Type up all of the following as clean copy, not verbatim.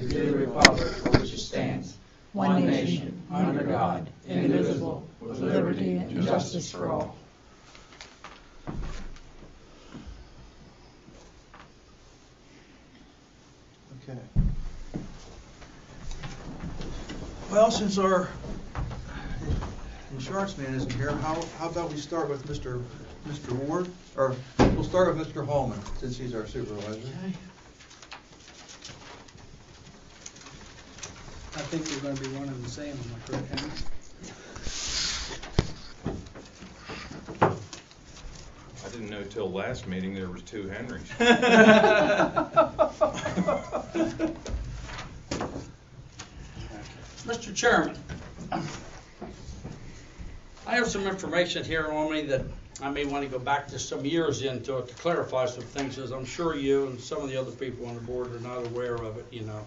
and to the republic for which it stands, one nation, under God, indivisible, with liberty and justice for all. Okay. Well, since our insurance man isn't here, how about we start with Mr. Ward? Or we'll start with Mr. Hallman, since he's our supervisor. Okay. I think we're going to be one and the same, am I correct, Henry? I didn't know till last meeting there was two Henrys. Mr. Chairman, I have some information here on me that I may want to go back to some years into it to clarify some things, as I'm sure you and some of the other people on the board are not aware of it, you know.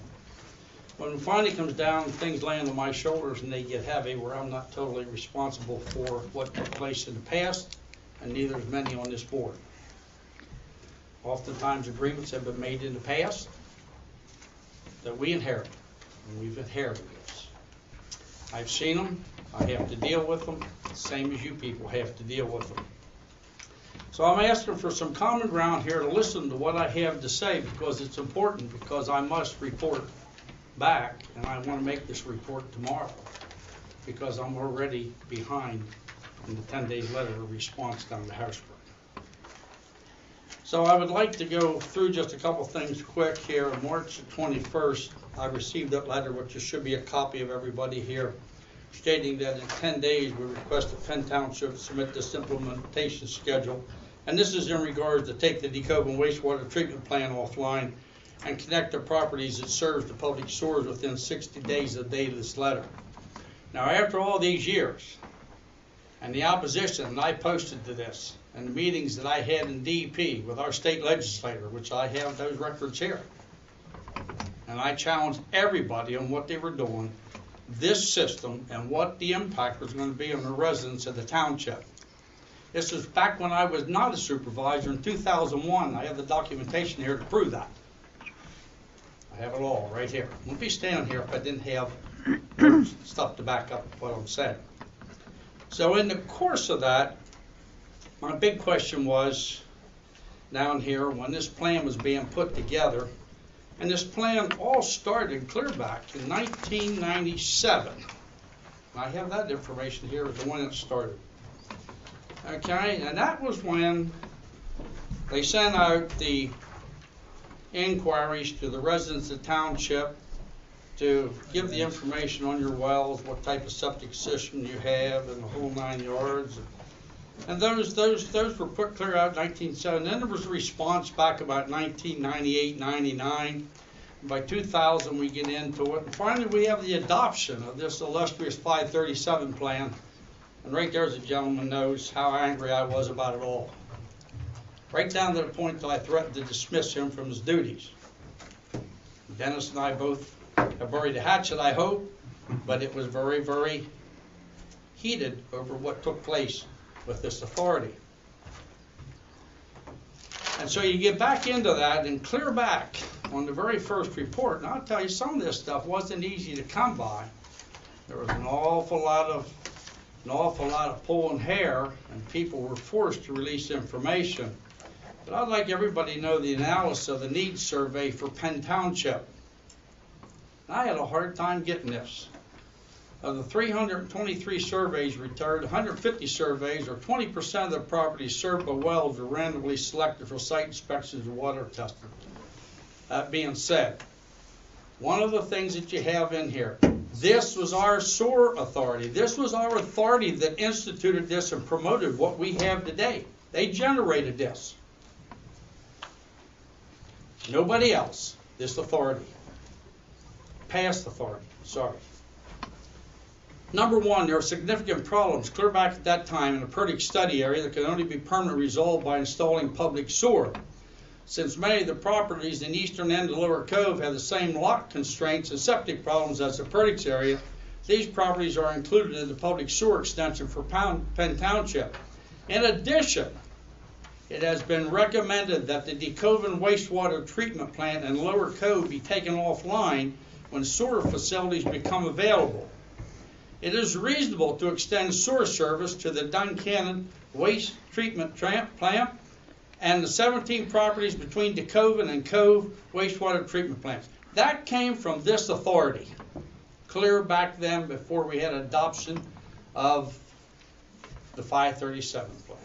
When it finally comes down, things land on my shoulders and they get heavy, where I'm not totally responsible for what took place in the past, and neither is many on this board. Oftentimes agreements have been made in the past that we inherit, and we've inherited this. I've seen them, I have to deal with them, same as you people have to deal with them. So I'm asking for some common ground here to listen to what I have to say, because it's important, because I must report back, and I want to make this report tomorrow, because I'm already behind in the 10-day letter of response down to Harrisburg. So I would like to go through just a couple things quick here. On March 21st, I received that letter, which should be a copy of everybody here, stating that in 10 days we request that Penn Township submit this implementation schedule. And this is in regards to take the Decoven wastewater treatment plant offline and connect the properties that serves the public sewers within 60 days of the date of this letter. Now, after all these years, and the opposition that I posted to this, and the meetings that I had in DEP with our state legislator, which I have those records here, and I challenged everybody on what they were doing, this system, and what the impact was going to be on the residents of the township. This was back when I was not a supervisor in 2001. I have the documentation here to prove that. I have it all right here. I wouldn't be standing here if I didn't have stuff to back up what I'm saying. So in the course of that, my big question was down here when this plan was being put together, and this plan all started clear back in 1997. I have that information here as the one that started. Okay, and that was when they sent out the inquiries to the residents of the township to give the information on your wells, what type of septic system you have, and the whole 9 yards. And those were put clear out in 1970. Then there was a response back about 1998, 99. By 2000, we get into it. And finally, we have the adoption of this illustrious 537 plan. And right there's a gentleman knows how angry I was about it all. Right down to the point that I threatened to dismiss him from his duties. Dennis and I both have buried the hatchet, I hope, but it was very, very heated over what took place with this authority. And so you get back into that and clear back on the very first report. And I'll tell you, some of this stuff wasn't easy to come by. There was an awful lot of pulling hair, and people were forced to release information. But I'd like everybody to know the analysis of the needs survey for Penn Township. I had a hard time getting this. Of the 323 surveys returned, 150 surveys, or 20% of the properties served by wells, were randomly selected for site inspections and water testing. That being said, one of the things that you have in here, this was our sewer authority. This was our authority that instituted this and promoted what we have today. They generated this. Nobody else. This authority. Past authority. Sorry. Number one, there are significant problems clear back at that time in the Purdick study area that can only be permanently resolved by installing public sewer. Since many of the properties in the eastern end of Lower Cove have the same lot constraints and septic problems as the Purdick's area, these properties are included in the public sewer extension for Penn Township. In addition, it has been recommended that the DeKoven wastewater treatment plant and Lower Cove be taken offline when sewer facilities become available. It is reasonable to extend sewer service to the Duncannon waste treatment plant and the 17 properties between DeKoven and Cove wastewater treatment plants. That came from this authority, clear back then before we had adoption of the 537 plan.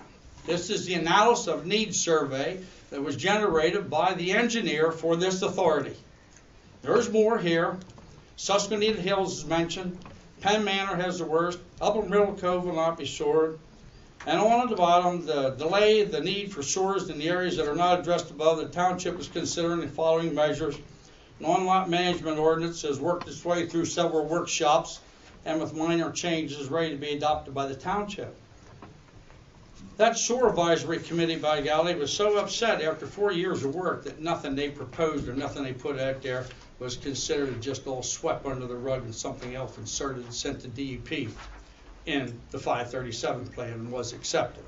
This is the analysis of needs survey that was generated by the engineer for this authority. There's more here. Susquehanna Hills is mentioned. Penn Manor has the worst. Upper Middle Cove will not be sewered. And on at the bottom, the delay, the need for sewers in the areas that are not addressed above, the township is considering the following measures. Non-lot management ordinance has worked its way through several workshops and with minor changes ready to be adopted by the township. That sewer advisory committee, by golly, was so upset after 4 years of work that nothing they proposed or nothing they put out there was considered just all swept under the rug and something else inserted and sent to DEP in the 537 plan and was accepted.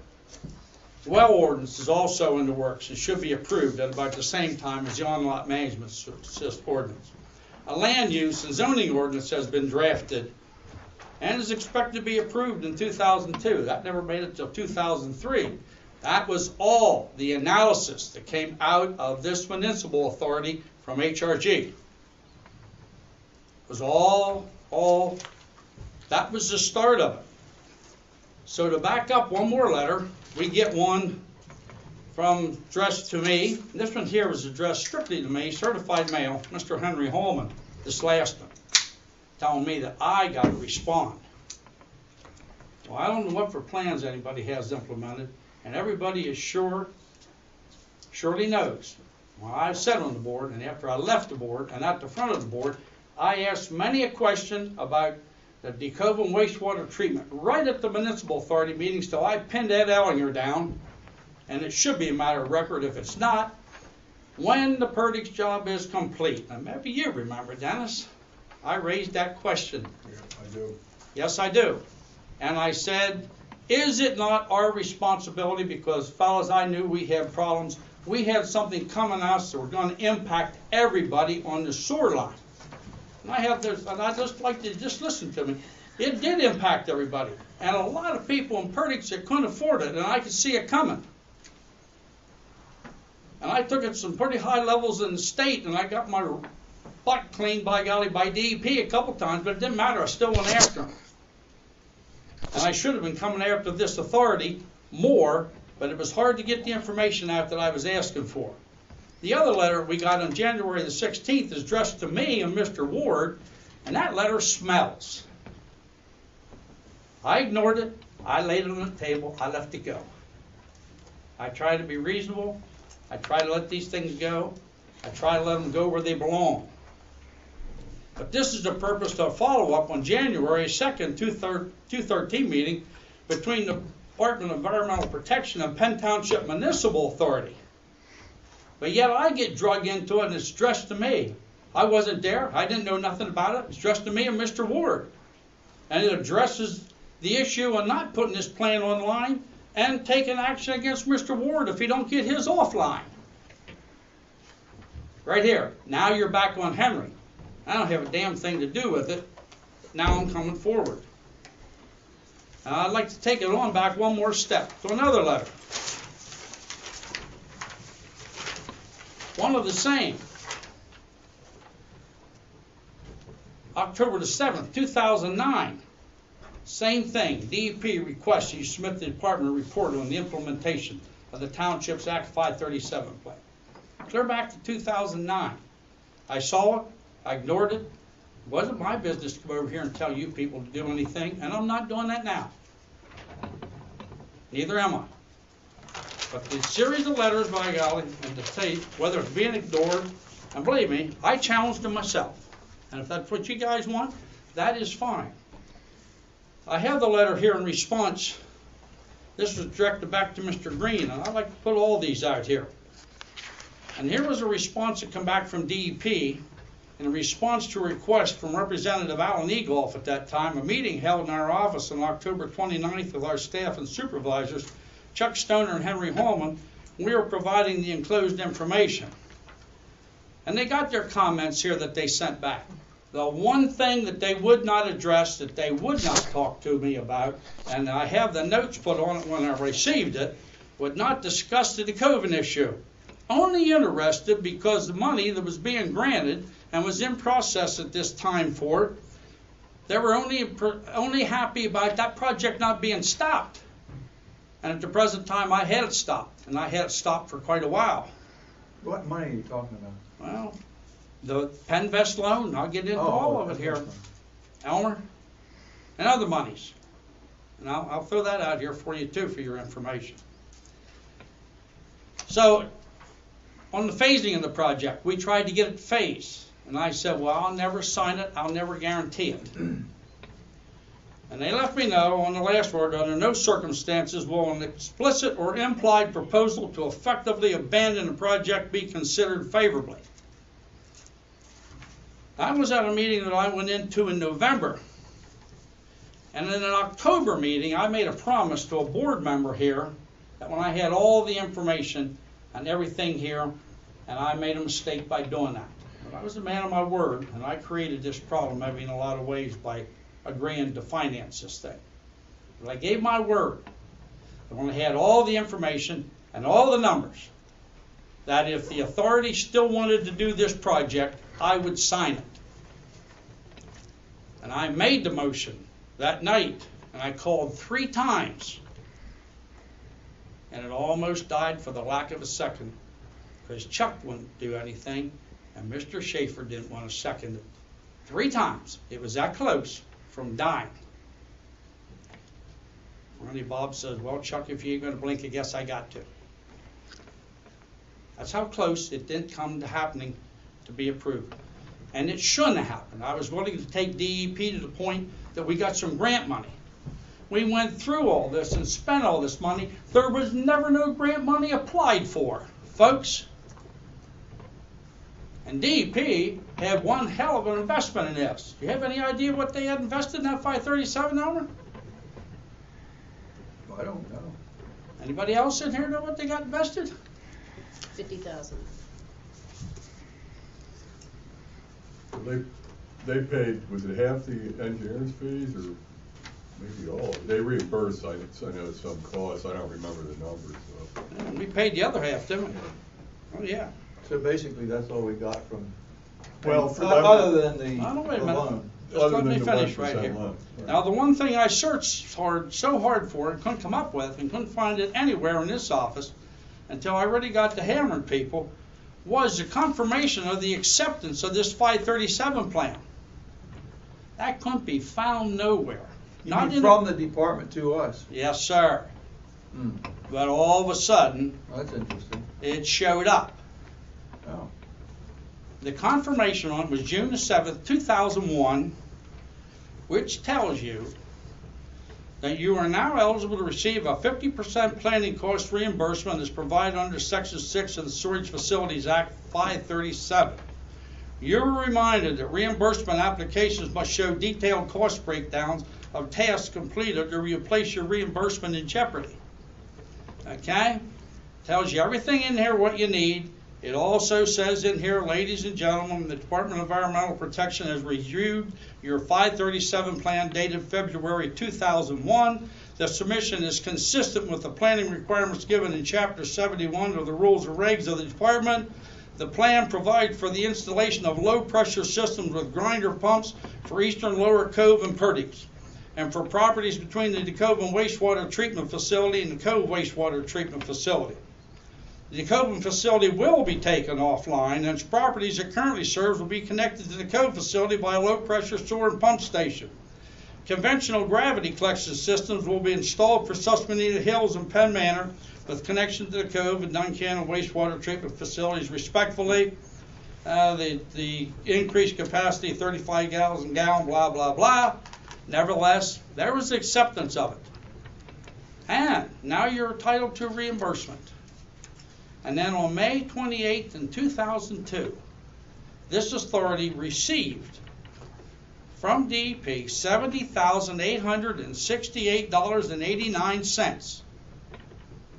The well ordinance is also in the works and should be approved at about the same time as the on-lot management ordinance. A land use and zoning ordinance has been drafted and is expected to be approved in 2002. That never made it till 2003. That was all the analysis that came out of this municipal authority from HRG. It was all, that was the start of it. So to back up one more letter, we get one from addressed to me. This one here was addressed strictly to me, certified mail, Mr. Henry Holman, this last one, telling me that I got to respond. Well, I don't know what for plans anybody has implemented, and everybody is surely knows. Well, I sat on the board, and after I left the board, and at the front of the board, I asked many a question about the DeKoven wastewater treatment right at the municipal authority meetings till I pinned Ed Ellinger down, and it should be a matter of record if it's not, when the Purdy's job is complete. Now, maybe you remember, Dennis, I raised that question. Yeah, I do. Yes, I do. And I said, is it not our responsibility, because fellas, I knew we had problems. We had something coming at us that were going to impact everybody on the sewer line. And I just like to just listen to me. It did impact everybody. And a lot of people in Purdy's that couldn't afford it, and I could see it coming. And I took it to some pretty high levels in the state, and I got my butt cleaned, by golly, by DEP a couple times, but it didn't matter. I still went after them. And I should have been coming after this authority more, but it was hard to get the information out that I was asking for. The other letter we got on January the 16th is addressed to me and Mr. Ward, and that letter smells. I ignored it. I laid it on the table. I let it go. I try to be reasonable. I try to let these things go. I try to let them go where they belong. But this is the purpose of follow-up on January 2nd, 2013 meeting between the Department of Environmental Protection and Penn Township Municipal Authority. But yet I get drug into it, and it's addressed to me. I wasn't there. I didn't know nothing about it. It's addressed to me and Mr. Ward. And it addresses the issue of not putting this plan online and taking action against Mr. Ward if he don't get his offline. Right here. Now you're back on Henry. I don't have a damn thing to do with it. Now I'm coming forward. I'd like to take it on back one more step to another letter. One of the same. October the 7th, 2009. Same thing. DEP requests you submit the department report on the implementation of the Township's Act 537 plan. Clear back to 2009. I saw it. I ignored it. It wasn't my business to come over here and tell you people to do anything, and I'm not doing that now. Neither am I. But the series of letters, by golly, and to say whether it's being ignored, and believe me, I challenged them myself. And if that's what you guys want, that is fine. I have the letter here in response. This was directed back to Mr. Green, and I'd like to put all these out here. And here was a response that came back from DEP in response to a request from Representative Alan Egolf at that time, a meeting held in our office on October 29th with our staff and supervisors, Chuck Stoner and Henry Hallman, we are providing the enclosed information. And they got their comments here that they sent back. The one thing that they would not address, that they would not talk to me about, and I have the notes put on it when I received it, would not discuss the DeKoven issue. Only interested because the money that was being granted and was in process at this time for it, they were only happy about that project not being stopped. And at the present time, I had it stopped, and I had it stopped for quite a while. What money are you talking about? Well, the Penn Vest loan, I'll get into all of it here, Elmer, and other monies. And I'll throw that out here for you too, for your information. So, on the phasing of the project, we tried to get it phased. And I said, well, I'll never sign it, I'll never guarantee it. And they let me know on the last word, under no circumstances will an explicit or implied proposal to effectively abandon the project be considered favorably. I was at a meeting that I went into in November. And in an October meeting, I made a promise to a board member here that when I had all the information and everything here, and I made a mistake by doing that. But I was a man of my word, and I created this problem maybe in a lot of ways by agreeing to finance this thing. But I gave my word that when I had all the information and all the numbers, that if the authority still wanted to do this project, I would sign it. And I made the motion that night, and I called 3 times. And it almost died for the lack of a second, because Chuck wouldn't do anything, and Mr. Schaefer didn't want to second it. 3 times. It was that close from dying. Ronnie Bob says, well, Chuck, if you ain't going to blink, I guess I got to. That's how close it didn't come to happening to be approved. And it shouldn't have happened. I was willing to take DEP to the point that we got some grant money. We went through all this and spent all this money. There was never no grant money applied for, folks. And DEP had one hell of an investment in this. Do you have any idea what they had invested in that 537, Elmer? I don't know. Anybody else in here know what they got invested? $50,000. They paid, was it half the engineer's fees or maybe all? They reimbursed, I know some costs, I don't remember the numbers. So. And we paid the other half, didn't we? Oh, yeah. So basically, that's all we got from. Well, for that, other than the Oh, no, wait a the minute. loan. Just let me the finish 1% right here. loan. Right. Now, the one thing I searched so hard for and couldn't come up with and couldn't find it anywhere in this office until I really got to hammering people was the confirmation of the acceptance of this 537 plan. That couldn't be found nowhere. You Not mean in from the department to us? Yes, sir. Hmm. But all of a sudden, Well, that's interesting. it showed up. Oh. The confirmation on it was June the 7th, 2001, which tells you that you are now eligible to receive a 50% planning cost reimbursement as provided under Section 6 of the Storage Facilities Act 537. You're reminded that reimbursement applications must show detailed cost breakdowns of tasks completed or you place your reimbursement in jeopardy. Okay? Tells you everything in here what you need. It also says in here, ladies and gentlemen, the Department of Environmental Protection has reviewed your 537 plan dated February 2001. The submission is consistent with the planning requirements given in Chapter 71 of the Rules and Regs of the Department. The plan provides for the installation of low-pressure systems with grinder pumps for Eastern Lower Cove and Purdy's, and for properties between the DeKoven Wastewater Treatment Facility and the Cove Wastewater Treatment Facility. The DeKoven facility will be taken offline, and its properties it currently serves will be connected to the Cove facility by a low-pressure sewer and pump station. Conventional gravity collection systems will be installed for Susquehanna Hills and Penn Manor with connection to the Cove and Duncan and wastewater treatment facilities respectively. The increased capacity, 35 gallons a gallon, blah, blah, blah. Nevertheless, there was acceptance of it. And now you're entitled to reimbursement. And then on May 28th in 2002, this authority received from DEP $70,868.89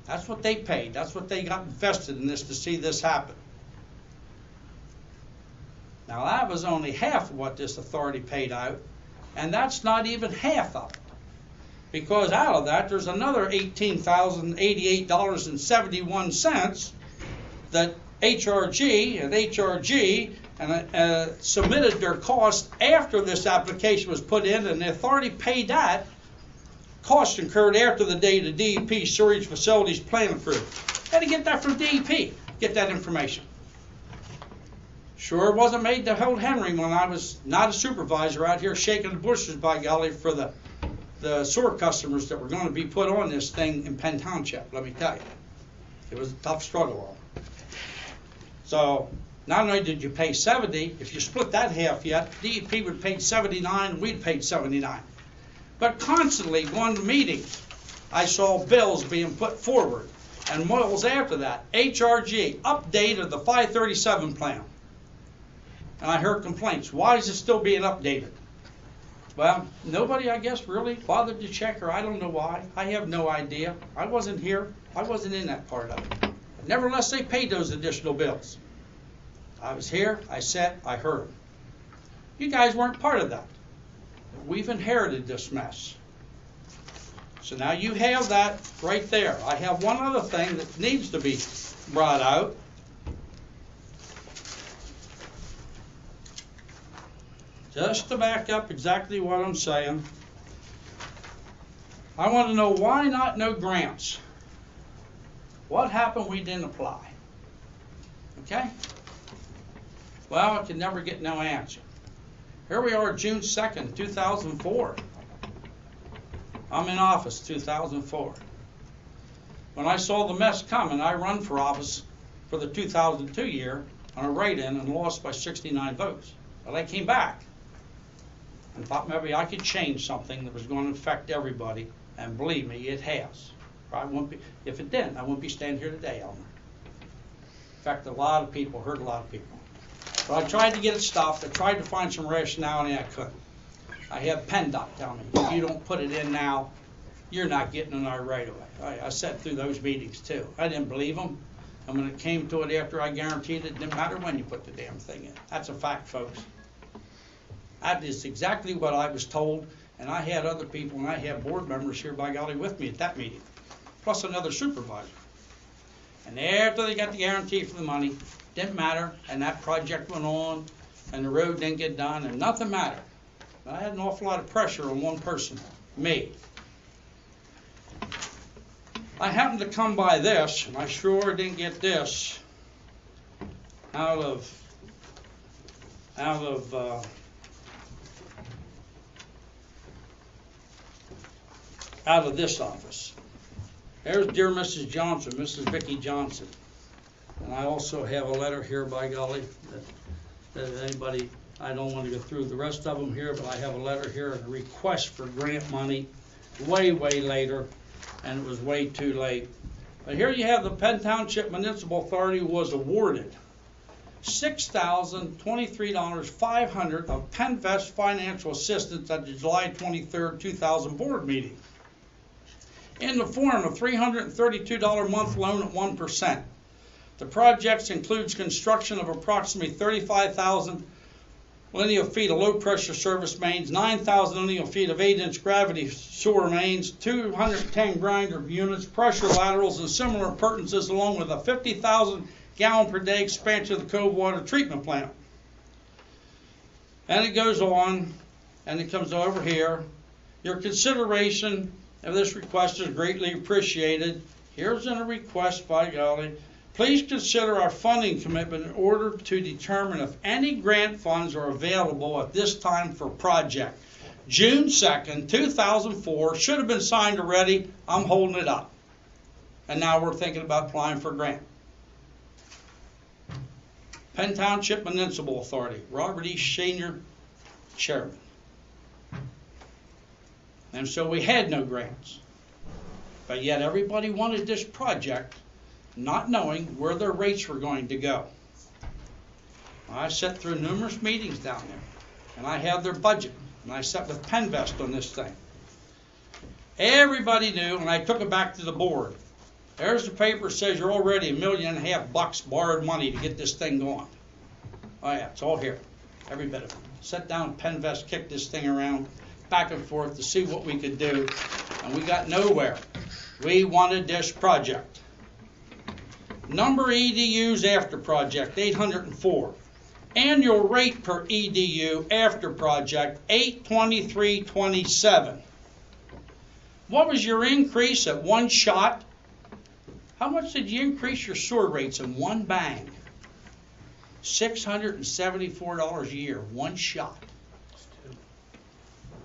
That's what they paid. That's what they got invested in this to see this happen. Now that was only half of what this authority paid out, and that's not even half of it. Because out of that, there's another $18,088.71 that HRG submitted their cost after this application was put in, and the authority paid that. Costs incurred after the date of DEP Storage Facilities Plan approved. Had to get that from DEP, get that information. Sure wasn't made to hold Henry when I was not a supervisor out here shaking the bushes, by golly, for the sewer customers that were going to be put on this thing in Penn Township, let me tell you. It was a tough struggle. So not only did you pay 70, if you split that half yet, DEP would pay 79 and we'd paid 79. But constantly going to meetings, I saw bills being put forward. And miles after that, HRG updated the 537 plan. And I heard complaints. Why is it still being updated? Well, nobody, I guess, really bothered to check, or I don't know why. I have no idea. I wasn't here. I wasn't in that part of it. But nevertheless, they paid those additional bills. I was here. I sat. I heard them. You guys weren't part of that. We've inherited this mess. So now you have that right there. I have one other thing that needs to be brought out. Just to back up exactly what I'm saying, I want to know why not no grants? What happened we didn't apply? Okay? Well, I can never get no answer. Here we are, June 2nd, 2004. I'm in office, 2004. When I saw the mess coming, I run for office for the 2002 year on a write-in and lost by 69 votes. But I came back and thought maybe I could change something that was going to affect everybody, and believe me, it has. I wouldn't be, if it didn't, I wouldn't be standing here today, Elmer. Affected a lot of people, hurt a lot of people. But I tried to get it stopped. I tried to find some rationality, and I couldn't. I have Penn tell me, if you don't put it in now, you're not getting an R right away. I sat through those meetings too. I didn't believe them. And when it came to it after I guaranteed it didn't matter when you put the damn thing in. That's a fact, folks. That is exactly what I was told, and I had other people, and I had board members here, by golly, with me at that meeting, plus another supervisor. And after they got the guarantee for the money, didn't matter, and that project went on, and the road didn't get done, and nothing mattered. But I had an awful lot of pressure on one person, me. I happened to come by this, and I sure didn't get this out of this office. There's dear Mrs. Johnson, Mrs. Vicki Johnson. And I also have a letter here, by golly, that anybody, I don't want to go through the rest of them here, but I have a letter here, a request for grant money way, way later, and it was way too late. But here you have the Penn Township Municipal Authority was awarded $6,023,500 of PennVest financial assistance at the July 23rd, 2000 board meeting, in the form of $332 a month loan at 1%. The project includes construction of approximately 35,000 linear feet of low-pressure service mains, 9,000 linear feet of 8-inch gravity sewer mains, 210 grinder units, pressure laterals, and similar appurtenances, along with a 50,000 gallon per day expansion of the Cove water treatment plant. And it goes on, and it comes over here. Your consideration of this request is greatly appreciated. Here's a request, by golly. Please consider our funding commitment in order to determine if any grant funds are available at this time for project. June 2nd, 2004, should have been signed already. I'm holding it up. And now we're thinking about applying for a grant. Penn Township Municipal Authority, Robert E. Senior, Chairman. And so we had no grants. But yet everybody wanted this project, not knowing where their rates were going to go. I sat through numerous meetings down there, and I have their budget, and I sat with PennVest on this thing. Everybody knew, and I took it back to the board. There's the paper says you're already $1.5 million borrowed money to get this thing going. Oh yeah, it's all here, every bit of it. Sat down, Penn, kicked this thing around, back and forth to see what we could do, and we got nowhere. We wanted this project. Number of EDUs after project, 804. Annual rate per EDU after project, $823.27. What was your increase at one shot? How much did you increase your sewer rates in one bang? $674 a year, one shot.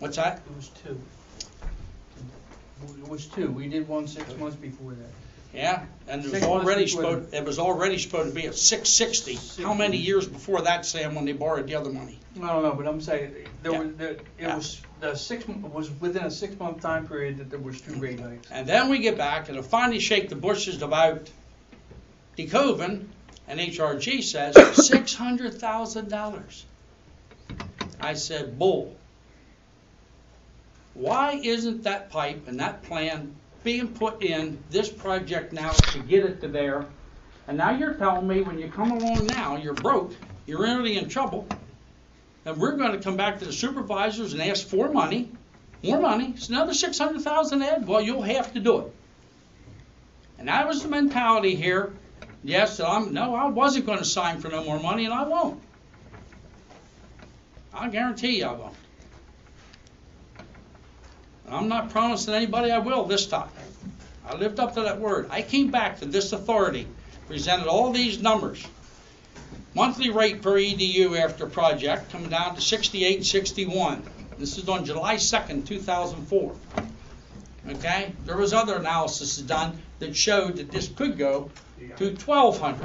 What's that? It was two. It was two. We did one 6 months before that. Yeah, and it was 6 months already before supposed to be at 660. How many years before that, Sam, when they borrowed the other money? I don't know, but I'm saying there Yeah. was Yeah. was within a 6 month time period that there was two rate hikes. And then we get back and I finally shake the bushes about decoving, and HRG says $600,000. I said, bull. Why isn't that pipe and that plan being put in this project now to get it to there? And now you're telling me when you come along now, you're broke, you're really in trouble, and we're going to come back to the supervisors and ask for money, more money. It's another $600,000, Ed. Well, you'll have to do it. And that was the mentality here. Yes, I wasn't going to sign for no more money, and I won't. I guarantee you I won't. I'm not promising anybody I will this time. I lived up to that word. I came back to this authority, presented all these numbers. Monthly rate per EDU after project coming down to $68.61. This is on July 2nd, 2004. Okay? There was other analysis done that showed that this could go to $1,200.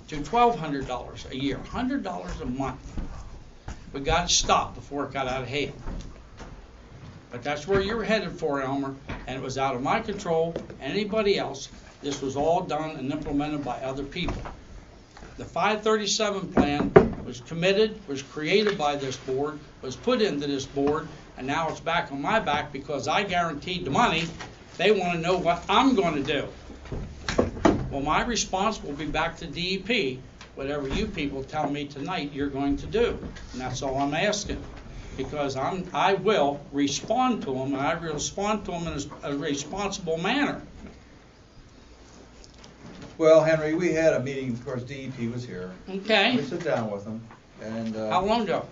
To $1,200 a year, $100 a month. We got to stop before it got out of hand. But that's where you're headed for, Elmer, and it was out of my control, anybody else. This was all done and implemented by other people. The 537 plan was committed, was created by this board, was put into this board, and now it's back on my back because I guaranteed the money. They want to know what I'm going to do. Well, my response will be back to DEP, whatever you people tell me tonight you're going to do. And that's all I'm asking. Because I will respond to them, and I will respond to them in a responsible manner. Well, Henry, we had a meeting, of course, DEP was here. Okay. We sat down with them, and How long ago?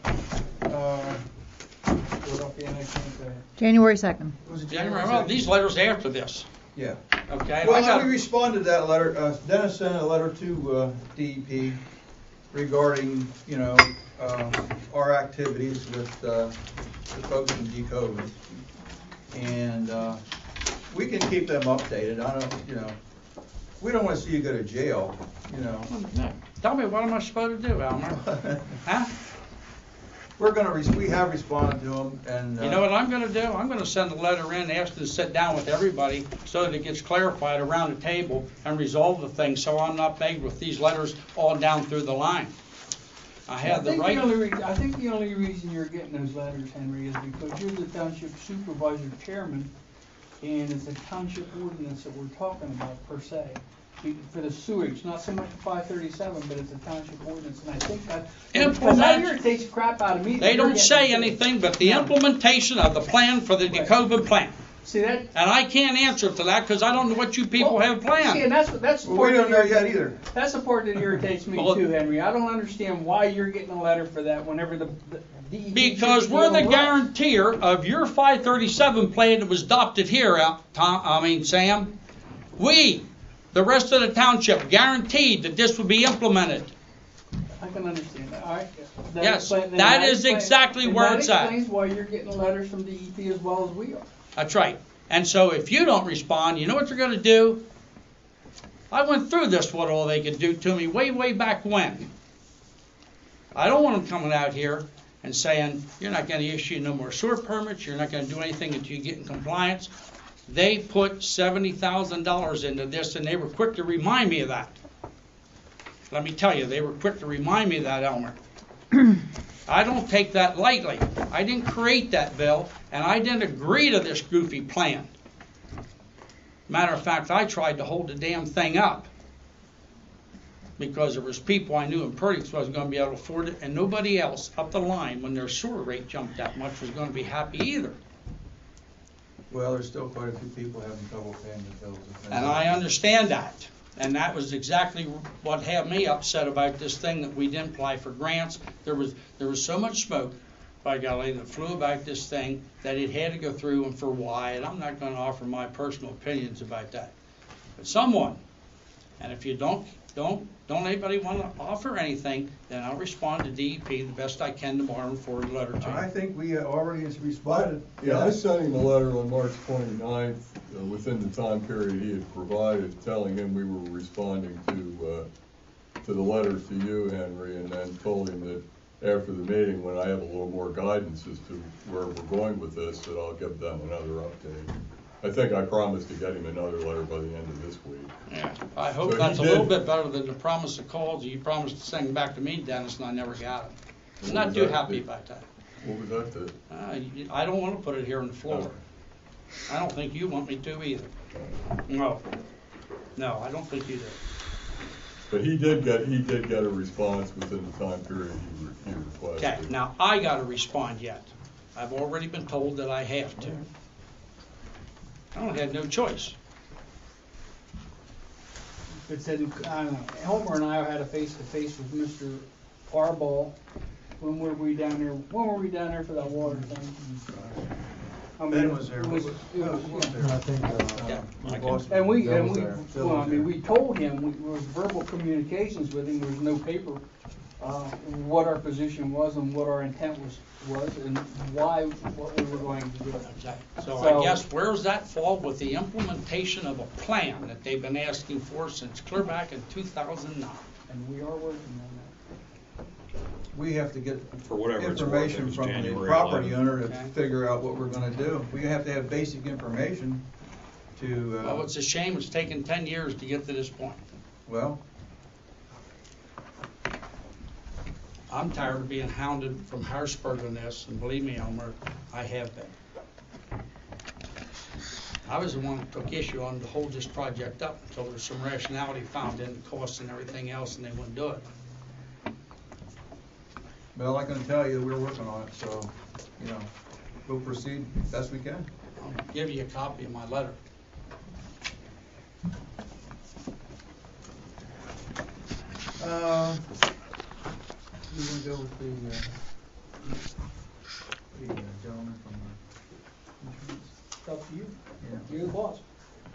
Philadelphia annexation. January 2nd. was it January. January? Well, these letters after this. Yeah. Okay. Well, we responded to that letter. Dennis sent a letter to DEP regarding, our activities with the folks in Decode, and we can keep them updated. I don't, we don't want to see you go to jail, Tell me, what am I supposed to do, Elmer? Huh? We have responded to them, and You know what I'm going to do? I'm going to send a letter in, ask them to sit down with everybody so that it gets clarified around the table and resolve the thing, so I'm not begged with these letters all down through the line. I have the right. I think the only reason you're getting those letters, Henry, is because you're the township supervisor chairman, and it's a township ordinance that we're talking about per se. For the sewage, not so much the 537, but it's a township ordinance, and I think that because that irritates the crap out of me. They don't say anything but the implementation of the plan for the Decovin plan. See that? And I can't answer to that because I don't know what you people have planned. See, and that's the well, part we don't that know yet either. That's the part that irritates me too, Henry. I don't understand why you're getting a letter for that whenever the DEP Because we're the guarantor of your 537 plan that was adopted here, Sam. We, the rest of the township, guaranteed that this would be implemented. I can understand that. All right. Yes, that is exactly where it's at. That explains why you're getting letters from DEP as well as we are. That's right. And so if you don't respond, you know what they're going to do? I went through this, what all they could do to me way back when. I don't want them coming out here and saying, you're not going to issue no more sewer permits, you're not going to do anything until you get in compliance. They put $70,000 into this, and they were quick to remind me of that. Let me tell you, they were quick to remind me of that, Elmer. I don't take that lightly. I didn't create that bill, and I didn't agree to this goofy plan. Matter of fact, I tried to hold the damn thing up because there was people I knew in Perdix wasn't gonna be able to afford it, and nobody else up the line, when their sewer rate jumped that much, was gonna be happy either. Well, there's still quite a few people having trouble paying their bills. And I understand that. And that was exactly what had me upset about this thing, that we didn't apply for grants. There was so much smoke, by golly, that flew about this thing that it had to go through, and for why. And I'm not gonna offer my personal opinions about that. But someone, and if you don't anybody want to offer anything, then I'll respond to DEP the best I can tomorrow and forward a letter to you. I think we already responded. Yeah, I sent him a letter on March 29th, within the time period he had provided, telling him we were responding to the letter to you, Henry, and then told him that after the meeting, when I have a little more guidance as to where we're going with this, that I'll give them another update. I think I promised to get him another letter by the end of this week. Yeah, I hope So that's a he little did- bit better than the promise of calls. You promised to send back to me, Dennis, and I never got it. I'm What not was too that? happy about that. What was that? I don't want to put it here on the floor. I don't think you want me to either. No, I don't think you do. But he did get a response within the time period he requested. Okay, now I got to respond yet. I've already been told that I have to. I don't have no choice. It said, I don't know, Homer and I had a face-to-face with Mr. Arball. When were we down there for that water thing? I mean, Ben was there. it was- I think, Yeah, I Boss- can- And we, Bill and was we, there. Bill well, was I mean, there. we told him, there was verbal communications with him, there was no paper, what our position was and what our intent was and why, what we were going to do. Okay, so So- I guess where's that fall with the implementation of a plan that they've been asking for since clear back in 2009? And we are working on We have to get For whatever it's worth, it information was from the January property 11th. owner to Okay. figure out what we're gonna do. We have to have basic information to, Well, it's a shame it's taken 10 years to get to this point. well, I'm tired of being hounded from Harrisburg on this, and believe me, Elmer, I have been. I was the one that took issue on to hold this project up until there was some rationality found in the costs and everything else, and they wouldn't do it. well, I can tell you, we're working on it, so, we'll proceed best we can. I'll give you a copy of my letter. You wanna go with the gentleman from insurance? it. Up to you, Yeah. you're the boss.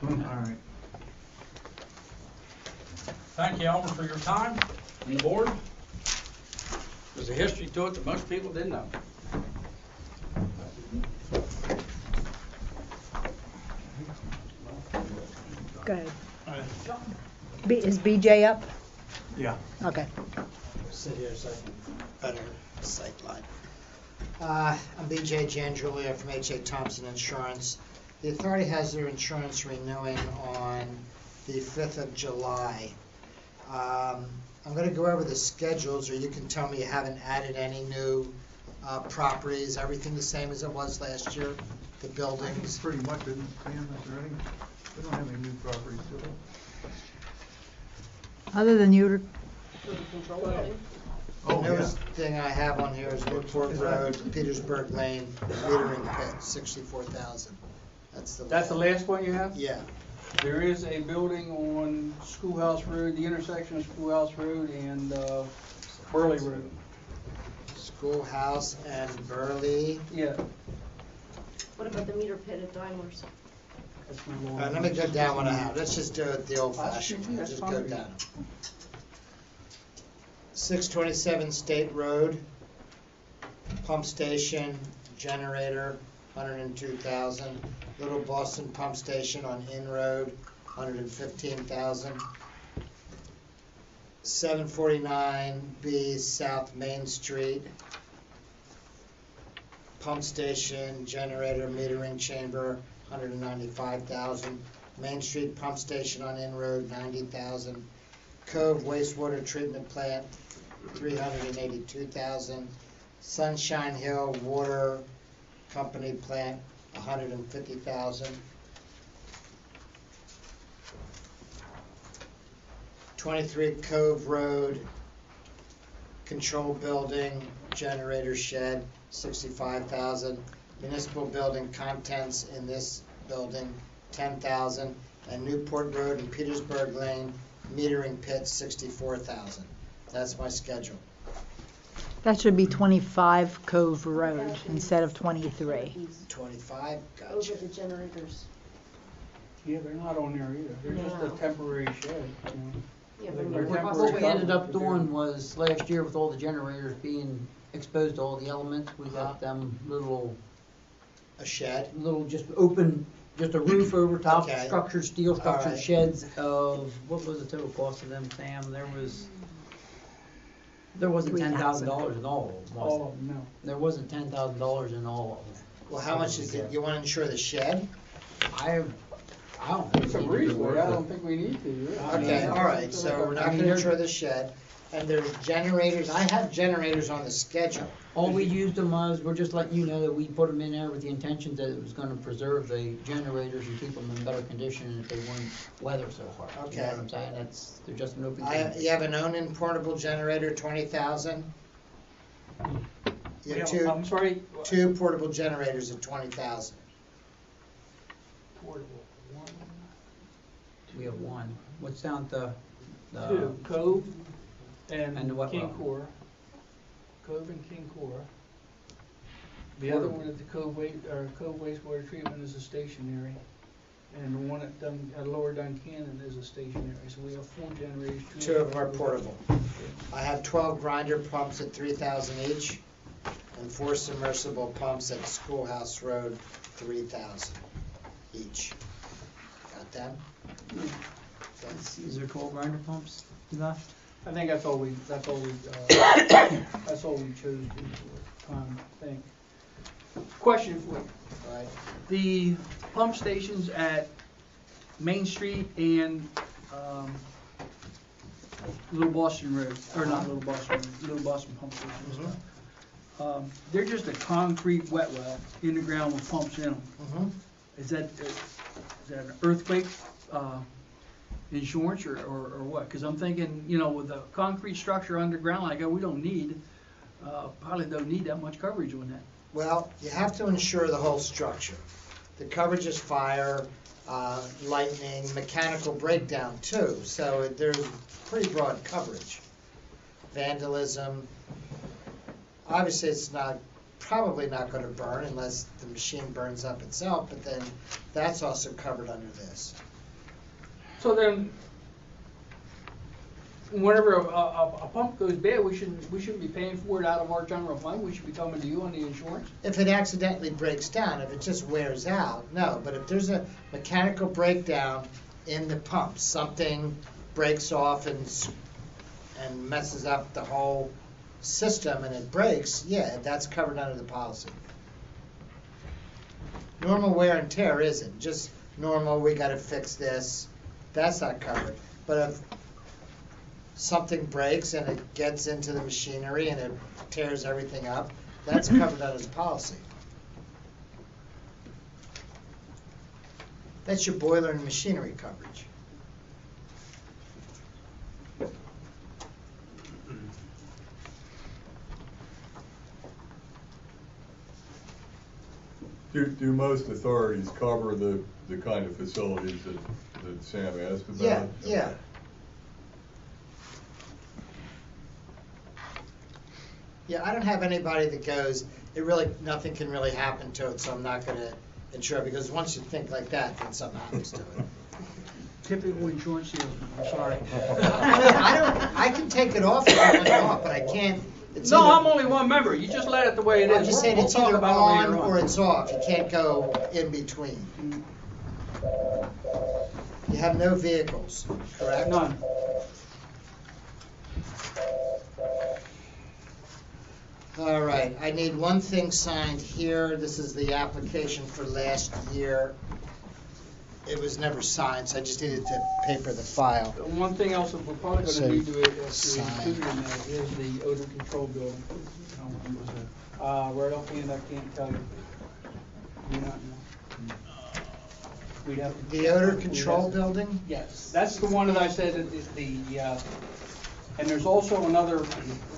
All right. Thank you, Elmer, for your time and the board. There's a history to it that most people didn't know. Go ahead. Is BJ up? Yeah. Okay. Sit here so I can better sight line. I'm BJ Janjulia from H.A. Thompson Insurance. The authority has their insurance renewing on the 5th of July. I'm going to go over the schedules, or you can tell me you haven't added any new properties, everything the same as it was last year, the It's buildings. pretty much, isn't it, Pam, Mr. Redding? We don't have any new properties, do we? Other than you, The Oh, yeah. newest thing I have on here is Newport Road, Petersburg Lane, metering pit, 64,000. That's the last one you have? Yeah. There is a building on Schoolhouse Road, the intersection of Schoolhouse Road and Burley Road. Schoolhouse and Burley. Yeah. What about the meter pit at Diners? That's my long Let me go down one I have. Let's just do it the old That's fashioned fine, way. that's Just go fine. down. 627 State Road, pump station, generator, 102,000. Little Boston Pump Station on In Road, 115,000. 749B South Main Street, pump station, generator, metering chamber, 195,000. Main Street Pump Station on In Road, 90,000. Cove Wastewater Treatment Plant, 382,000. Sunshine Hill Water Company Plant, 150,000. 23 Cove Road, control building, generator shed, 65,000. Municipal building contents in this building, 10,000. And Newport Road and Petersburg Lane, metering pit, 64,000. That's my schedule. That should be 25 Cove Road instead of 23. 25, gotcha. Over the generators. Yeah, they're not on there either. They're just a No. temporary shed, you know. Yeah, They're but temporary What we ended up cover, but they're- doing was, last year with all the generators being exposed to all the elements, we got them little, A shed? just open, just a roof over top, Okay. structured, steel structured Alright. sheds of, what was the total cost of them, Sam? There wasn't $10,000 in all of them, was All there? of them, no. There wasn't $10,000 in all of them. Well, how much is it? You want to insure the shed? I don't think It's a it would be breezeway, worth I it. don't think we need to, really. Okay, all right, so we're not going to insure the shed. And there's generators, I have generators on the schedule. All we used them was, we're just letting you know that we put them in there with the intention that it was gonna preserve the generators and keep them in better condition if they weren't weather so hard. You know Okay. what I'm saying? They're just an open. You have an Onan portable generator, 20,000. You have I'm sorry. two portable generators at 20,000. Portable, one, We have one. What's down at the? two, Cove and And what King road? Cora. Cove and King Cora. The other one at the Cove wastewater treatment is a stationary. And the one at Lower Duncannon is a stationary, so we have 4 generators. Two of them are portable. I have 12 grinder pumps at 3,000 each, and 4 submersible pumps at Schoolhouse Road, 3,000 each. Got them? Is there 12 grinder pumps left? I think that's all we chose to do for time, I think. Question for you. Right. The pump stations at Main Street and, Little Boston Road, or not Little Boston Road, Little Boston Pump Station. They're just a concrete wet well in the ground with pumps in them. Mm-hmm. Is that an earthquake, insurance or what? Because I'm thinking, with a concrete structure underground like that, we don't need, probably don't need that much coverage on that. Well, you have to insure the whole structure. The coverage is fire, lightning, mechanical breakdown too, so there's pretty broad coverage. Vandalism, obviously it's probably not going to burn unless the machine burns up itself, but then that's also covered under this. So then, whenever a pump goes bad, we shouldn't be paying for it out of our general fund. We should be coming to you on the insurance. If it accidentally breaks down, if it just wears out, no. But if there's a mechanical breakdown in the pump, something breaks off and messes up the whole system and it breaks, yeah, that's covered under the policy. Normal wear and tear isn't. Just normal, we got to fix this. That's not covered. But if something breaks and it gets into the machinery and it tears everything up, that's covered under the policy. That's your boiler and machinery coverage. Do most authorities cover the kind of facilities that Sam asked about? Yeah, yeah. Yeah, I don't have anybody that goes, nothing can really happen to it, so I'm not gonna insure it, because once you think like that, then something happens to it. Typical insurance salesman, I'm sorry. I can take it off if I want it off, but I can't. It's No, either- I'm only one member. You just let it the way it is. I'm just saying We'll it's talk either about it on later or it's off. You can't go in between. You have no vehicles, correct? None. All right, I need one thing signed here. This is the application for last year. It was never signed, so I just needed to paper the file. One thing else that we're probably So, gonna need to sign. include in that is the odor control building. Right offhand, I can't tell you. Do not know. we'd have to. The odor control building? Yes, that's the one that I said that and there's also another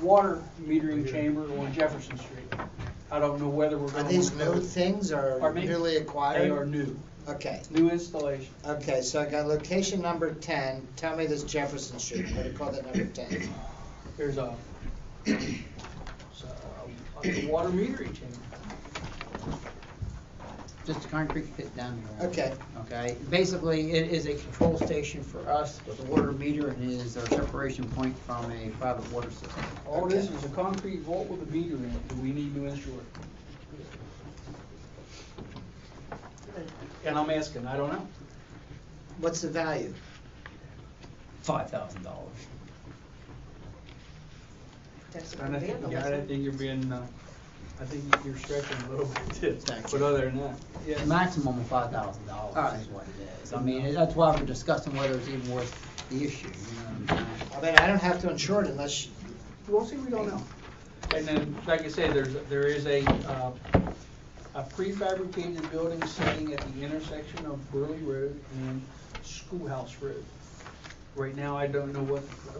water metering chamber on Jefferson Street. I don't know whether we're Are going. these new things or Pardon me? newly acquired? They are new, Okay. new installation. Okay, so I got location number 10. Tell me this Jefferson Street. I'm going to call that number 10. There's a water metering chamber. Just a concrete pit down here. Okay. Okay, basically, it is a control station for us with a water meter, and it is our separation point from a private water system. All this is a concrete vault with a meter in it that we need to install it. And I'm asking, I don't know. What's the value? $5,000. And I think you're being, I think you're stretching a little bit, Thank but you. other than that, The yeah. maximum of $5,000 right. is what it is. I mean, that's why we're discussing whether it's even worth the issue, you know what I'm saying? I mean, I don't have to insure it unless you... We'll see, we don't know. And then, like I say, there is a prefabricated building sitting at the intersection of Burley Road and Schoolhouse Road. Right now, I don't know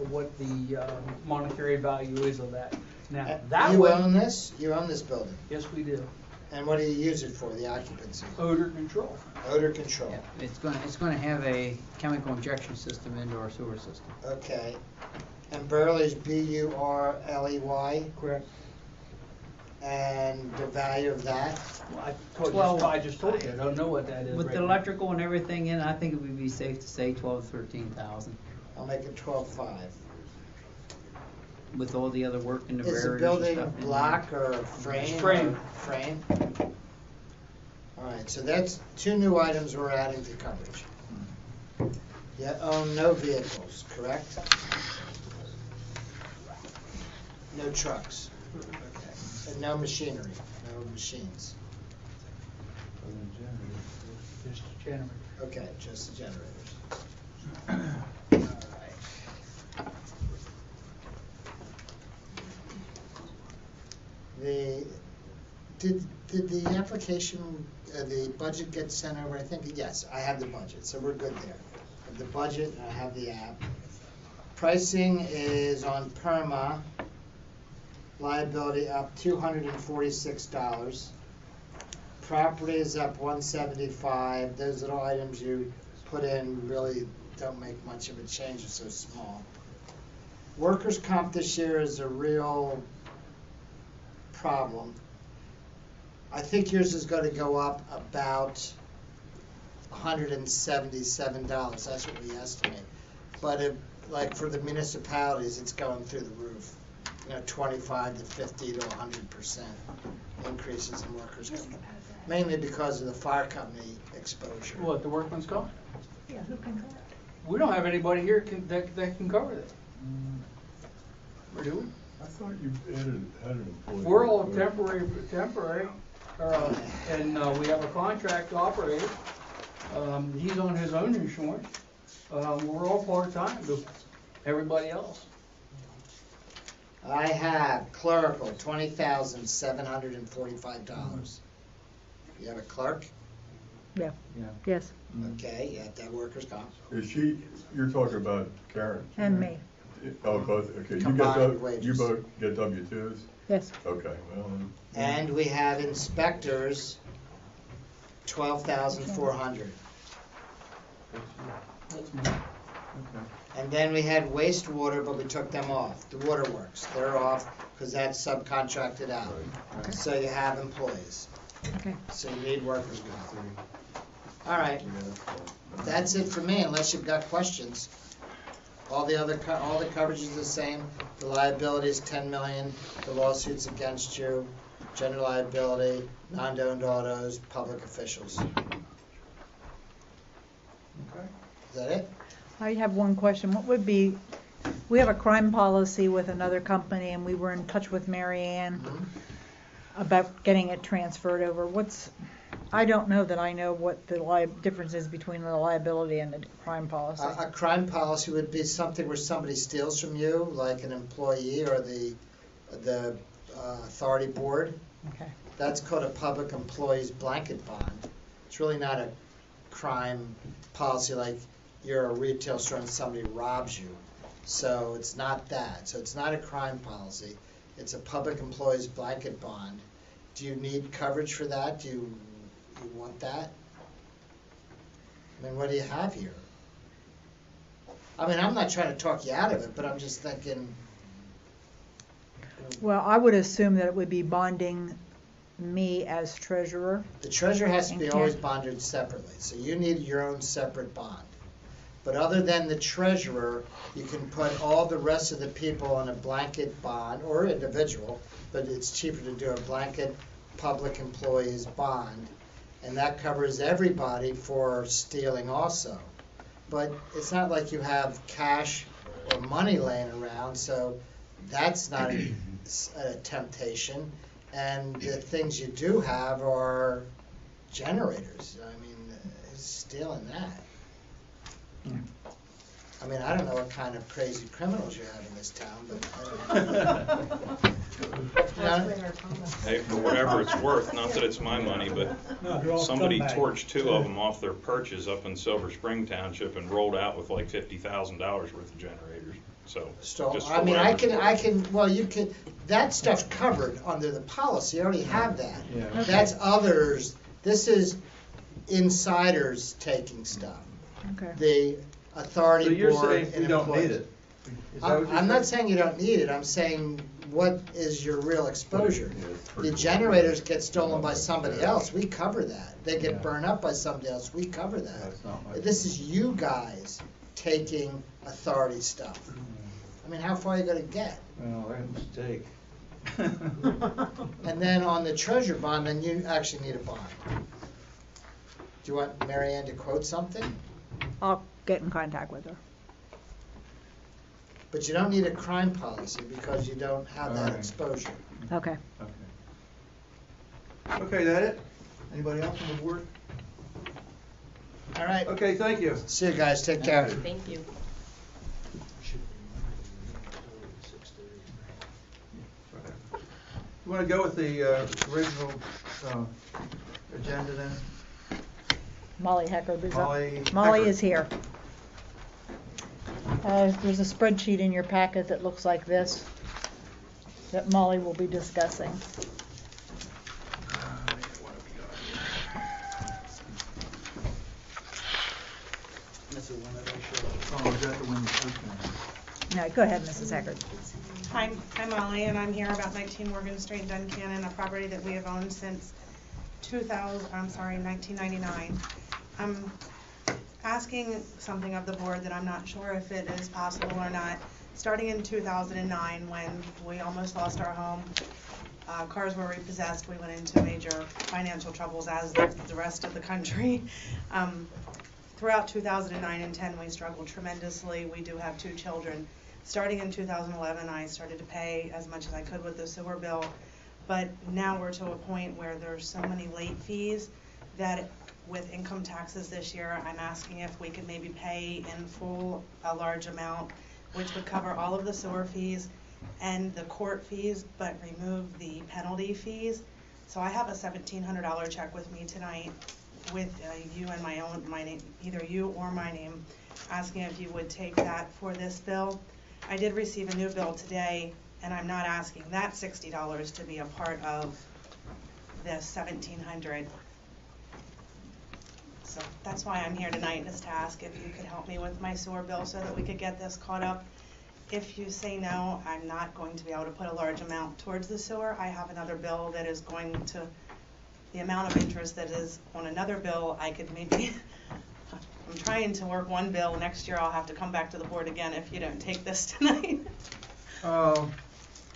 what the monetary value is of that. Now, that You way. own this? You own this building? Yes, we do. And what do you use it for, the occupancy? Odor control. Odor control. Yeah, it's gonna have a chemical injection system into our sewer system. Okay. And Burley's B-U-R-L-E-Y? Correct. And the value of that? I just told you, I don't know what that is With right the now. electrical and everything in, I think it would be safe to say 12, 13,000. I'll make it 12.5. With all the other work in the Is the barriers and building stuff in there. block or frame? Frame. Frame? All right, so that's 2 new items we're adding to coverage. You own no vehicles, correct? No trucks? Okay. And no machinery, no machines? Just a generator. Okay, just the generators. All right. Did the application, the budget get sent over? I think, yes, I have the budget, so we're good there. I have the budget, and I have the app. Pricing is on PERMA, liability up $246. Property is up $175. Those little items you put in really don't make much of a change, it's so small. Workers' comp this year is a real problem. I think yours is going to go up about $177. That's what we estimate. But if, like for the municipalities, it's going through the roof. 25 to 50 to 100% increases in workers' comp, mainly because of the fire company exposure. What, the workman's comp? Yeah, who can cover it? We don't have anybody here that can cover that. Or do we? I thought you had an employee. We're all temporary, and we have a contract operator. He's on his own insurance. We're all part-time, everybody else. I have clerical, $20,745. You have a clerk? Yeah, yes, Okay, you have to have workers' comp. Is she, you're talking about Karen? and me, Oh, both, okay. Combined wages. You both get W-2s? yes. Okay, well. And we have inspectors, 12,400. That's me. And then we had wastewater, but we took them off. The waterworks, they're off because that's subcontracted out. So you have employees. Okay. So you need workers. All right, that's it for me unless you've got questions. All the coverage is the same. The liability is $10 million. The lawsuits against you, general liability, non-owned autos, public officials. Okay. Is that it? I have one question. What would be, we have a crime policy with another company, and we were in touch with Mary Ann about getting it transferred over. I don't know that I know what the difference is between the liability and the crime policy. A crime policy would be something where somebody steals from you, like an employee or the authority board. Okay. That's called a public employees blanket bond. It's really not a crime policy like you're a retail store and somebody robs you. So it's not that. So it's not a crime policy. It's a public employees blanket bond. Do you need coverage for that? Do you want that? I mean, what do you have here? I mean, I'm not trying to talk you out of it, but I'm just thinking. Well, I would assume that it would be bonding me as treasurer. The treasurer has to be And always can't- bonded separately, so you need your own separate bond. But other than the treasurer, you can put all the rest of the people on a blanket bond, or individual, but it's cheaper to do a blanket public employees bond, and that covers everybody for stealing also. But it's not like you have cash or money laying around, so that's not a temptation. And the things you do have are generators. I mean, who's stealing that? I mean, I don't know what kind of crazy criminals you have in this town, but Hey, for whatever it's worth, not that it's my money, but somebody torched 2 of them off their perches up in Silver Spring Township and rolled out with like $50,000 worth of generators. So, just for I mean, whatever I it's worth. can, well, you could, that stuff's covered under the policy, you already have that. Yeah. That's others, this is insiders taking stuff. Okay. The authority So board you're saying and we don't need employees. it? Is that what you're I'm not saying? saying you don't need it, I'm saying what is your real exposure? Yeah, it's pretty The cool. generators get stolen by somebody else, we cover that. They Yeah. get burned up by somebody else, we cover that. That's not my- This is you guys taking authority stuff. I mean, how far are you gonna get? Well, that mistake. And then on the treasure bond, then you actually need a bond. Do you want Mary Ann to quote something? I'll get in contact with her. But you don't need a crime policy because you don't have that Alright. exposure. Okay. Okay. Okay, that it? Anybody else on the board? All right, Okay, thank you. see you guys, take care. Thank you. You want to go with the original agenda then? Molly Hecker, Molly Molly Hecker. is here. There's a spreadsheet in your packet that looks like this, that Molly will be discussing. This is one that I showed. Oh, is that the one you first No, go ahead, Mrs. Hecker. Hi, I'm Molly, and I'm here about 19 Morgan Street, Duncannon, a property that we have owned since 1999. I'm asking something of the board that I'm not sure if it is possible or not. Starting in 2009, when we almost lost our home, cars were repossessed, we went into major financial troubles, as did the rest of the country. Throughout 2009 and 10, we struggled tremendously. We do have 2 children. Starting in 2011, I started to pay as much as I could with the sewer bill, but now we're to a point where there's so many late fees that with income taxes this year, I'm asking if we could maybe pay in full a large amount, which would cover all of the sewer fees and the court fees, but remove the penalty fees. So I have a $1,700 check with me tonight with you and my name, either you or my name, asking if you would take that for this bill. I did receive a new bill today, and I'm not asking that $60 to be a part of this $1,700. So that's why I'm here tonight, is to ask if you could help me with my sewer bill so that we could get this caught up. If you say no, I'm not going to be able to put a large amount towards the sewer. I have another bill that is going to, the amount of interest that is on another bill, I could maybe, I'm trying to work one bill. Next year I'll have to come back to the board again if you don't take this tonight.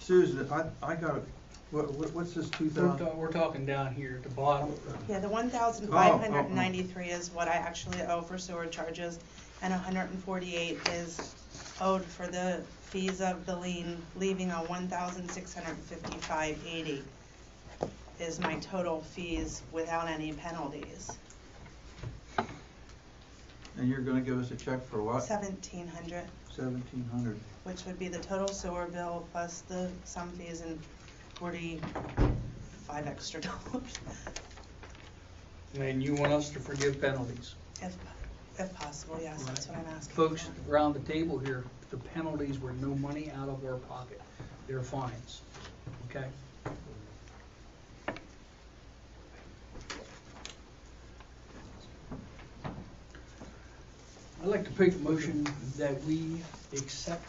Susan, I got, what's this 2000? We're talking down here at the bottom. Yeah, the 1,593 is what I actually owe for sewer charges, and 148 is owed for the fees of the lien, leaving a 1,655.80 is my total fees without any penalties. And you're gonna give us a check for what? 1,700, 1,700. which would be the total sewer bill plus the some fees and 45 extra dollars. And you want us to forgive penalties. If possible, yes, that's what I'm asking. Folks around the table here, the penalties were no money out of our pocket. They're fines, okay? I'd like to make a motion that we accept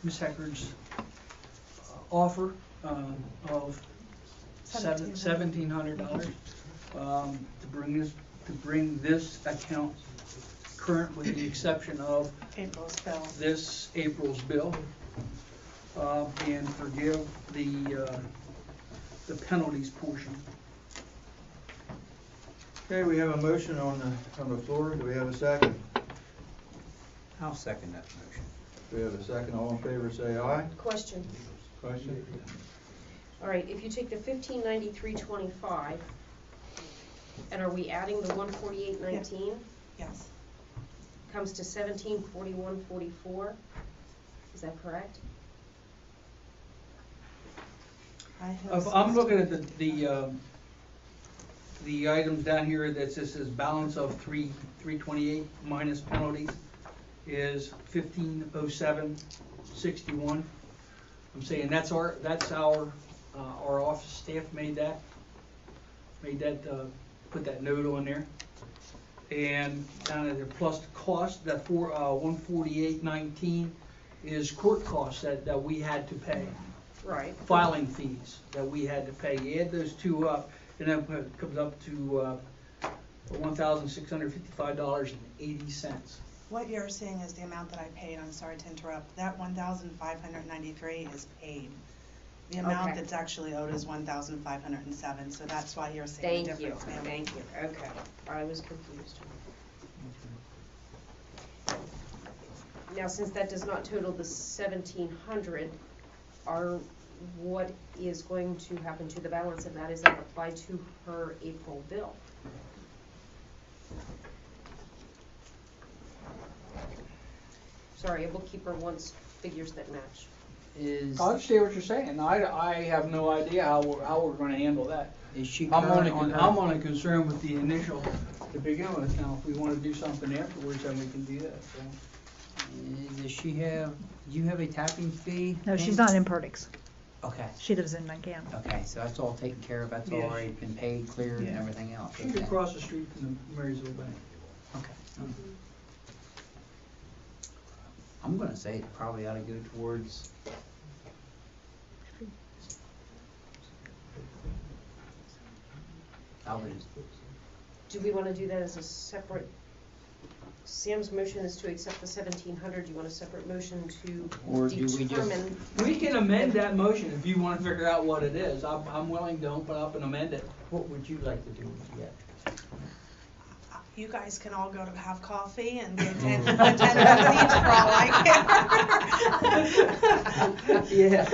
Ms. Heckard's offer of $1,700 to bring this account current with the exception of April's bill. this April's bill, and forgive the penalties portion. Okay, we have a motion on the floor. Do we have a second? I'll second that motion. Do we have a second? All in favor, say aye. Question. Question? All right, if you take the 1593.25, and are we adding the 148.19? Yes. Comes to 1741.44. Is that correct? I'm looking at the items down here that says balance of 328 minus penalties is 1507.61. I'm saying that's our office staff made that put that note on there. And down at the plus the cost, that 148.19 is court costs that we had to pay. Right. Filing fees that we had to pay. You add those two up, and then it comes up to $1,655.80. What you're seeing is the amount that I paid. I'm sorry to interrupt. That $1,593 is paid. The amount Okay. that's actually owed is $1,507. So that's why you're seeing the Thank you, difference, ma'am. thank you, okay. I was confused. Now, since that does not total the 1,700, what is going to happen to the balance of that? Is that applied to her April bill? Sorry, a bookkeeper wants figures that match. Is, I understand what you're saying. I have no idea how we're going to handle that. is she I'm current on her? only concerned with the initial to begin with. Now, if we want to do something afterwards, then we can do that. So. Does she have, do you have a tapping fee? No, she's not in Perdix. Okay, She lives in Duncan. okay, so that's all taken care of, that's Yeah. already been paid, cleared, and Yeah. everything else, She's okay. across the street from the Marysville Bank. Okay. I'm gonna say it probably ought to go towards. Do we want to do that as a separate, Sam's motion is to accept the 1,700, do you want a separate motion to Or do we just- determine? We can amend that motion if you want to figure out what it is. I'm willing to open up and amend it. What would you like to do yet? You guys can all go to have coffee and attend the beach for all I care. Yeah.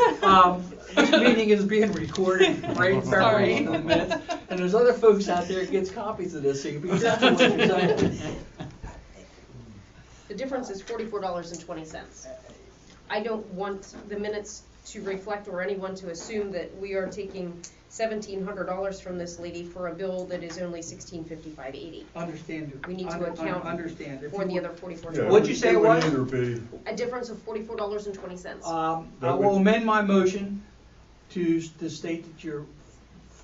This meeting is being recorded right in preparation of the minutes, and there's other folks out there that gets copies of this, so you can be careful what you're saying. The difference is $44.20. I don't want the minutes to reflect or anyone to assume that we are taking $1,700 from this lady for a bill that is only $1655.80. Understand. We need to account Understand. If for you the want- other $44. Yeah, What'd you say it was? would either be, A difference of $44.20. I That will would- amend my motion to state that your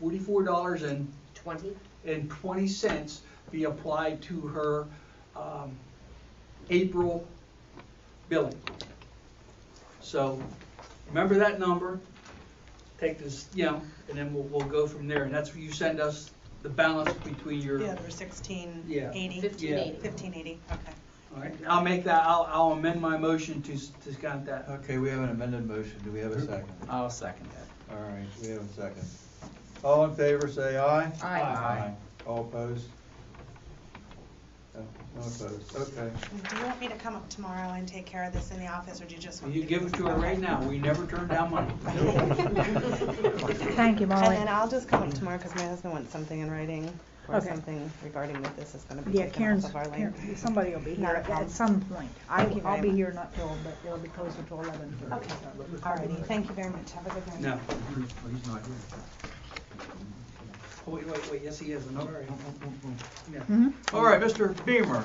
$44.20 be applied to her April billing. So remember that number, take this, and then we'll go from there. And that's where you send us the balance between your, Yeah, they're 1680. Yeah. 1580. 1580, okay. all right, I'll make that, I'll amend my motion to count that. Okay, we have an amended motion. Do we have a second? I'll second that. All right, we have a second. All in favor, say aye. Aye. All opposed? No opposed. Okay. Do you want me to come up tomorrow and take care of this in the office, or do you just want me You to? give it to her right now, we never turn down money. Thank you, And Molly. then I'll just come up tomorrow, because my husband wants something in writing, or Okay. something regarding that this is gonna be Yeah, taken Karen's, off of our land. somebody will be here Not a at problem. some point. Thank you very I'll be much. here not till, but it'll be closer to 11. Okay, alrighty, thank you very much, have a good night. No. He's not here. Wait, yes, he is, I'm sorry. Yeah, Mhm. All right, Mr. Beamer.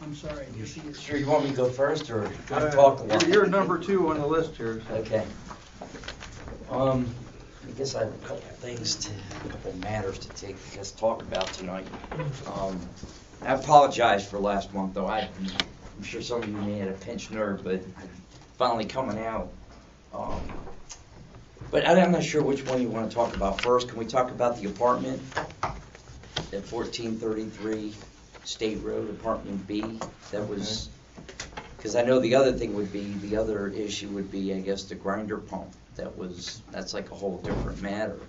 I'm sorry, yes, he is. Sure, you want me to go first, or Go I'll ahead. talk a lot? You're number 2 on the list here. So. Okay. I guess I have a couple matters to talk about tonight. I apologize for last month, though. I'm sure some of you may have a pinched nerve, but I'm finally coming out. But I'm not sure which one you want to talk about first. Can we talk about the apartment at 1433 State Road, Apartment B? That was, because I know the other issue would be, I guess, the grinder pump. That's like a whole different matter.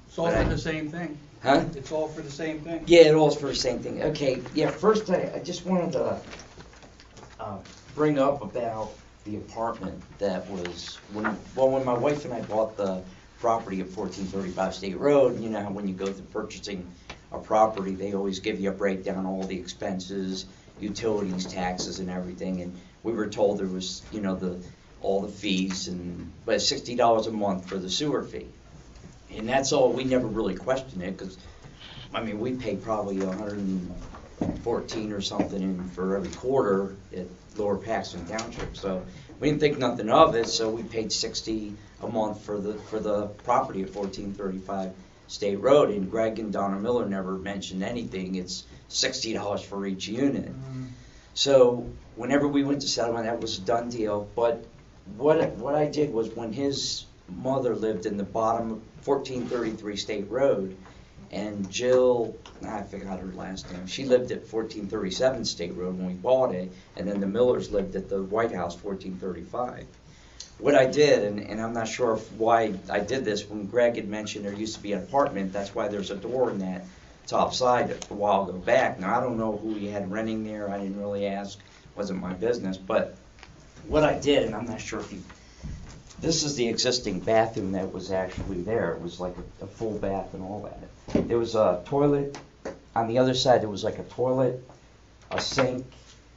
It's all for the same thing. Huh? It's all for the same thing. Yeah, it all is for the same thing. Okay, yeah, first I just wanted to bring up about the apartment that was, when my wife and I bought the property at 1435 State Road, you know how when you go through purchasing a property, they always give you a breakdown, all the expenses, utilities, taxes, and everything, and we were told there was, all the fees, but $60 a month for the sewer fee. And that's all, we never really questioned it, because, we pay probably $114 or something for every quarter at Lower Paxton Township, so we didn't think nothing of it, so we paid $60 a month for the property at 1435 State Road, and Greg and Donna Miller never mentioned anything. It's $60 for each unit. So whenever we went to settlement, that was a done deal, but what I did was, when his mother lived in the bottom of 1433 State Road, and Jill, I forgot her last name, she lived at 1437 State Road when we bought it, and then the Millers lived at the White House, 1435. What I did, and I'm not sure why I did this, when Greg had mentioned there used to be an apartment, that's why there's a door in that top side a while ago back. Now, I don't know who he had renting there, I didn't really ask, wasn't my business, but what I did, and I'm not sure if this is the existing bathroom that was actually there. It was like a full bath and all that. There was a toilet. On the other side, there was like a toilet, a sink,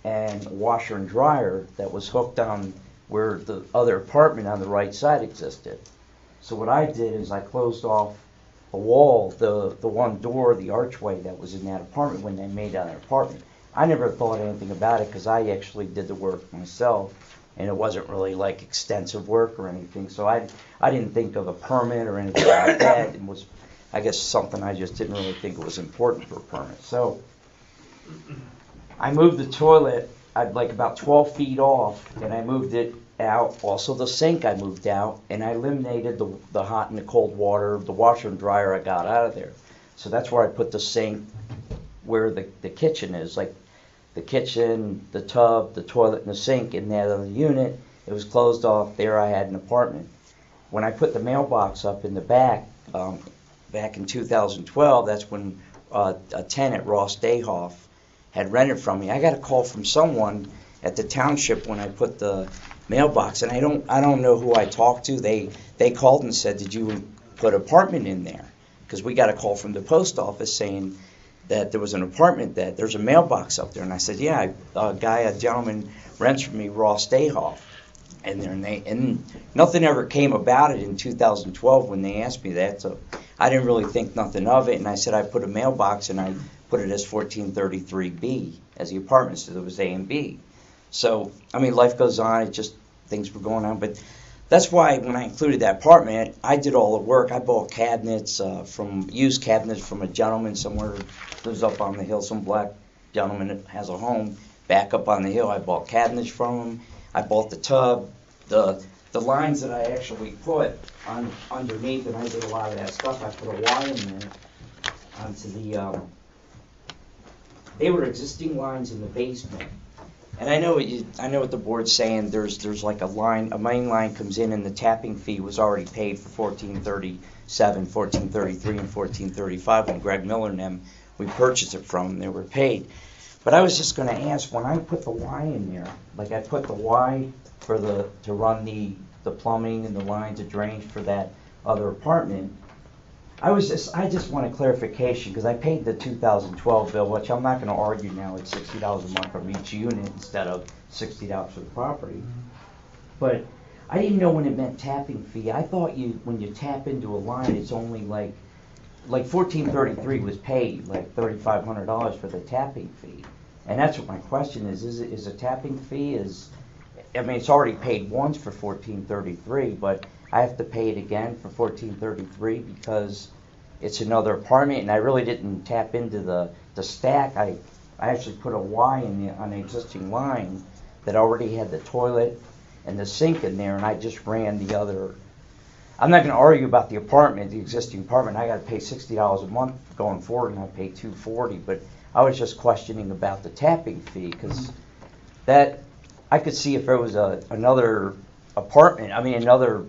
and a washer and dryer that was hooked on where the other apartment on the right side existed. So what I did is I closed off a wall, the one door, the archway that was in that apartment when they made that apartment. I never thought anything about it because I actually did the work myself, and it wasn't really like extensive work or anything. So I didn't think of a permit or anything like that. It was, I guess, something I just didn't really think it was important for a permit. So I moved the toilet, I'd like about 12 feet off, and I moved it out. Also the sink I moved out, and I eliminated the hot and the cold water, the washer and dryer I got out of there. So that's where I put the sink where the kitchen is, like the kitchen, the tub, the toilet, and the sink in that other unit. It was closed off. There I had an apartment. When I put the mailbox up in the back, back in 2012, that's when a tenant, Ross Dayhoff, had rented from me. I got a call from someone at the township when I put the mailbox, and I don't know who I talked to. They called and said, "Did you put an apartment in there?" Because we got a call from the post office saying that there was an apartment, that there's a mailbox up there. And I said, yeah, a gentleman rents from me, Ross Dayhoff. And nothing ever came about it in 2012 when they asked me that. So I didn't really think nothing of it. And I said I put a mailbox, and I put it as 1433B as the apartment, so there was A and B. So, life goes on. It just, things were going on. But that's why when I included that apartment, I did all the work. I bought cabinets, used cabinets from a gentleman somewhere who lives up on the hill, some black gentleman that has a home back up on the hill. I bought cabinets from him. I bought the tub, the lines that I actually put underneath, and I did a lot of that stuff. I put a Y in there onto they were existing lines in the basement. And I know what the board's saying. There's like a main line comes in, and the tapping fee was already paid for 1437, 1433, and 1435 when Greg Miller and them, we purchased it from them. They were paid. But I was just going to ask, when I put the Y in there, like I put the Y to run the plumbing and the lines of drainage for that other apartment, I just want a clarification, because I paid the 2012 bill, which I'm not going to argue now. It's $60 a month from each unit instead of $60 for the property. But I didn't know when it meant tapping fee. I thought when you tap into a line, it's only like like 1433 was paid, like $3,500 for the tapping fee. And that's what my question is a tapping fee I mean, it's already paid once for 1433, but I have to pay it again for 1433 because it's another apartment, and I really didn't tap into the stack. I actually put a Y on the existing line that already had the toilet and the sink in there, and I just ran the other. I'm not going to argue about the apartment, the existing apartment. I got to pay $60 a month going forward, and I pay $240. But I was just questioning about the tapping fee because that I could see if there was another apartment. I mean, another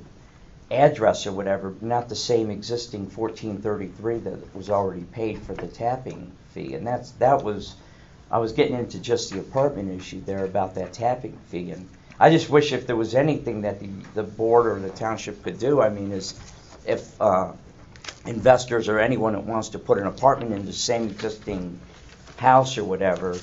address or whatever, not the same existing 1433 that was already paid for the tapping fee, and I was getting into just the apartment issue there about that tapping fee, and I just wish if there was anything that the board or the township could do. I mean, is if investors or anyone that wants to put an apartment in the same existing house or whatever,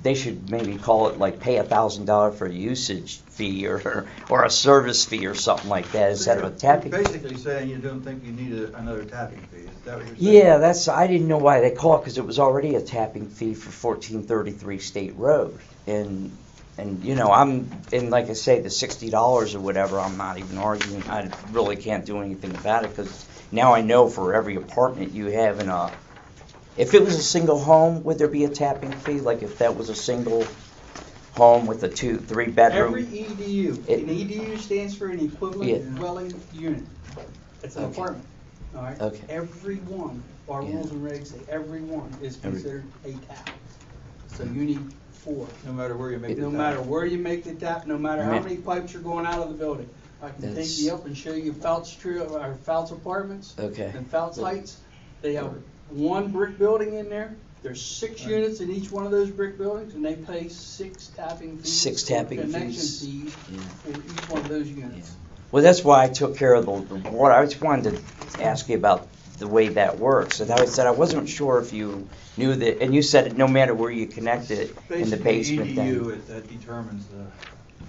they should maybe call it like pay $1,000 for a usage fee or a service fee or something like that instead of a tapping fee. You're basically saying you don't think you need another tapping fee. Is that what you're saying? Yeah, I didn't know why they call it because it was already a tapping fee for 1433 State Road. And like I say, the $60 or whatever, I'm not even arguing. I really can't do anything about it because now I know for every apartment you have if it was a single home, would there be a tapping fee? Like if that was a single home with a 2-3 bedroom? Every EDU, an EDU stands for an equivalent dwelling unit. It's an apartment, all right? Okay. Every one, our rules and regs say every one is considered a tap. So you need 4. No matter where you make the No tap. matter where you make the tap, no matter how many pipes are going out of the building. I can take you up and show you Fouts Apartments Okay. and Fouts Heights. They have one brick building in there. There's 6 units in each one of those brick buildings, and they pay 6 tapping fees. 6 tapping connection fees. for each one of those units. Well, that's why I took care of the water. I just wanted to ask you about the way that works. And I said I wasn't sure if you knew that, and you said no matter where you connect it in the basement, EDU, that determines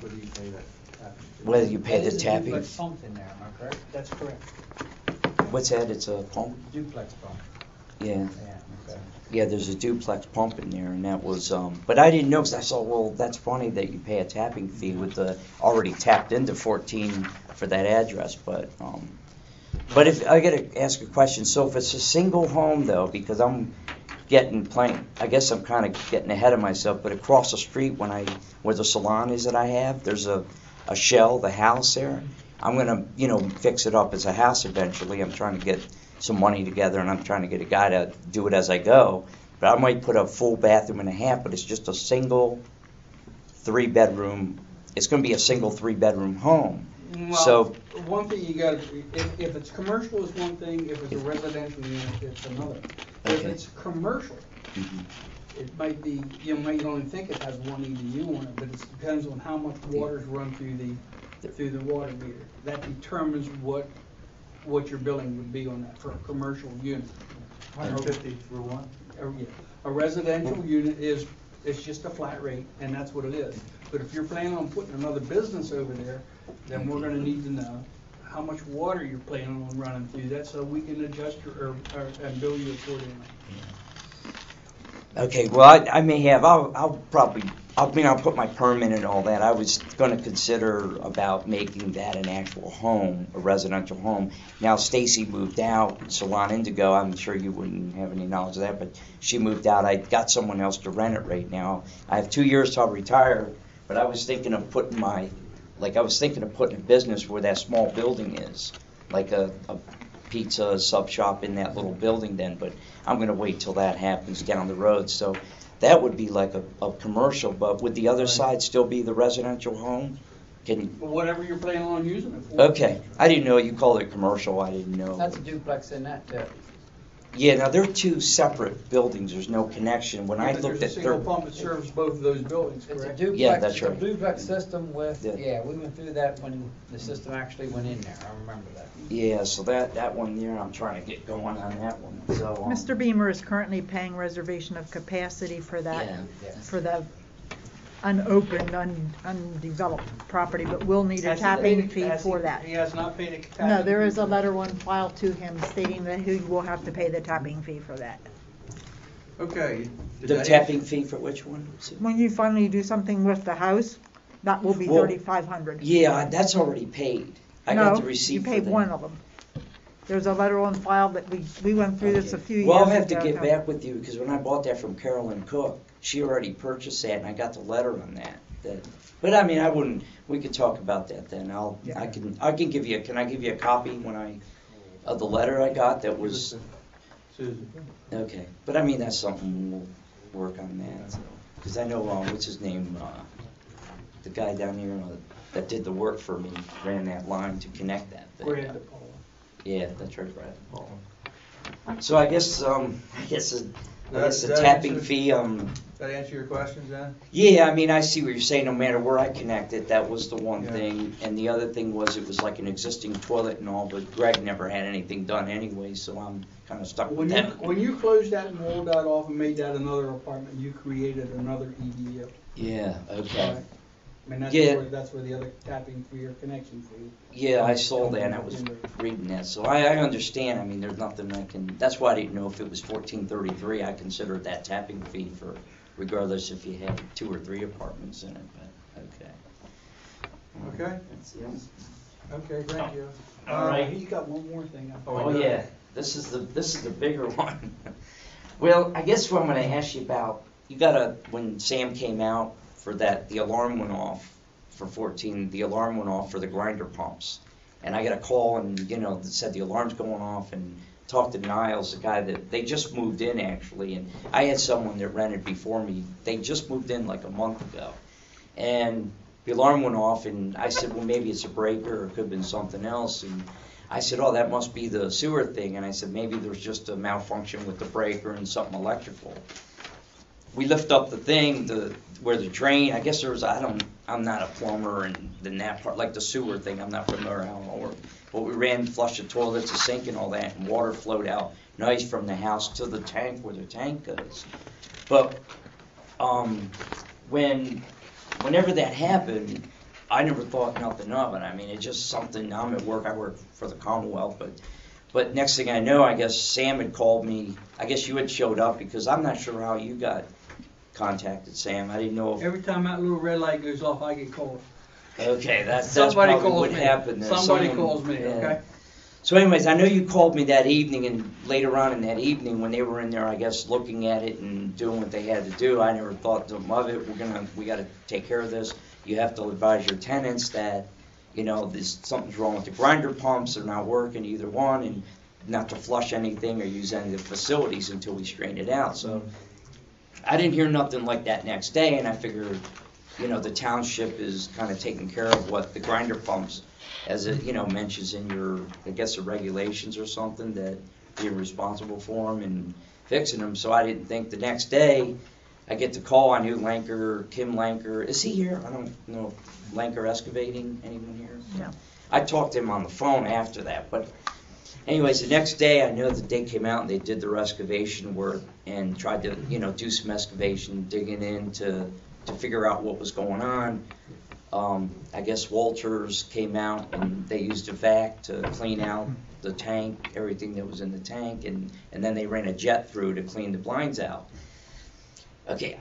whether you pay that tapping fee. whether you pay the There's a tapping. duplex pump in there, am I correct? That's correct. What's that? It's a pump? Duplex pump. Yeah. Yeah, okay. Yeah, there's a duplex pump in there, and that was, but I didn't know, because I saw, well, that's funny that you pay a tapping fee with the already tapped into 14 for that address, but if, I gotta ask a question, so if it's a single home though, because I'm I guess I'm kind of getting ahead of myself, but across the street where the salon is that I have, there's a shell, the house there, I'm gonna, fix it up as a house eventually. I'm trying to get some money together, and I'm trying to get a guy to do it as I go. But I might put a full bathroom and a half, but it's just a single 3-bedroom. It's going to be a single 3-bedroom home. Well, So one thing you got to, if it's commercial is one thing, if it's a residential unit, it's another. If Okay. it's commercial, it might be, you might only think it has one EDU on it, but it depends on how much water's run through the water meter. That determines what your billing would be on that for a commercial unit. 150 for one? A residential unit it's just a flat rate, and that's what it is. But if you're planning on putting another business over there, then we're gonna need to know how much water you're planning on running through that, so we can adjust and bill you accordingly. okay, well, I may have. I'll put my permit and all that. I was going to consider about making that an actual home, a residential home. Now Stacy moved out, Salon Indigo. I'm sure you wouldn't have any knowledge of that, but she moved out. I got someone else to rent it right now. I have 2 years till I retire, but I was thinking of putting a business where that small building is, like a pizza sub shop in that little building then, but I'm going to wait till that happens down the road. So that would be like a commercial, but would the other side still be the residential home? Whatever you're planning on using it for. Okay, I didn't know you called it commercial. I didn't know. That's a duplex in that too. Yeah, now they're 2 separate buildings. There's no connection. When I looked There's at a single pump that serves both of those buildings, It's a correct? duplex. Yeah, that's it's a right. duplex system with, Yeah. we went through that when the system actually went in there, I remember that. Yeah, so that one there, I'm trying to get going on that one. So Mr. Beamer is currently paying reservation of capacity for that, Yeah. for the unopened, undeveloped property, but will need a Has he paid tapping fee has for he- that. He has not paid a tapping No, there fee is a for that. letter on file to him stating that he will have to pay the tapping fee for that. Okay. did The that tapping fee for which one? When you finally do something with the house, that will be Well, $3,500. Yeah, that's already paid. I got the No, receipt you for paid that. one of them. There's a letter on file that we went through this a few years ago. Well, I'll have to get back with you, because when I bought that from Carolyn Cook, she already purchased that, and I got the letter on that. But I mean, I wouldn't, we could talk about that then. Yeah. I can give you, can I give you a copy of the letter I got that was, Susan. okay. But I mean, that's something we'll work on that, because I know, what's his name, the guy down here that did the work for me, ran that line to connect that thing. Brad DePaula. Yeah, that's right, Brad Paul. So I guess the That tapping answers- fee, That answer your questions then? yeah, I mean, I see what you're saying, no matter where I connect it, that was the one Yeah. thing. And the other thing was, it was like an existing toilet and all, but Greg never had anything done anyway, so I'm kinda stuck with that. When you closed that and walled that off and made that another apartment, you created another EDU. Yeah, okay. Right. I mean, Yeah. that's where the other tapping fee or connection fee. Yeah, I saw that, and I was reading that, so I understand, I mean, there's nothing I can, that's why I didn't know if it was 1433, I considered that tapping fee for, regardless if you had 2 or 3 apartments in it, but, okay. Okay. That's it. Okay, thank you. All right. He's got one more thing. Oh, yeah, this is the bigger one. Well, I guess what I'm gonna ask you about, when Sam came out for that, the alarm went off for 14, the alarm went off for the grinder pumps. And I got a call and, that said the alarm's going off, and talked to Niles, the guy that, they just moved in actually, and I had someone that rented before me, they just moved in like a month ago. And the alarm went off, and I said, well, maybe it's a breaker, or it could have been something else, and I said, oh, that must be the sewer thing, and I said, maybe there's just a malfunction with the breaker and something electrical. We lift up the thing, where the drain, I guess there was, I'm not a plumber, and then that part, like the sewer thing, I'm not familiar how it all works. But we flushed the toilets, the sink and all that, and water flowed out nice from the house to the tank where the tank goes. But whenever that happened, I never thought nothing of it. I mean, it's just something, I'm at work, I work for the Commonwealth, but next thing I know, I guess Sam had called me, I guess you had showed up, because I'm not sure how you got contacted, Sam. I didn't know if... Every time that little red light goes off, I get called. Okay, that's Somebody probably calls what me. happened. Then. Somebody calls me, yeah. okay? So anyways, I know you called me that evening, and later on in that evening, when they were in there, I guess, looking at it and doing what they had to do, I never thought of it. We got to take care of this. You have to advise your tenants that, something's wrong with the grinder pumps, they're not working, either one, and not to flush anything or use any of the facilities until we straighten it out. So I didn't hear nothing like that next day, and I figured, the township is kind of taking care of what the grinder pumps, as it, mentions in your, I guess, the regulations or something, that you're responsible for them and fixing them. So I didn't think the next day I get the call. I knew Kim Lanker. Is he here? I don't know. Lanker Excavating, anyone here? No. I talked to him on the phone after that, but anyways, the next day I know that they came out and they did their excavation work and tried to, do some excavation, digging in to figure out what was going on. I guess Walters came out and they used a vac to clean out the tank, everything that was in the tank, and then they ran a jet through to clean the blinds out. Okay,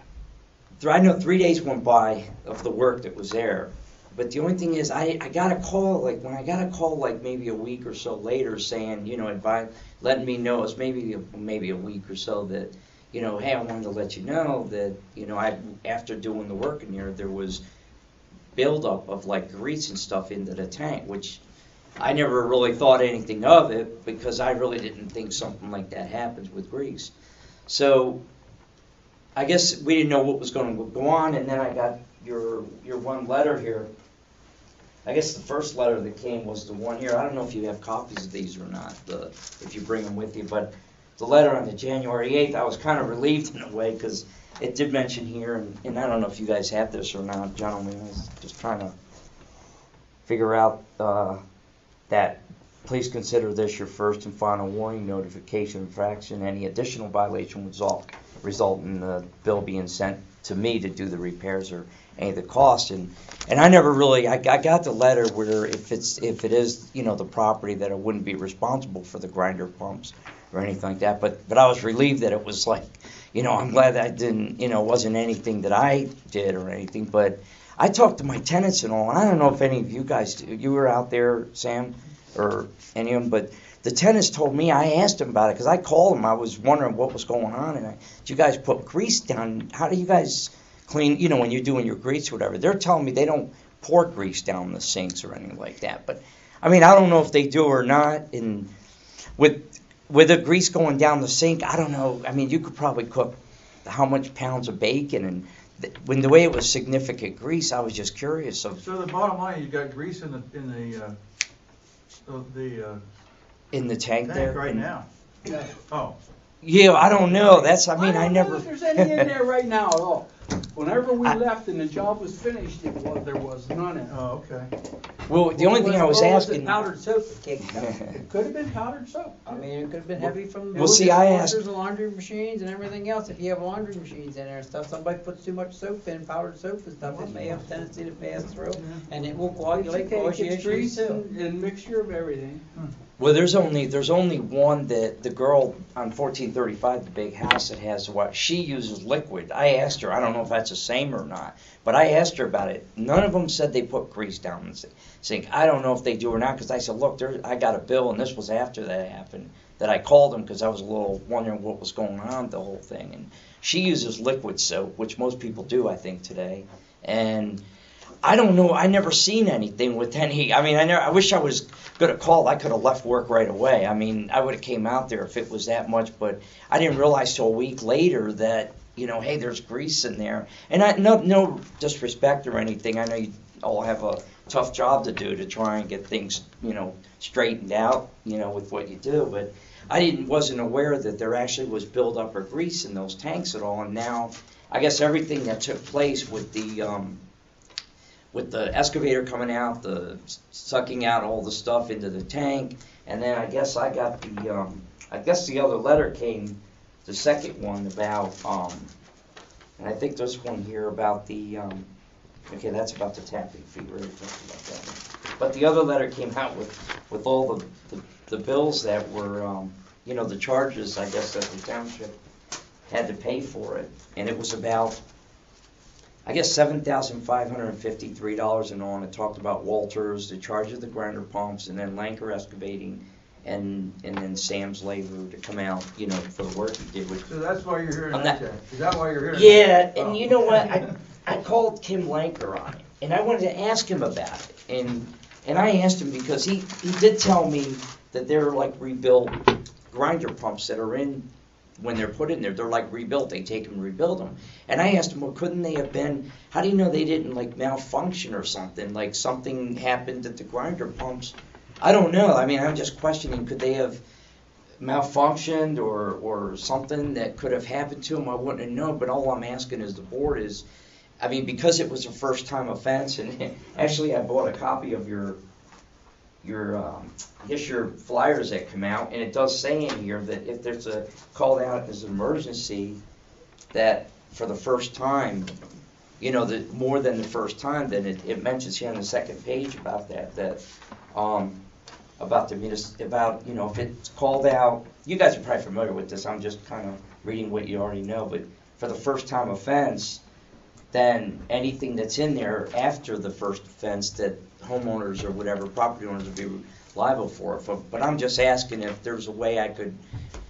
I know 3 days went by of the work that was there, but the only thing is I got a call, like maybe a week or so later saying, letting me know, it's maybe a week or so that, hey, I wanted to let you know that, after doing the work in here, there was buildup of like grease and stuff into the tank, which I never really thought anything of it because I really didn't think something like that happens with grease. So I guess we didn't know what was going to go on, and then I got your one letter here. I guess the first letter that came was the one here. I don't know if you have copies of these or not, if you bring them with you, but the letter on the January 8th, I was kind of relieved in a way because it did mention here, and I don't know if you guys have this or not, gentlemen. I was just trying to figure out that please consider this your first and final warning, notification, infraction. Any additional violation would result in the bill being sent to me to do the repairs or any of the costs. And I never really, I got the letter where if it is, you know, the property, that it wouldn't be responsible for the grinder pumps or anything like that. But I was relieved that it was like, you know, I'm glad that I didn't, you know, it wasn't anything that I did or anything. But I talked to my tenants and all, and I don't know if any of you guys, you were out there, Sam, or any of them, but the tenants told me, I asked them about it, because I called them, I was wondering what was going on, and did you guys put grease down? How do you guys clean, you know, when you're doing your grease or whatever? They're telling me they don't pour grease down the sinks or anything like that. But, I mean, I don't know if they do or not, and with the grease going down the sink, I don't know. I mean, you could probably cook how much pounds of bacon, and when the way it was significant grease, I was just curious. So the bottom line, you got grease in the tank there right now. Yeah. Oh. Yeah, I don't know. That's, I don't never. know if there's any in there right now at all. Whenever we left and the job was finished, there was none in it. Oh, okay. Well, the only thing I was asking. Powdered soap that caked up. It could have been powdered soap. I mean, it could have been heavy from Well, see, I asked- washers and laundry machines and everything else. If you have laundry machines in there and stuff, somebody puts too much soap in, powdered soap and stuff, it may have a tendency to pass through, and it will coagulate, cause you It's issues grease too. and mixture of everything. Well, there's only one that the girl on 1435, the big house that has what she uses liquid. I asked her, I don't know if that's the same or not, but I asked her about it. None of them said they put grease down the sink. I don't know if they do or not, because I said, look, I got a bill, and this was after that happened, that I called them because I was a little wondering what was going on with the whole thing. And she uses liquid soap, which most people do, I think, today. And I don't know. I never seen anything with any. I mean, I wish I was going to call. I could have left work right away. I mean, I would have came out there if it was that much. But I didn't realize till a week later that, you know, hey, there's grease in there. And no disrespect or anything. I know you all have a tough job to do to try and get things, you know, straightened out, you know, with what you do. But I wasn't aware that there actually was buildup of grease in those tanks at all. And now, I guess everything that took place with the excavator coming out, the sucking out all the stuff into the tank, and then I guess I got the other letter came, the second one about, and I think this one here about the, okay, that's about the tapping fee, we already talked about that one. But the other letter came out with all the bills that were, you know, the charges, I guess, that the township had to pay for it, and it was about, I guess, $7,553 and on. It talked about Walters, the charge of the grinder pumps, and then Lanker excavating, and then Sam's labor to come out, you know, for the work he did. So that's why you're here On tonight, that- Jack? Is that why you're here? Yeah, tonight? and you know what? I called Kim Lanker on it, and I wanted to ask him about it. And I asked him because he did tell me that they're like rebuilt grinder pumps that are in. When they're put in there, they're like rebuilt. They take them and rebuild them. And I asked him, well, couldn't they have been, how do you know they didn't like malfunction or something? Like something happened at the grinder pumps? I don't know. I mean, I'm just questioning, could they have malfunctioned or something that could have happened to them? I wouldn't have known. But all I'm asking is the board is, I mean, because it was a first time offense, and actually I bought a copy of your I guess your flyers that come out, and it does say in here that if there's a called out as an emergency, that for the first time, you know, that more than the first time, then it mentions here on the second page about that about you know, if it's called out. You guys are probably familiar with this. I'm just kind of reading what you already know, but for the first time offense, then anything that's in there after the first offense that homeowners or whatever property owners would be liable for. But I'm just asking if there's a way I could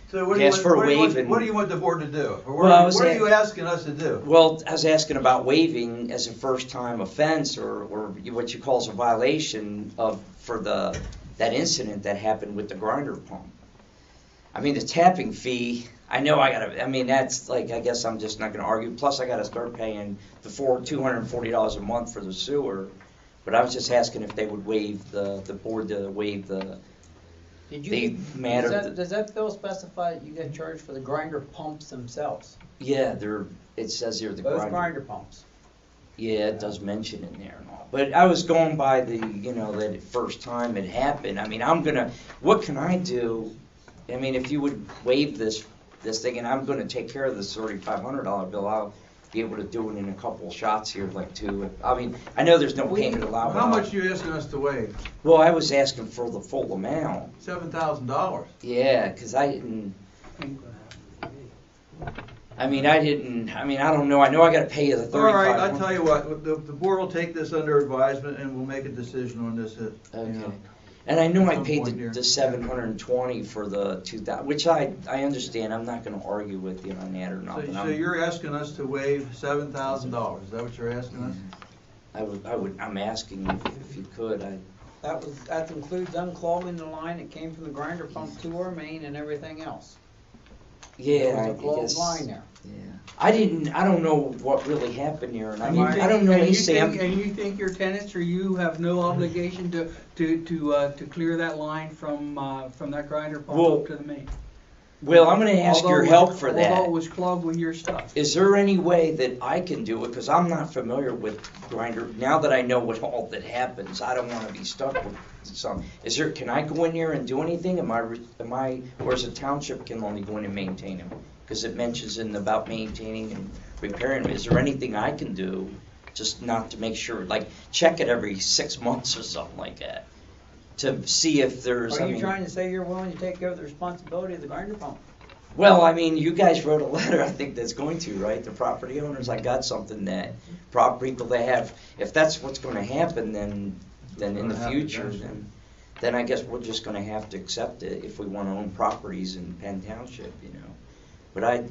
So what do you ask for a waive. what do you want the board to do? Or Well, what are you asking us to do? Well, I was asking about waiving as a first-time offense, or what you call as a violation for that incident that happened with the grinder pump. I mean, the tapping fee, I know that's like, I guess I'm just not going to argue. Plus, I got to start paying the $240 a month for the sewer. But I was just asking if they would waive the board to waive the matter. Does that bill specify that you get charged for the grinder pumps themselves? Yeah, it says here the Both grinder pumps. Yeah, it does mention in there and all. But I was going by that first time it happened. I mean, what can I do? I mean, if you would waive this thing, and I'm going to take care of this $3,500 bill, be able to do it in a couple of shots here, like two. I mean, I know there's no payment allowed. How much are you asking us to waive? Well, I was asking for the full amount. $7,000. Yeah, 'cause I didn't. I mean, I don't know. I know I got to pay you the 35. All right, I tell you what, the board will take this under advisement and we'll make a decision on this. Okay. And I know I Some paid point here. the 720 for the 2000, which I understand. I'm not going to argue with you on that or nothing. So you're asking us to waive $7,000. Is that what you're asking us? I'm asking if you could. That includes unclogging the line that came from the grinder pump to our main and everything else. Yeah, There I was a clogged guess. line there. Yeah. I don't know what really happened here, and I And mean, you think- I don't know and any you Sam. think- And you think your tenants or you have no obligation to clear that line from that grinder pump Well, up to the main? Well, I'm going to ask your help for that. Although it was clogged with your stuff. Is there any way that I can do it? Because I'm not familiar with grinder. Now that I know what all that happens, I don't want to be stuck with some. Can I go in there and do anything? Or is the township can only go in and maintain them? Because it mentions about maintaining and repairing them. Is there anything I can do, just not to make sure, like check it every 6 months or something like that, to see if there's. Are you trying to say you're willing to take over the responsibility of the grinder pump? Well, I mean, you guys wrote a letter, I think that's going to, right? The property owners, I got something that people they have, if that's what's going to happen, then in the future, then I guess we're just going to have to accept it if we want to own properties in Penn Township, you know. But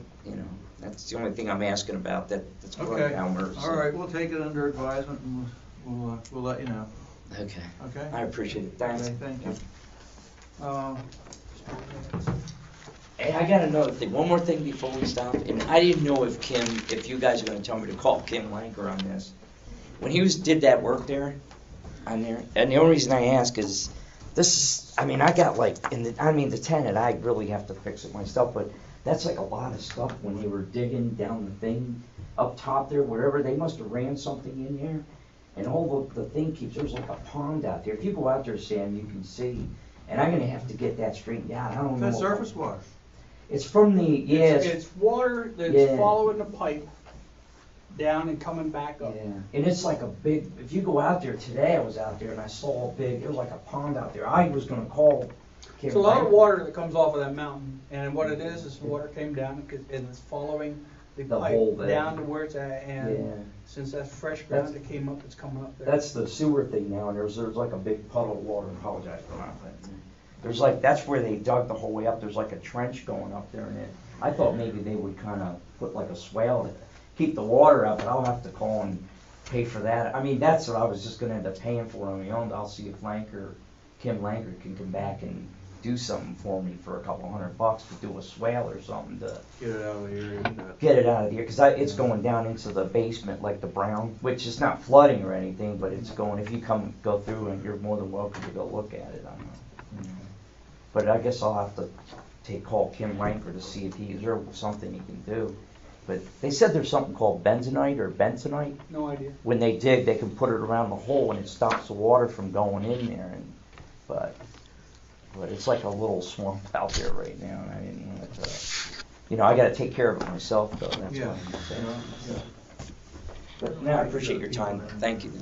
that's the only thing I'm asking about. That's what Okay. Palmer. All right, we'll take it under advisement and we'll let you know. Okay. Okay? I appreciate it. Thanks. Okay, thank you. Hey, I got another thing. One more thing before we stop. And I didn't know if you guys are going to tell me to call Kim Lanker on this. When he did that work there, on there, and the only reason I ask is I got the tenant, I really have to fix it myself, but that's like a lot of stuff when they were digging down the thing up top there, wherever, they must have ran something in there. And all the thing there's like a pond out there. If you go out there, Sam, you can see. And I'm going to have to get that straightened out. I don't know. That's surface water. It's from It's water that's Yeah. following the pipe down and coming back up. Yeah, and it's like a big, if you go out there today, I was out there and I saw it was like a pond out there. I was going to call Kim It's a lot of Lanker. water that comes off of that mountain, and what it is the water came down and it's following the hole pipe there. down to where it's at, and Yeah. since that's fresh ground that came up, it's coming up there. That's the sewer thing now, and there's like a big puddle of water. I apologize for that. There's that's where they dug the whole way up. There's like a trench going up there in it. I thought maybe they would kind of put like a swale to keep the water out, but I'll have to call and pay for that. I mean, that's what I was just going to end up paying for on my own. I'll see if Kim Lanker can come back and do something for me for a couple $100 to do a swale or something to Get it out of the area. get it out of here, because it's going down into the basement like the brown, which is not flooding or anything, but it's going, if you go through, and you're more than welcome to go look at it. But I guess I'll have to call Kim Lanker to see if is there something he can do. But they said there's something called bentonite or bentonite. No idea. When they dig, they can put it around the hole and it stops the water from going in there. But it's like a little swamp out there right now, and I didn't want to. I got to take care of it myself, though. That's Yeah. what I'm saying. But no, I appreciate your time. Thank you.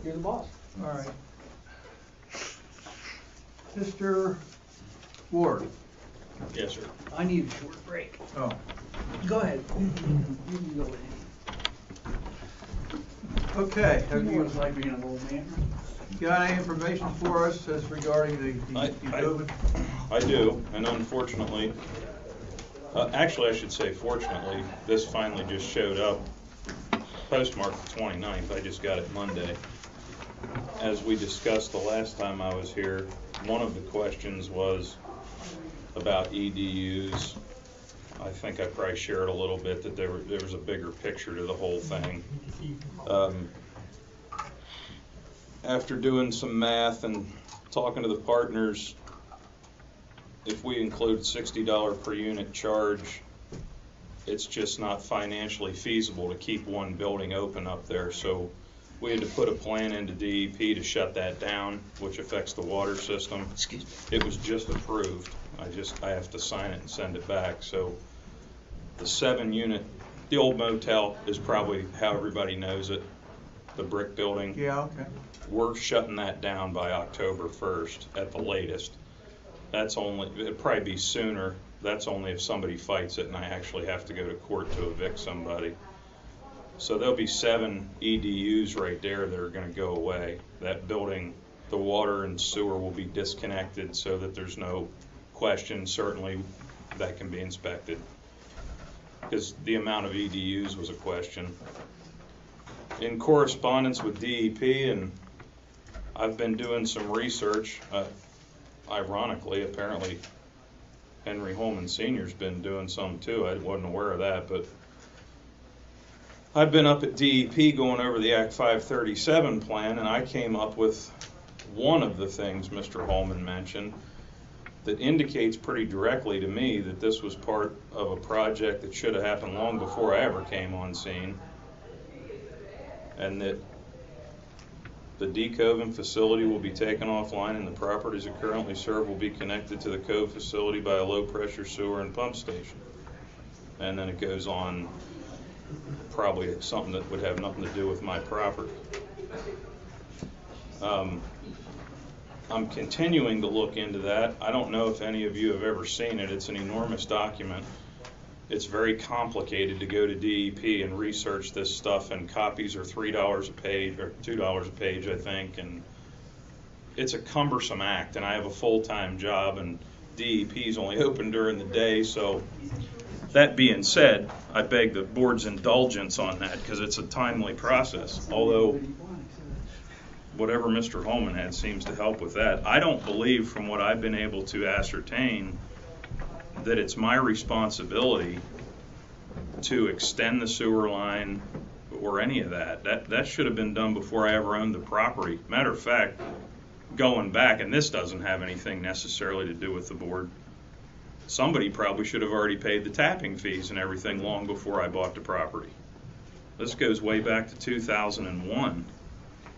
You're the boss. All right. Mr. Ward. Yes, sir. I need a short break. Oh. Go ahead. You can go ahead. Okay. You know what it's like being an old man. Got any information for us as regarding the COVID? I do, and unfortunately, actually I should say fortunately, this finally just showed up, postmarked the 29th, I just got it Monday. As we discussed the last time I was here, one of the questions was about EDUs. I think I probably shared a little bit that there was a bigger picture to the whole thing. After doing some math and talking to the partners, if we include $60 per unit charge, it's just not financially feasible to keep one building open up there. So we had to put a plan into DEP to shut that down, which affects the water system. Excuse me. It was just approved. I have to sign it and send it back. So the 7-unit The old motel is probably how everybody knows it, the brick building. Yeah, okay. We're shutting that down by October 1st at the latest. That's only, it'd probably be sooner. That's only if somebody fights it and I actually have to go to court to evict somebody. So there'll be 7 EDUs right there that are going to go away. That building, the water and sewer will be disconnected so that there's no question, certainly that can be inspected. Because the amount of EDUs was a question. In correspondence with DEP, and I've been doing some research, ironically, apparently Henry Holman Sr.'s been doing some too. I wasn't aware of that, but I've been up at DEP going over the Act 537 plan, and I came up with one of the things Mr. Holman mentioned that indicates pretty directly to me that this was part of a project that should have happened long before I ever came on scene, and that the decoving facility will be taken offline and the properties it currently serve will be connected to the cove facility by a low-pressure sewer and pump station. And then it goes on, probably something that would have nothing to do with my property. I'm continuing to look into that. I don't know if any of you have ever seen it. It's an enormous document. It's very complicated to go to DEP and research this stuff, and copies are $3 a page, or $2 a page, I think, and it's a cumbersome act, and I have a full-time job, and DEP's only open during the day, so that being said, I beg the board's indulgence on that, because it's a timely process, although whatever Mr. Holman had seems to help with that. I don't believe, from what I've been able to ascertain, that it's my responsibility to extend the sewer line or any of that. That should have been done before I ever owned the property. Matter of fact, going back, and this doesn't have anything necessarily to do with the board, somebody probably should have already paid the tapping fees and everything long before I bought the property. This goes way back to 2001.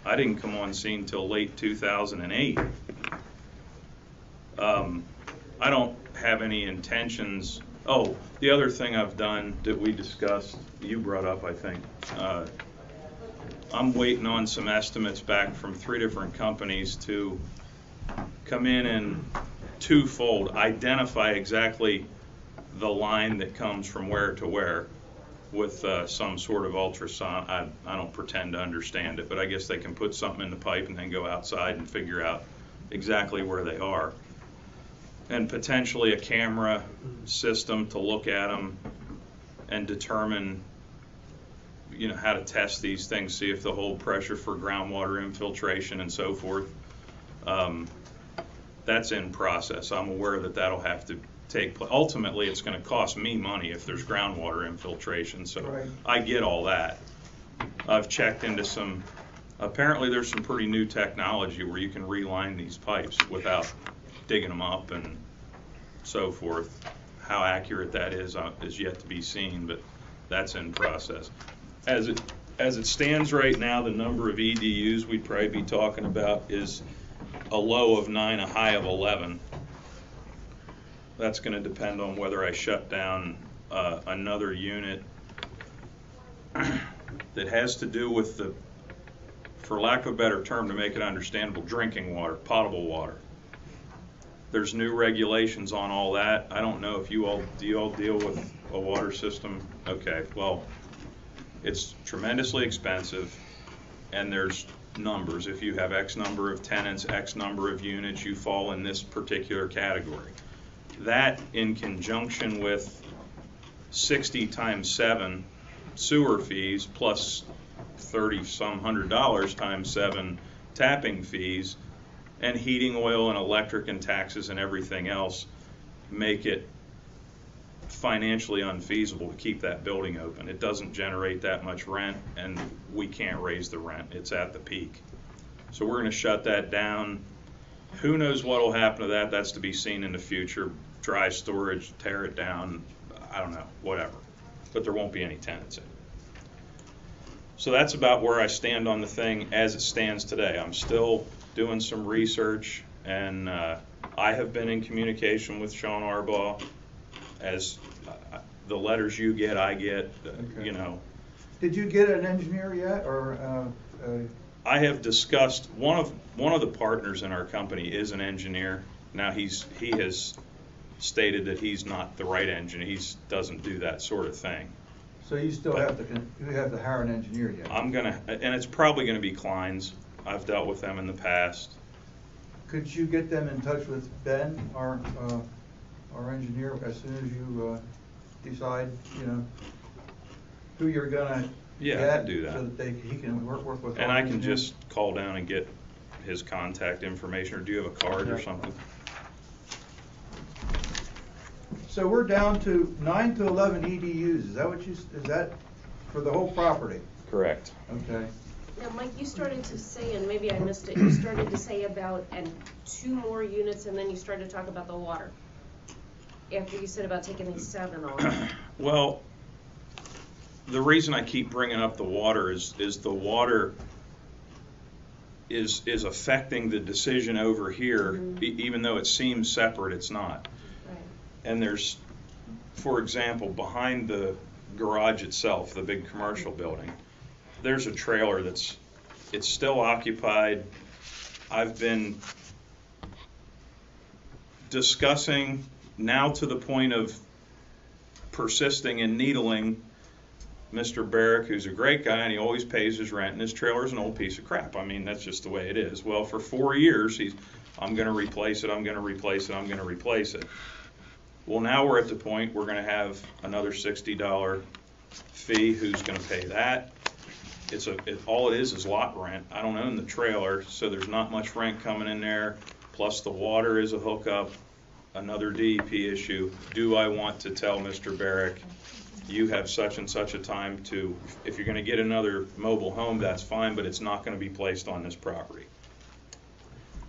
I didn't come on scene till late 2008. I don't have any intentions. Oh, the other thing I've done that we discussed, you brought up, I think, I'm waiting on some estimates back from 3 different companies to come in and twofold identify exactly the line that comes from where to where with some sort of ultrasound. I don't pretend to understand it, but I guess they can put something in the pipe and then go outside and figure out exactly where they are. And potentially a camera system to look at them and determine, you know, how to test these things, see if they hold pressure for groundwater infiltration and so forth. That's in process. I'm aware that that'll have to take place. Ultimately, it's going to cost me money if there's groundwater infiltration, so right. I get all that. I've checked into some, apparently there's some pretty new technology where you can reline these pipes without digging them up and so forth. How accurate that is yet to be seen, but that's in process. As it stands right now, the number of EDUs we'd probably be talking about is a low of 9, a high of 11. That's going to depend on whether I shut down another unit that has to do with the, for lack of a better term to make it understandable, drinking water, potable water. There's new regulations on all that. I don't know if do you all deal with a water system? Okay, well, it's tremendously expensive, and there's numbers. If you have X number of tenants, X number of units, you fall in this particular category. That, in conjunction with 60 times 7 sewer fees plus $30-some $100 times 7 tapping fees, and heating oil and electric and taxes and everything else, make it financially unfeasible to keep that building open. It doesn't generate that much rent, and we can't raise the rent. It's at the peak. So we're going to shut that down. Who knows what will happen to that? That's to be seen in the future. Dry storage, tear it down, I don't know, whatever. But there won't be any tenants in it. So that's about where I stand on the thing as it stands today. I'm still doing some research, and I have been in communication with Sean Arbaugh. As the letters you get, I get, Okay. you know. Did you get an engineer yet, or, I have discussed, one of the partners in our company is an engineer. Now he has stated that he's not the right engineer. He doesn't do that sort of thing. so you still have to hire an engineer yet? And it's probably gonna be Klein's. I've dealt with them in the past. Could you get them in touch with Ben, our engineer, as soon as you decide, who you're gonna Yeah, get? I can do that. So that he can work with. And our I can engineer? just call down and get his contact information, or do you have a card or something? So we're down to 9 to 11 EDUs. Is that for the whole property? Correct. Okay. Now, Mike, you started to say, and maybe I missed it, you started to say about, and 2 more units, and then you started to talk about the water. After you said about taking these 7 on. Well, the reason I keep bringing up the water is the water is affecting the decision over here, even though it seems separate, it's not. Right. And there's, for example, behind the garage itself, the big commercial building, there's a trailer it's still occupied. I've been discussing, now to the point of persisting and needling, Mr. Barrick, who's a great guy, and he always pays his rent, and his trailer's an old piece of crap. I mean, that's just the way it is. Well, for 4 years, I'm going to replace it, I'm going to replace it, I'm going to replace it. Well, now we're at the point we're going to have another $60 fee. Who's going to pay that? All it is lot rent. I don't own the trailer, so there's not much rent coming in there. Plus the water is a hookup, another DEP issue. Do I want to tell Mr. Barrick, you have such and such a time to, if you're going to get another mobile home, that's fine, but it's not going to be placed on this property.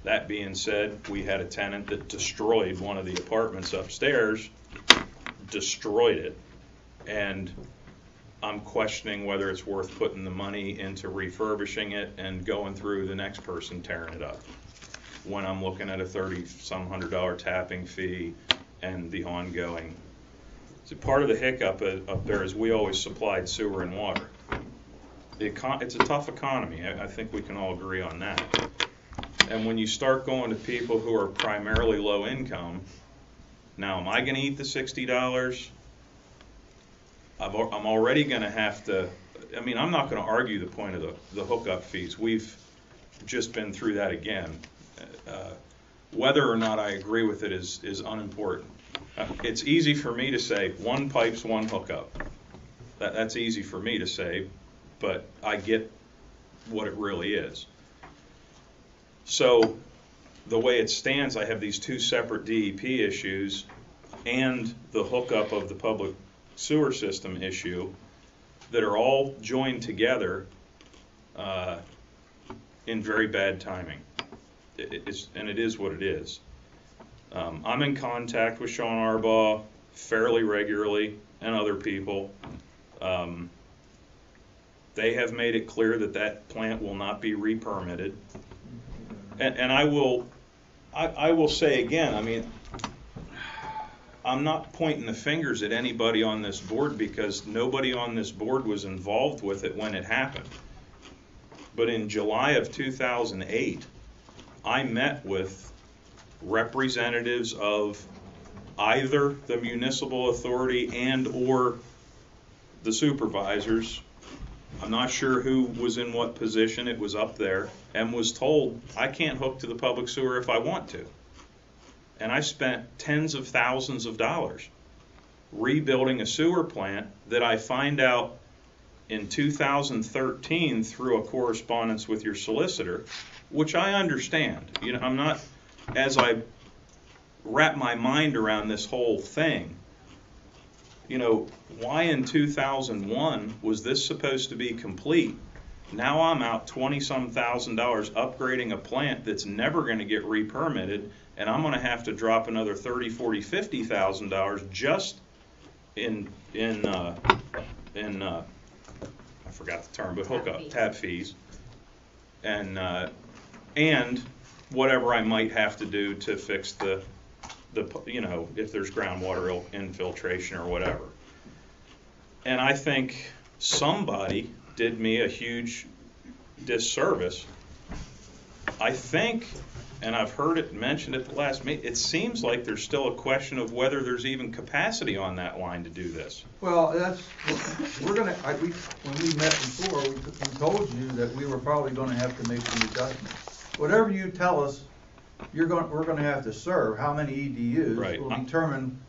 That being said, we had a tenant that destroyed one of the apartments upstairs, destroyed it, and I'm questioning whether it's worth putting the money into refurbishing it and going through the next person tearing it up, when I'm looking at a $30-some hundred tapping fee and the ongoing. So part of the hiccup up there is we always supplied sewer and water. It's a tough economy. I think we can all agree on that. And when you start going to people who are primarily low income, now am I going to eat the $60? I'm already going to have to, I'm not going to argue the point of the hookup fees. We've just been through that again. Whether or not I agree with it is unimportant. It's easy for me to say, 1 pipe's 1 hookup. That's easy for me to say, but I get what it really is. So the way it stands, I have these 2 separate DEP issues and the hookup of the public sewer system issue that are all joined together in very bad timing. It is what it is. I'm in contact with Sean Arbaugh fairly regularly and other people. They have made it clear that plant will not be re-permitted. And I will say again, I'm not pointing the fingers at anybody on this board, because nobody on this board was involved with it when it happened. But in July of 2008, I met with representatives of either the municipal authority and or the supervisors. I'm not sure who was in what position. It was up there, and was told I can't hook to the public sewer if I want to. And I spent tens of thousands of dollars rebuilding a sewer plant that I find out in 2013 through a correspondence with your solicitor, which I understand. I'm not, as I wrap my mind around this whole thing, why in 2001 was this supposed to be complete? Now I'm out $20-some thousand upgrading a plant that's never going to get re-permitted, and I'm going to have to drop another $30,000, $40,000, $50,000 just in I forgot the term, but hookup tap fees, and whatever I might have to do to fix the if there's groundwater infiltration or whatever. And I think somebody did me a huge disservice. I think, and I've heard it mentioned at the last meeting, it seems like there's still a question of whether there's even capacity on that line to do this. Well, when we met before, we told you that we were probably gonna have to make some adjustments. Whatever you tell us, we're gonna have to serve, how many EDUs Right. will determine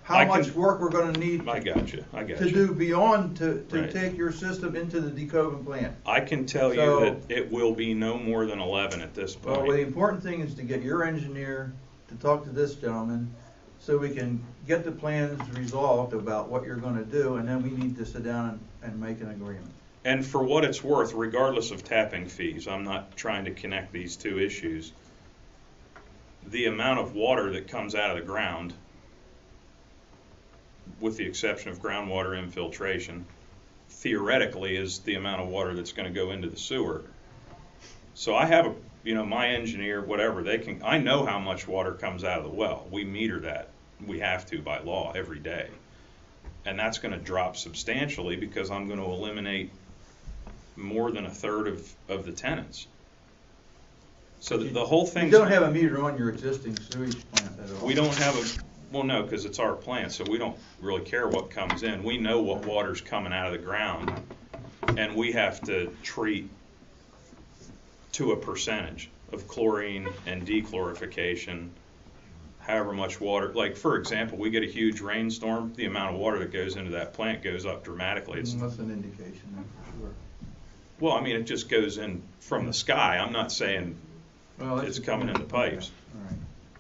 how much work we're gonna need I got you. to do beyond to Right. take your system into the decoving plant. I can tell you that it will be no more than 11 at this Well, point. the important thing is to get your engineer to talk to this gentleman so we can get the plans resolved about what you're gonna do, and then we need to sit down and make an agreement. And for what it's worth, regardless of tapping fees, I'm not trying to connect these two issues. The amount of water that comes out of the ground, with the exception of groundwater infiltration, theoretically is the amount of water that's going to go into the sewer. So I have my engineer, whatever, I know how much water comes out of the well. We meter that. We have to by law every day. And that's going to drop substantially because I'm going to eliminate more than a third of the tenants. So the whole thing. You don't have a meter on your existing sewage plant at all? We don't have well, no, because it's our plant, so we don't really care what comes in. We know what water's coming out of the ground, and we have to treat to a percentage of chlorine and dechlorification, however much water. Like, for example, we get a huge rainstorm, the amount of water that goes into that plant goes up dramatically. That's an indication, then, for sure. Well, I mean, it just goes in from the sky. I'm not saying it's coming in the pipes.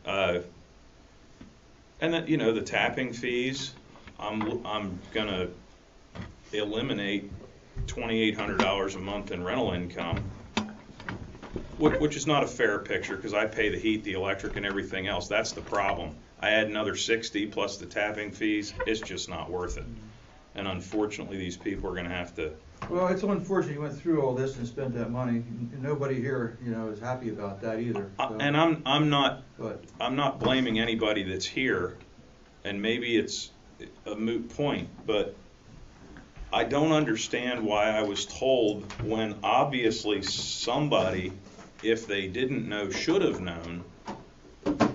All right. And then, the tapping fees, I'm gonna eliminate $2,800 a month in rental income, which is not a fair picture because I pay the heat, the electric, and everything else. That's the problem. I add another 60 plus the tapping fees. It's just not worth it. And unfortunately, these people are gonna have to. Well, it's unfortunate you went through all this and spent that money. Nobody here, is happy about that either. So. And I'm not blaming anybody that's here, and maybe it's a moot point, but I don't understand why I was told when obviously somebody, if they didn't know, should have known,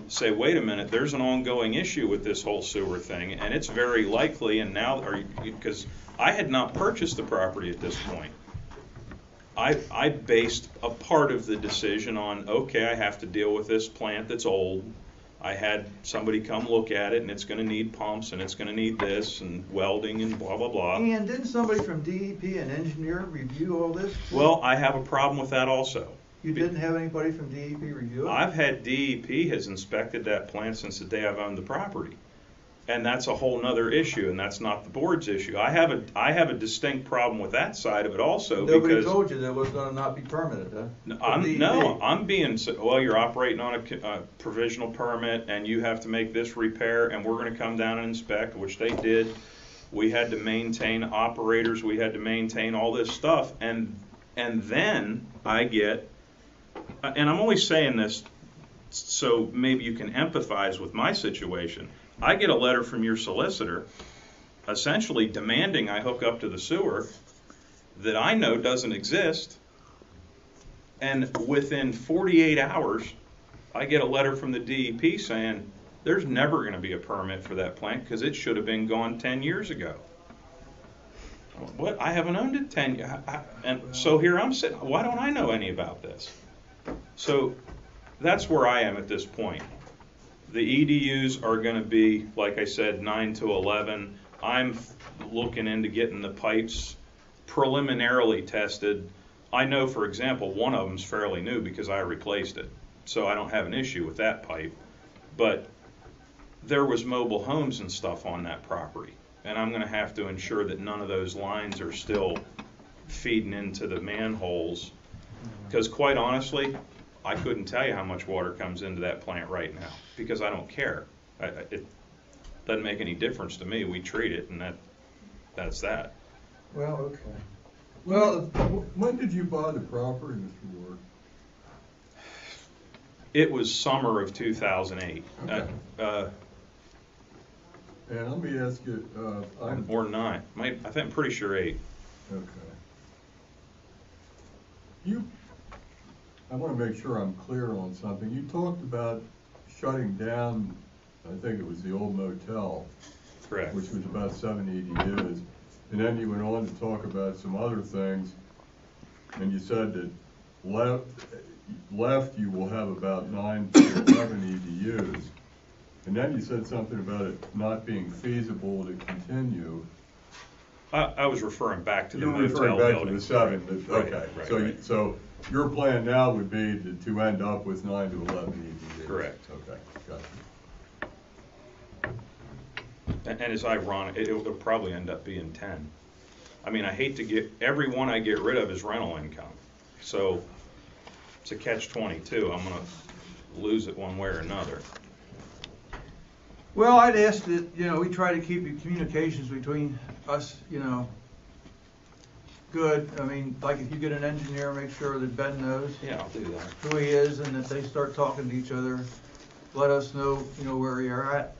say, wait a minute, there's an ongoing issue with this whole sewer thing, and it's very likely, and now, because I had not purchased the property at this point. I based a part of the decision on, okay, I have to deal with this plant that's old. I had somebody come look at it, and it's gonna need pumps, and it's gonna need this, and welding, and blah, blah, blah. And didn't somebody from DEP, an engineer, review all this? Well, I have a problem with that also. You didn't have anybody from DEP review it? I've had DEP has inspected that plant since the day I've owned the property. And that's a whole nother issue, and that's not the board's issue. I have a distinct problem with that side of it also. Nobody told you that it was gonna not be permitted, huh? I'm being, well, you're operating on a provisional permit, and you have to make this repair, and we're gonna come down and inspect, which they did. We had to maintain operators, we had to maintain all this stuff, and then I get, and I'm only saying this so maybe you can empathize with my situation. I get a letter from your solicitor essentially demanding I hook up to the sewer that I know doesn't exist, and within 48 hours I get a letter from the DEP saying there's never going to be a permit for that plant because it should have been gone 10 years ago. What? I haven't owned it 10 years. And so here I'm sitting, why don't I know any about this? So that's where I am at this point. The EDUs are going to be, like I said, 9 to 11. I'm looking into getting the pipes preliminarily tested. I know, for example, one of them's fairly new because I replaced it, so I don't have an issue with that pipe. But there was mobile homes and stuff on that property, and I'm going to have to ensure that none of those lines are still feeding into the manholes, because quite honestly, I couldn't tell you how much water comes into that plant right now because I don't care. It doesn't make any difference to me. We treat it, and that's that. Well, okay. Well, when did you buy the property, Mr. Ward? It was summer of 2008. Okay. And let me ask you, Or 9. I think, I'm pretty sure 8. okay. I want to make sure I'm clear on something. You talked about shutting down, I think it was the old motel, Correct. which was about 7 EDUs. And then you went on to talk about some other things, and you said that left you will have about 9 to 11 EDUs. And then you said something about it not being feasible to continue. I was referring back to the You were motel referring back to building. the 7, Right, okay. right, So, right. so your plan now would be to end up with 9 to 11 EDUs? Correct. Okay, gotcha. And it's ironic, it'll probably end up being 10. I mean, I hate to every one I get rid of is rental income. So it's a catch-22. I'm gonna lose it one way or another. Well, I'd ask that, we try to keep the communications between us, good. I mean, like if you get an engineer, make sure that Ben knows Yeah, I'll do that. who he is and that they start talking to each other. Let us know, where you're at.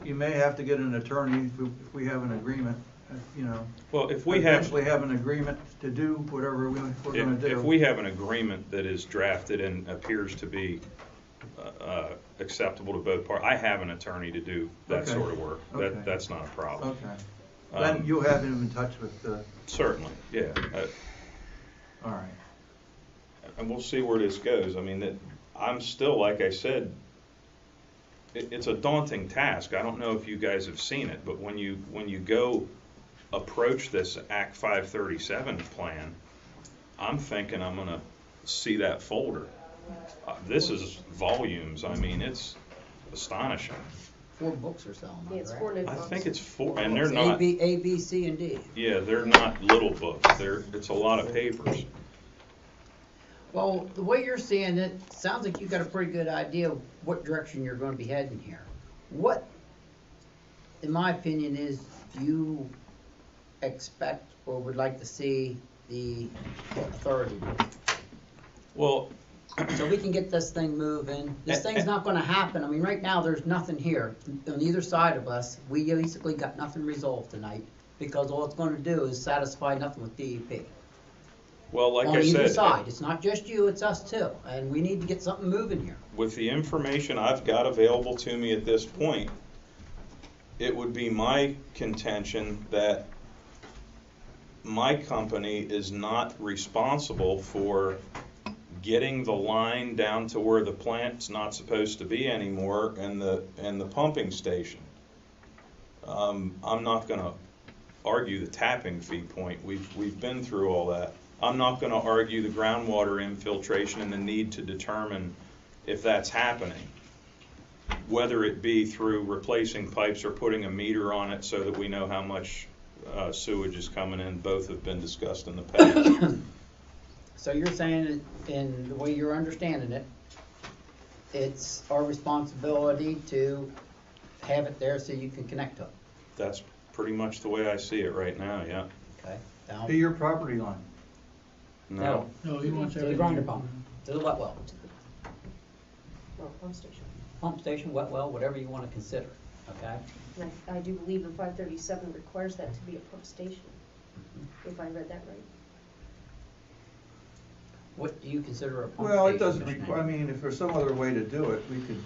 You may have to get an attorney if we have an agreement, Well, if we have, Eventually have an agreement to do whatever we're gonna do. if we have an agreement that is drafted and appears to be acceptable to both parties, I have an attorney to do that Okay. sort of work. Okay. That's not a problem. Okay. Then you'll have him in touch with Certainly, yeah. all right. And we'll see where this goes. I mean, I'm still, like I said, it's a daunting task. I don't know if you guys have seen it, but when you go approach this Act 537 plan, I'm thinking I'm gonna see that folder. This is volumes. I mean, it's astonishing. 4 books or so, am I Yeah, it's right? 4 new I books. think it's 4, and they're It's not. A, B, C, and D. Yeah, they're not little books. It's a lot of papers. Well, the way you're seeing it, sounds like you've got a pretty good idea of what direction you're gonna be heading here. What, in my opinion, do you expect or would like to see the authority do? Well, So we can get this thing moving. This thing's not gonna happen. I mean, right now, there's nothing here. On either side of us, we basically got nothing resolved tonight, because all it's gonna do is satisfy nothing with DEP. well, like On I either said, side. It's not just you, it's us too. And we need to get something moving here. with the information I've got available to me at this point, it would be my contention that my company is not responsible for getting the line down to where the plant's not supposed to be anymore and the pumping station. I'm not gonna argue the tapping fee point. We've been through all that. I'm not gonna argue the groundwater infiltration and the need to determine if that's happening, whether it be through replacing pipes or putting a meter on it so that we know how much sewage is coming in. Both have been discussed in the past. So you're saying, in the way you're understanding it, it's our responsibility to have it there so you can connect to it, That's pretty much the way I see it right now, yeah. okay? Now, To your property line. No, No, he wants to the everything. grinder pump, to the wet well, Well, pump station. pump station, wet well, whatever you wanna consider, okay? And I do believe the 537 requires that to be a pump station, if I read that right. What do you consider a pump station? Well, it doesn't Commissioner? require, I mean, if there's some other way to do it, we could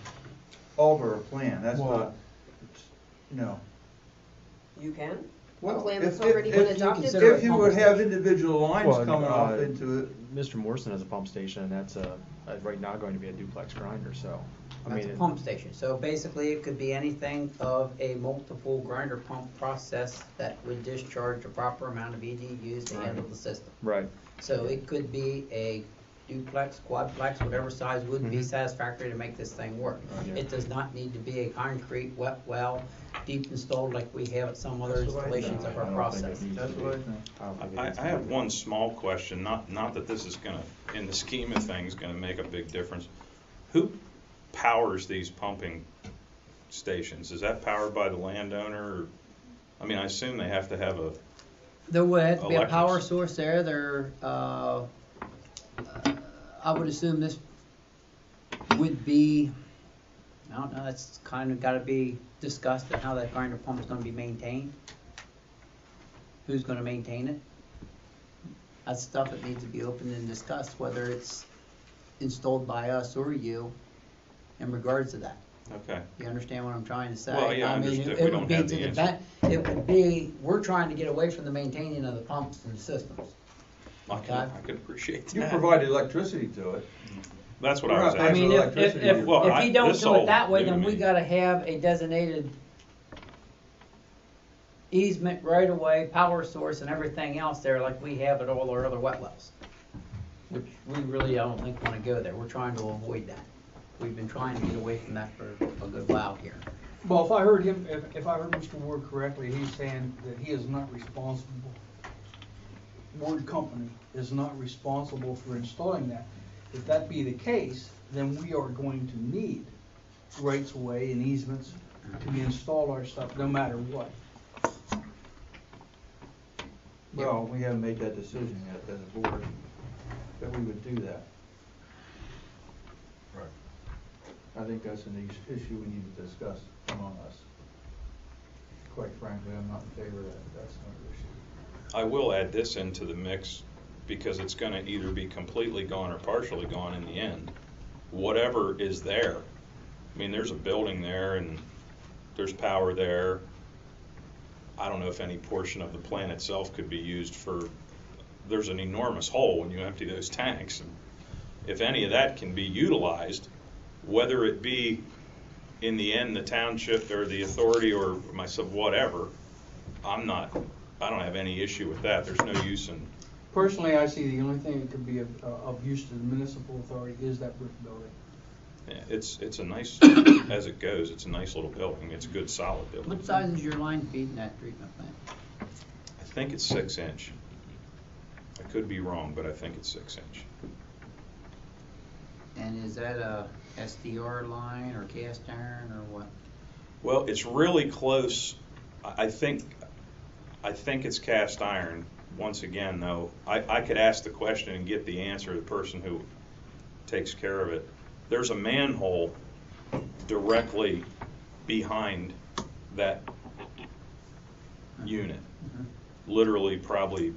alter a plan. That's not, You can? A Well, plan if- that's already if- been if- adopted? consider If you would have individual lines Well, coming off into it, Mr. Morrison has a pump station, and that's right now going to be a duplex grinder, so, I That's a mean, pump station, so basically it could be anything of a multiple grinder pump process that would discharge a proper amount of EDUs to handle the system. right. So it could be a duplex, quadplex, whatever size would be Mhm. satisfactory to make this thing work. Yeah. It does not need to be a concrete wet well, deep installed like we have at some other That's what I installations think. of our process. that's what I think. I have one small question, not that this is gonna, in the scheme of things, gonna make a big difference. Who powers these pumping stations? Is that powered by the landowner? Or, I mean, I assume they have to have a, There would have to be a power Electrics. source there, I would assume this would be, I don't know, that's kind of gotta be discussed, and how that grinder pump is gonna be maintained. Who's gonna maintain it? That's stuff that needs to be opened and discussed, whether it's installed by us or you, in regards to that. Okay. You understand what I'm trying to say? Well, yeah, I mean, understand. it We would don't be have to the the answer. it would be, we're trying to get away from the maintaining of the pumps and the systems. I can appreciate You that. provided electricity to it. That's what We're I was not I asking. mean, electricity. Well, if you don't this do all it that way, new to then we me. gotta have a designated easement, right of way, power source, and everything else there, like we have at all our other wet wells. Which we really, I don't think wanna go there, we're trying to avoid that. We've been trying to get away from that for a good while here. Well, if I heard him, if I heard Mr. Ward correctly, he's saying that he is not responsible, Ward Company is not responsible for installing that. If that be the case, then we are going to need rights of way and easements to install our stuff, no matter what. Well, we haven't made that decision yet as a board, that we would do that. Right. I think that's an issue we need to discuss among us. Quite frankly, I'm not in favor of that, that's another issue. I will add this into the mix because it's gonna either be completely gone or partially gone in the end. Whatever is there, I mean, there's a building there and there's power there. I don't know if any portion of the plant itself could be used for, there's an enormous hole when you empty those tanks. If any of that can be utilized, whether it be in the end the township or the authority or myself, whatever, I don't have any issue with that. There's no use in. Personally, I see the only thing that could be of use to the municipal authority is that brick building. Yeah, it's a nice, as it goes, it's a nice little building. It's a good solid building. What size is your line feeding that treatment plant? I think it's 6-inch. I could be wrong, but I think it's 6-inch. And is that a SDR line or cast iron or what? Well, it's really close. I think it's cast iron. Once again, though, I could ask the question and get the answer to the person who takes care of it. There's a manhole directly behind that unit. Literally, probably,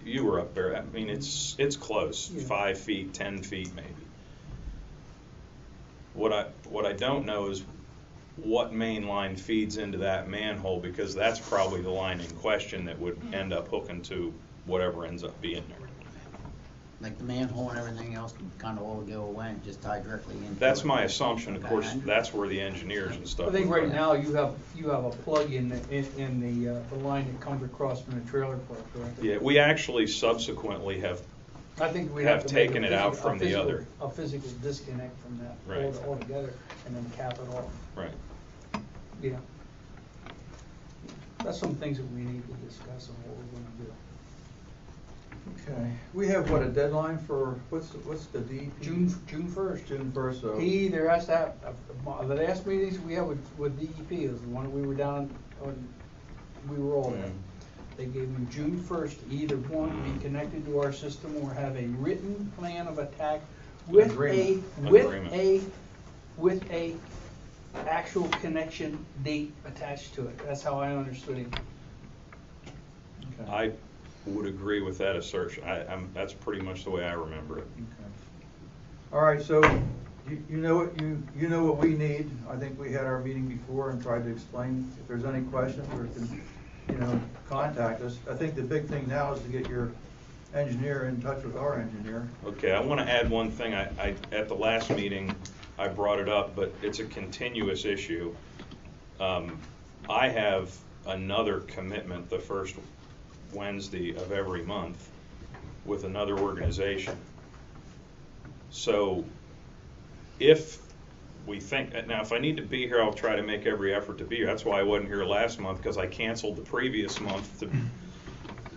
you were up there. I mean, it's close, 5 feet, 10 feet, maybe. What I don't know is what main line feeds into that manhole, because that's probably the line in question that would end up hooking to whatever ends up being there. Like the manhole and everything else can kind of all go away and just tie directly into That's it. my assumption. Of course, Okay. that's where the engineers and stuff. I think would right go. now you have a plug in the line that comes across from the trailer park, correct? Yeah, we actually subsequently have. I think we have have to make taken it out from the other. a physical disconnect from that Right. altogether, and then cap it off. Right. Yeah. That's some things that we need to discuss on what we're gonna do. Okay, we have what, a deadline for, what's the DEP? June 1st. June 1st, so. He either has to have, the last meetings we had with DEP is the one we were down, we were all there. They gave him June 1st, either one, be connected to our system or have a written plan of attack with Agreement. with a actual connection date attached to it. That's how I understood him. Okay. I would agree with that assertion. That's pretty much the way I remember it. Okay. All right, so you know what we need. I think we had our meeting before and tried to explain. If there's any questions or contact us. I think the big thing now is to get your engineer in touch with our engineer. Okay, I want to add one thing. I at the last meeting I brought it up, but it's a continuous issue. I have another commitment the first Wednesday of every month with another organization. So if we think, now if I need to be here, I'll try to make every effort to be here. That's why I wasn't here last month, because I canceled the previous month.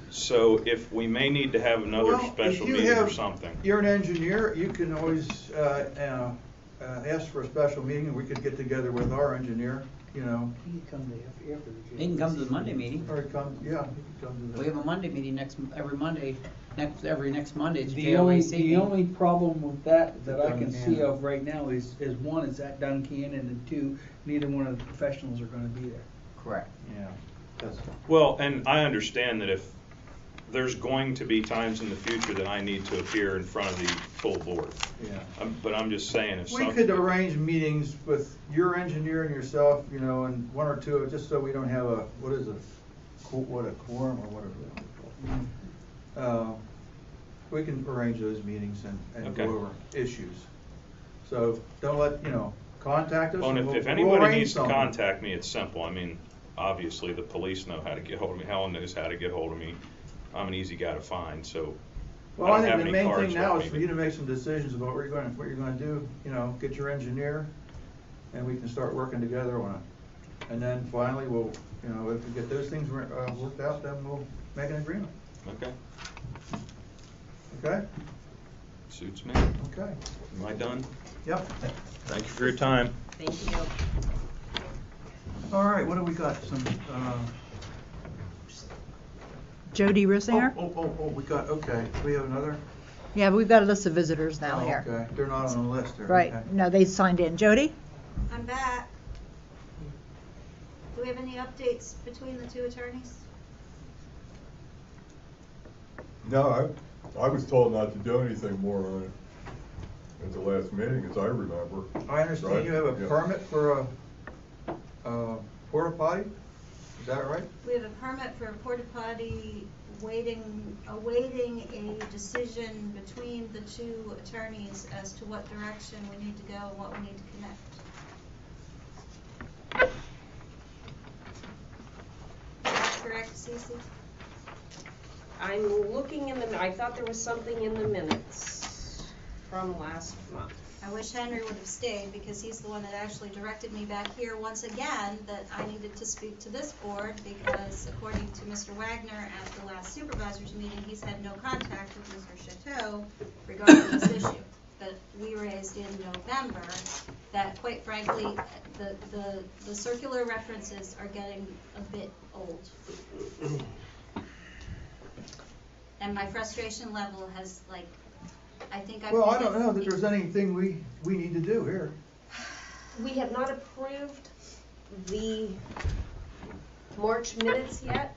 So if we may need to have another special meeting or something. You're an engineer, you can always ask for a special meeting, and we could get together with our engineer you know, He can come to after the. He can come to the Monday meeting. or come, yeah, he can come to the. We have a Monday meeting every Monday, every next Monday, it's The only, KOAC the meeting. only problem with that I can see Duncan. of right now is one, is at Duncan, and two, neither one of the professionals are gonna be there. Correct. Yeah, that's, Well, and I understand that if there's going to be times in the future that I need to appear in front of the full board. yeah. But I'm just saying if We could arrange meetings with your engineer and yourself, you know, and one or two, just so we don't have a, what is it? What, a quorum or whatever they're called. We can arrange those meetings and go Okay. over issues. So don't let, you know, contact us. Well, and and if we'll anybody arrange needs to something. contact me, it's simple. I mean, obviously, the police know how to get hold of me. Helen knows how to get hold of me. I'm an easy guy to find, so Well, I don't think have the any main cards thing now with is me, for you to make some decisions about what you're gonna do, you know, get your engineer, and we can start working together on it. And then finally, we'll, you know, if we get those things worked out, then we'll make an agreement, Okay, okay? suits me. Okay. Am I done? Yep. Thank you for your time. Thank you. All right, what do we got? Some, Jody Rissinger? we got, okay, we have another? Yeah, we've got a list of visitors now Oh, here. okay, they're not on the list there. Right, okay. no, they signed in. Jody? I'm back. Do we have any updates between the two attorneys? No, I was told not to do anything more on it at the last meeting, as I remember. I understand Right? you have a Yeah. permit for a porta potty, is that right? We have a permit for a porta potty awaiting a decision between the two attorneys as to what direction we need to go and what we need to connect. Is that correct, Cece? I'm looking in I thought there was something in the minutes from last month. I wish Henry would have stayed because he's the one that actually directed me back here once again that I needed to speak to this board because according to Mr. Wagner at the last supervisors meeting, he's had no contact with Mr. Chateau regarding this issue that we raised in November, that quite frankly, the circular references are getting a bit old. And my frustration level has I think I've. Well, I don't know that there's anything we need to do here. We have not approved the March minutes yet,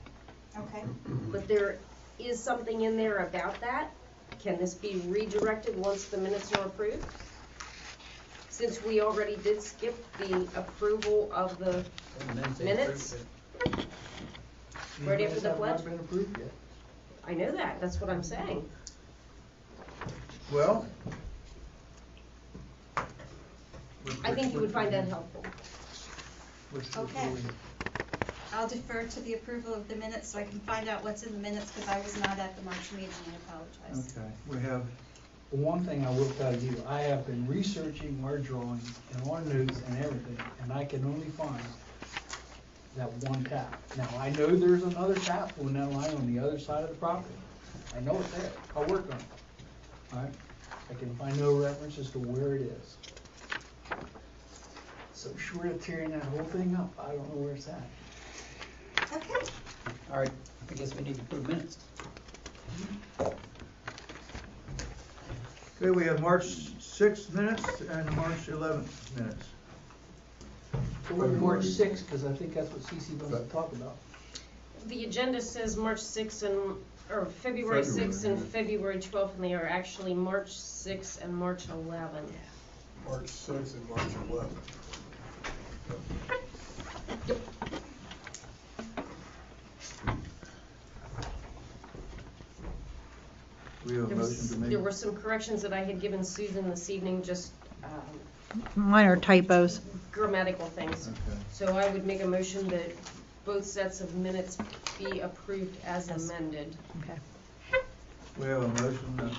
Okay. but there is something in there about that. Can this be redirected once the minutes are approved? Since we already did skip the approval of the minutes? Ready for the pledge? These minutes have not been approved yet. I know that, that's what I'm saying. Well. I think you would find that helpful. Okay. I'll defer to the approval of the minutes so I can find out what's in the minutes because I was not at the March meeting. I apologize. Okay, we have, One thing I will tell you, I have been researching our drawings and our notes and everything, and I can only find that one tap. Now, I know there's another tap on that line on the other side of the property. I know it's there. I'll work on it. All right? I can find no reference as to where it is. So short of tearing that whole thing up, I don't know where it's at. Okay. All right, I guess we need to approve minutes. okay, we have March 6th minutes and March 11th minutes. So we're March 6th, because I think that's what CC wants to talk about. The agenda says March 6th or February 6th and February 12th, and they are actually March 6th and March 11th. March 6th and March 11th. Yep. We have a motion to make. There were some corrections that I had given Susan this evening, just Minor typos. grammatical things. Okay. So I would make a motion that both sets of minutes be approved as amended. Okay. We have a motion.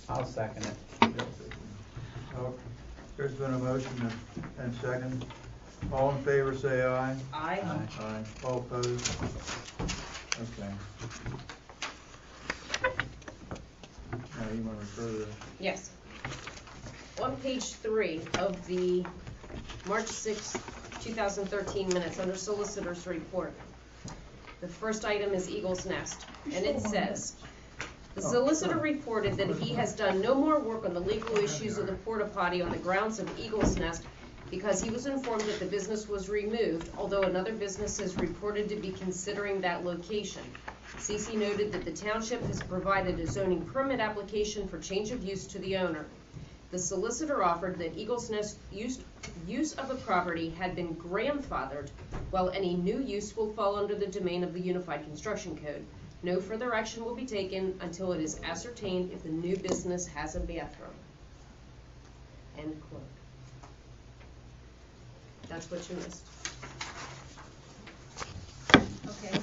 I'll second it. There's been a motion and second. All in favor, say aye. Aye. Aye. All opposed? Okay. Now you want to refer to, Yes. On page 3 of the March 6th 2013 minutes under Solicitor's Report. The first item is Eagle's Nest, and it says, "The solicitor reported that he has done no more work on the legal issues of the porta potty on the grounds of Eagle's Nest because he was informed that the business was removed, although another business is reported to be considering that location. CC noted that the township has provided a zoning permit application for change of use to the owner. The solicitor offered that Eagle's Nest use of the property had been grandfathered, while any new use will fall under the domain of the Unified Construction Code. No further action will be taken until it is ascertained if the new business has a bathroom." End quote. That's what you missed. Okay.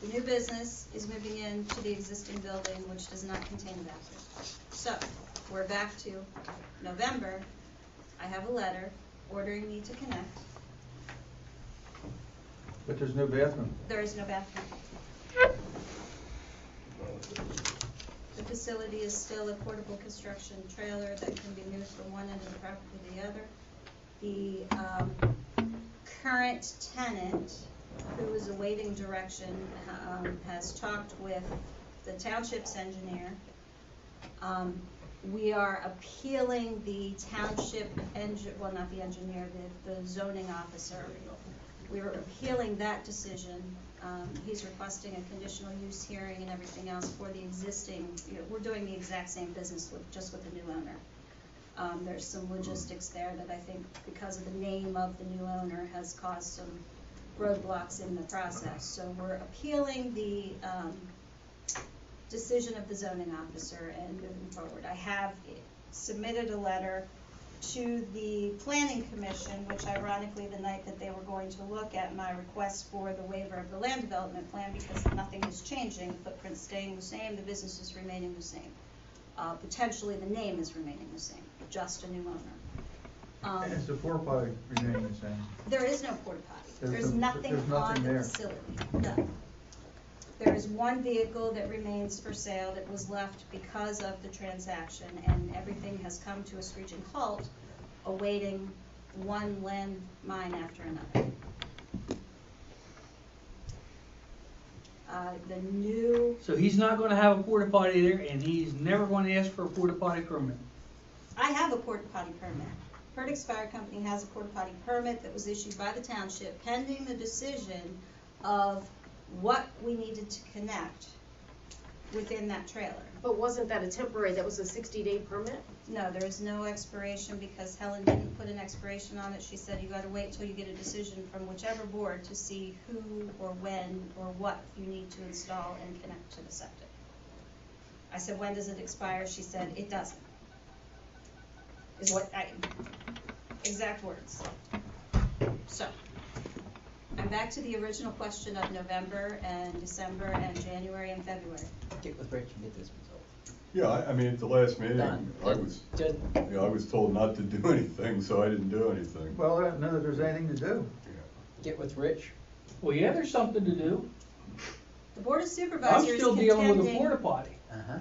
The new business is moving into the existing building, which does not contain a bathroom. So, we're back to November. I have a letter ordering me to connect. But there's no bathroom. There is no bathroom. The facility is still a portable construction trailer that can be moved from one end of the property to the other. The current tenant, who is awaiting direction, has talked with the township's engineer. We are appealing the township well, not the engineer, the zoning officer. We're appealing that decision. He's requesting a conditional use hearing and everything else for the existing, we're doing the exact same business just with the new owner. There's some logistics there that I think, because of the name of the new owner, has caused some roadblocks in the process. So we're appealing the decision of the zoning officer and moving forward. I have submitted a letter to the planning commission, which ironically the night that they were going to look at my request for the waiver of the land development plan, because nothing is changing, the footprint's staying the same, the business is remaining the same. Potentially the name is remaining the same, just a new owner. And is the porta potty remaining the same? There is no porta potty. There's nothing nothing on the there. facility. No. There is one vehicle that remains for sale that was left because of the transaction, and everything has come to a screeching halt, awaiting one landmine after another. So he's not gonna have a porta potty there, and he's never gonna ask for a porta potty permit. I have a porta potty permit. Perdix Fire Company has a porta potty permit that was issued by the township pending the decision of what we needed to connect within that trailer. But wasn't that a temporary, that was a 60-day permit? No, there is no expiration because Helen didn't put an expiration on it. She said you gotta wait till you get a decision from whichever board to see who or when or what you need to install and connect to the septic. I said, when does it expire? She said, it doesn't. Exact words. So, I'm back to the original question of November and December and January and February. Get with Rich and get this resolved. Yeah, I mean, at the last meeting, Done. I was told not to do anything, so I didn't do anything. Well, I don't know that there's anything to do. Get with Rich. Well, yeah, there's something to do. The Board of Supervisors I'm still dealing with a porta potty. Uh-huh.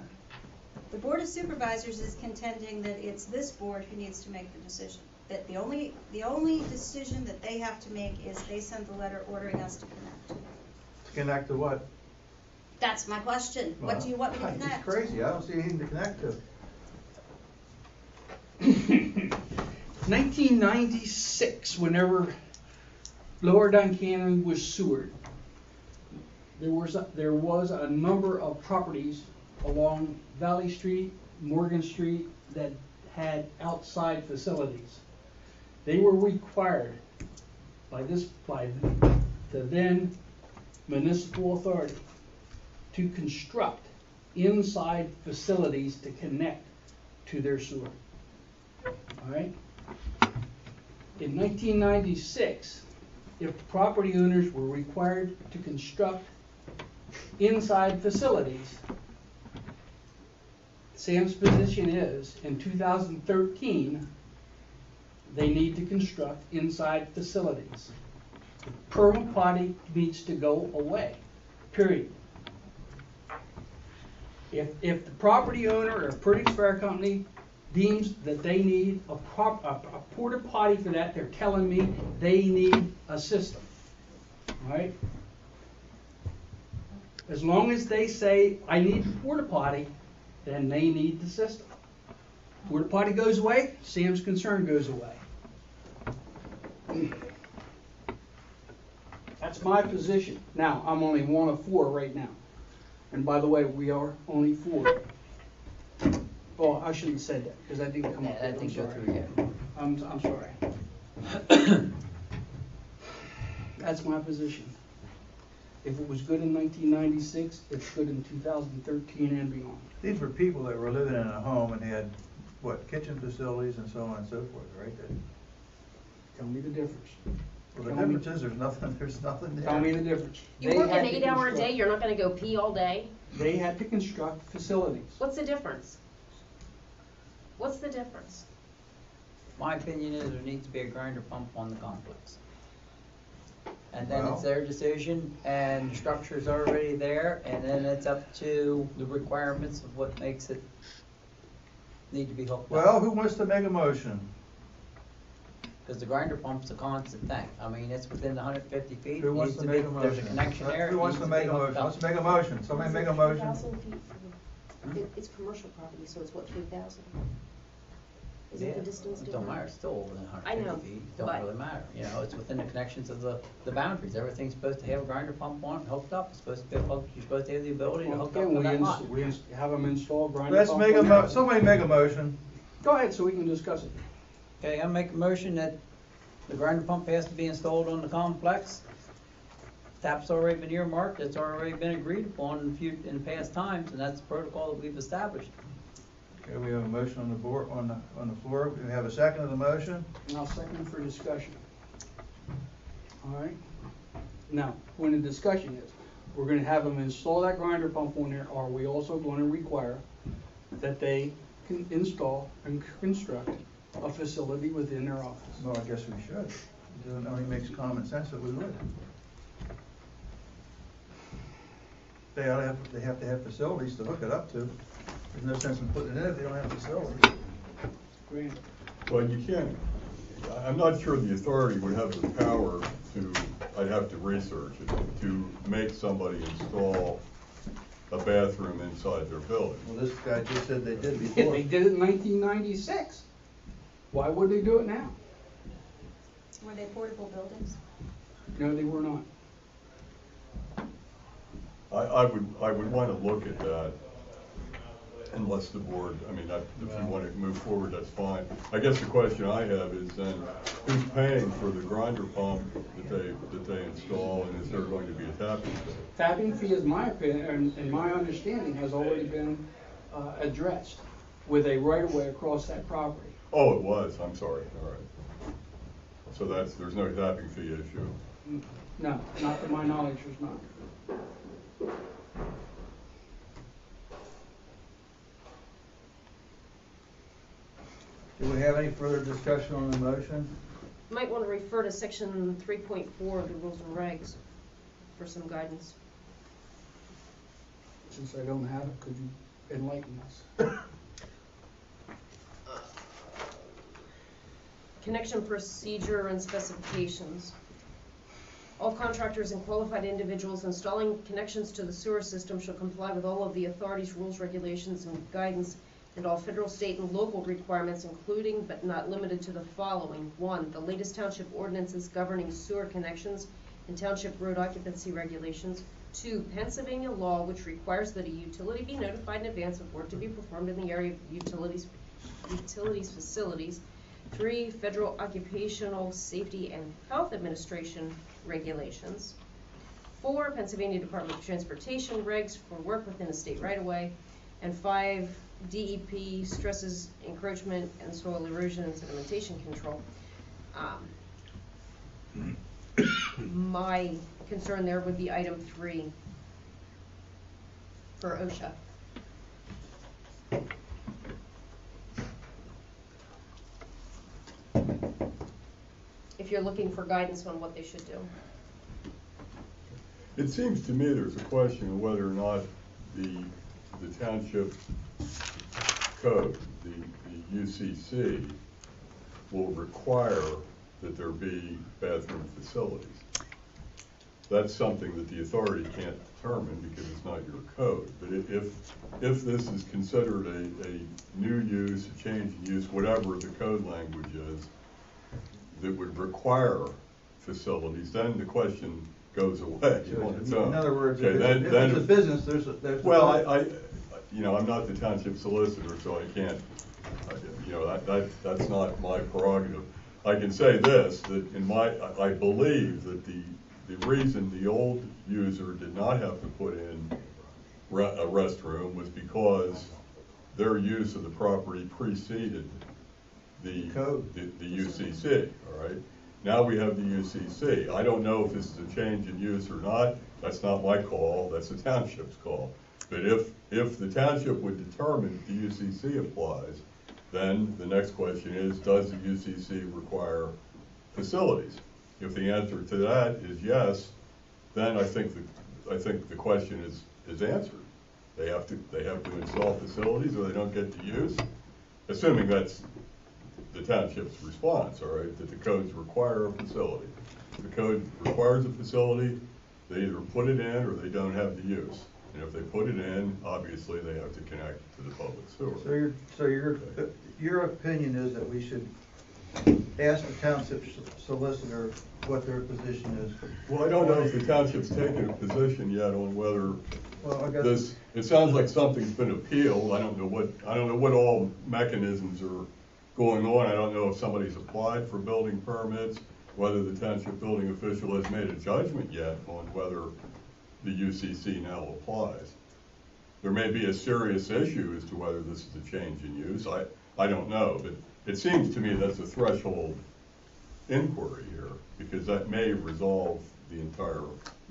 The Board of Supervisors is contending that it's this board who needs to make the decision. That the only decision that they have to make is they send the letter ordering us to connect. To connect to what? That's my question. What do you want me to connect? It's crazy. I don't see anything to connect to. 1996, whenever Lower Duncannon was sewered, there was a number of properties along Valley Street, Morgan Street, that had outside facilities. They were required by the then municipal authority to construct inside facilities to connect to their sewer. All right? In 1996, if property owners were required to construct inside facilities, Sam's position is, in 2013, they need to construct inside facilities. The porta potty needs to go away, period. If the property owner or Perdix Fire Company deems that they need a porta potty for that, they're telling me they need a system, right? As long as they say, I need the porta potty, then they need the system. Porta potty goes away, Sam's concern goes away. That's my position. Now, I'm only one of four right now. And by the way, we are only four. Oh, I shouldn't have said that, because I didn't come up with it. I think go through again. I'm sorry. That's my position. If it was good in 1996, it's good in 2013 and beyond. These were people that were living in a home and had, what, kitchen facilities and so on and so forth, right? Tell me the difference. Well, the difference is there's nothing there. Tell me the difference. You They work had an to 8-hour construct- day, you're not gonna go pee all day? They had to construct facilities. What's the difference? What's the difference? My opinion is there needs to be a grinder pump on the complex. And then Well- it's their decision, and the structure's already there, and then it's up to the requirements of what makes it need to be hooked up. Well, who wants to make a motion? Because the grinder pump's a constant thing. I mean, it's within the 150 feet. Who wants needs to be- make a motion? There's a connection there. Who it wants to needs make be a hooked motion? up. Let's make a motion. Somebody make a motion. 3,000 feet from, it's commercial property, so it's what, 3,000? Is it Yeah, the distance it different? don't matter, it's still within I know, 150 feet, don't but- really matter, you know, it's within the connections of the boundaries, everything's supposed to have a grinder pump on it, hooked up, it's supposed to be hooked, you're supposed to have the ability to hook up Okay, to that lot. we have them install grinder Let's pump make a on there. somebody make a motion. Go ahead, so we can discuss it. Okay, I make a motion that the grinder pump has to be installed on the complex. Tap's already been earmarked, it's already been agreed upon in past times, and that's the protocol that we've established. Okay, we have a motion on the board, on the floor. We have a second of the motion. And I'll second for discussion. All right? Now, when the discussion is, we're gonna have them install that grinder pump on there, are we also gonna require that they can install and construct a facility within their office? Well, I guess we should. It only makes common sense that we would. They have to have facilities to hook it up to. There's no sense in putting it in if they don't have facilities. Great. Well, you can't, I'm not sure the authority would have the power to, I'd have to research it, to make somebody install a bathroom inside their building. Well, this guy just said they did If before. they did it in 1996, why would they do it now? Were they portable buildings? No, they were not. I would want to look at that unless the board, I mean, if you want to move forward, that's fine. I guess the question I have is then, who's paying for the grinder pump that they install, and is there going to be a tapping fee? Tapping fee, is my opinion, and my understanding, has already been addressed with a right-of-way across that property. Oh, it was, I'm sorry, all right. So there's no tapping fee issue. No, not to my knowledge, there's not. Do we have any further discussion on the motion? Might want to refer to section 3.4 of the rules and regs for some guidance. Since I don't have it, could you enlighten us? Connection procedure and specifications. All contractors and qualified individuals installing connections to the sewer system shall comply with all of the authority's rules, regulations, and guidance, and all federal, state, and local requirements, including but not limited to the following. 1, the latest township ordinances governing sewer connections and township road occupancy regulations. 2, Pennsylvania law, which requires that a utility be notified in advance of work to be performed in the area of utilities facilities. 3, Federal Occupational Safety and Health Administration regulations. 4, Pennsylvania Department of Transportation regs for work within a state right-of-way. And 5, DEP stresses encroachment and soil erosion and sedimentation control. My concern there would be item 3 for OSHA. If you're looking for guidance on what they should do. It seems to me there's a question of whether or not the township code, the UCC will require that there be bathroom facilities. That's something that the authority can't determine because it's not your code. But if this is considered a new use, a change in use, whatever the code language is, that would require facilities, then the question goes away on its own. In other words, Okay, if it's a business, there's. Well, I'm not the township solicitor, so I can't, that's not my prerogative. I can say this, that I believe that the reason the old user did not have to put in a restroom was because their use of the property preceded the UCC, all right? Now we have the UCC. I don't know if this is a change in use or not. That's not my call, that's the township's call. But if the township would determine that the UCC applies, then the next question is, does the UCC require facilities? If the answer to that is yes, then I think the question is answered. They have to install facilities or they don't get to use, assuming that's the township's response, all right, that the codes require a facility. If the code requires a facility, they either put it in or they don't have the use. And if they put it in, obviously they have to connect to the public sewer. So your opinion is that we should ask the township solicitor what their position is? Well, I don't know if the township's taken a position yet on whether Well, I guess this, it sounds like something's been appealed. I don't know what all mechanisms are going on. I don't know if somebody's applied for building permits, whether the township building official has made a judgment yet on whether the UCC now applies. There may be a serious issue as to whether this is a change in use. I don't know, but it seems to me that's a threshold inquiry here, because that may resolve the entire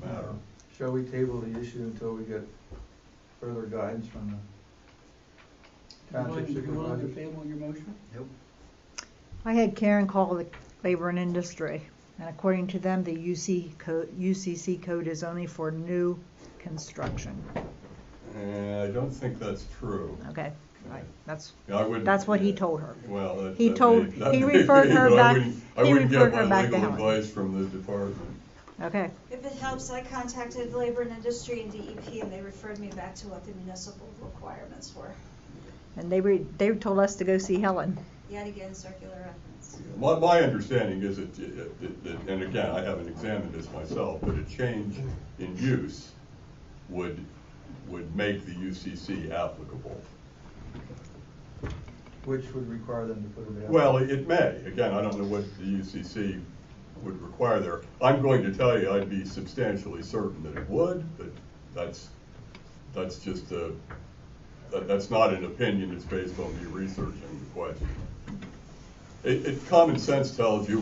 matter. Shall we table the issue until we get further guidance from the township You willing to supervisor? table your motion? Nope. I had Karen call the Labor and Industry, and according to them, the UCC code is only for new construction. And I don't think that's true. Okay, that's I wouldn't- that's what he told her. Well, He referred her but back. I He wouldn't referred get her my back to legal Helen. advice from the department. Okay, If it helps, I contacted Labor and Industry and DEP, and they referred me back to what the municipal requirements were. and they told us to go see Helen. Yet again, circular reference. My understanding is that, and again, I haven't examined this myself, but a change in use would make the UCC applicable. Which would require them to put it out? Well, it may. Again, I don't know what the UCC would require there. I'm going to tell you I'd be substantially certain that it would, but that's just that's not an opinion. It's based on me researching the question. Common sense tells you,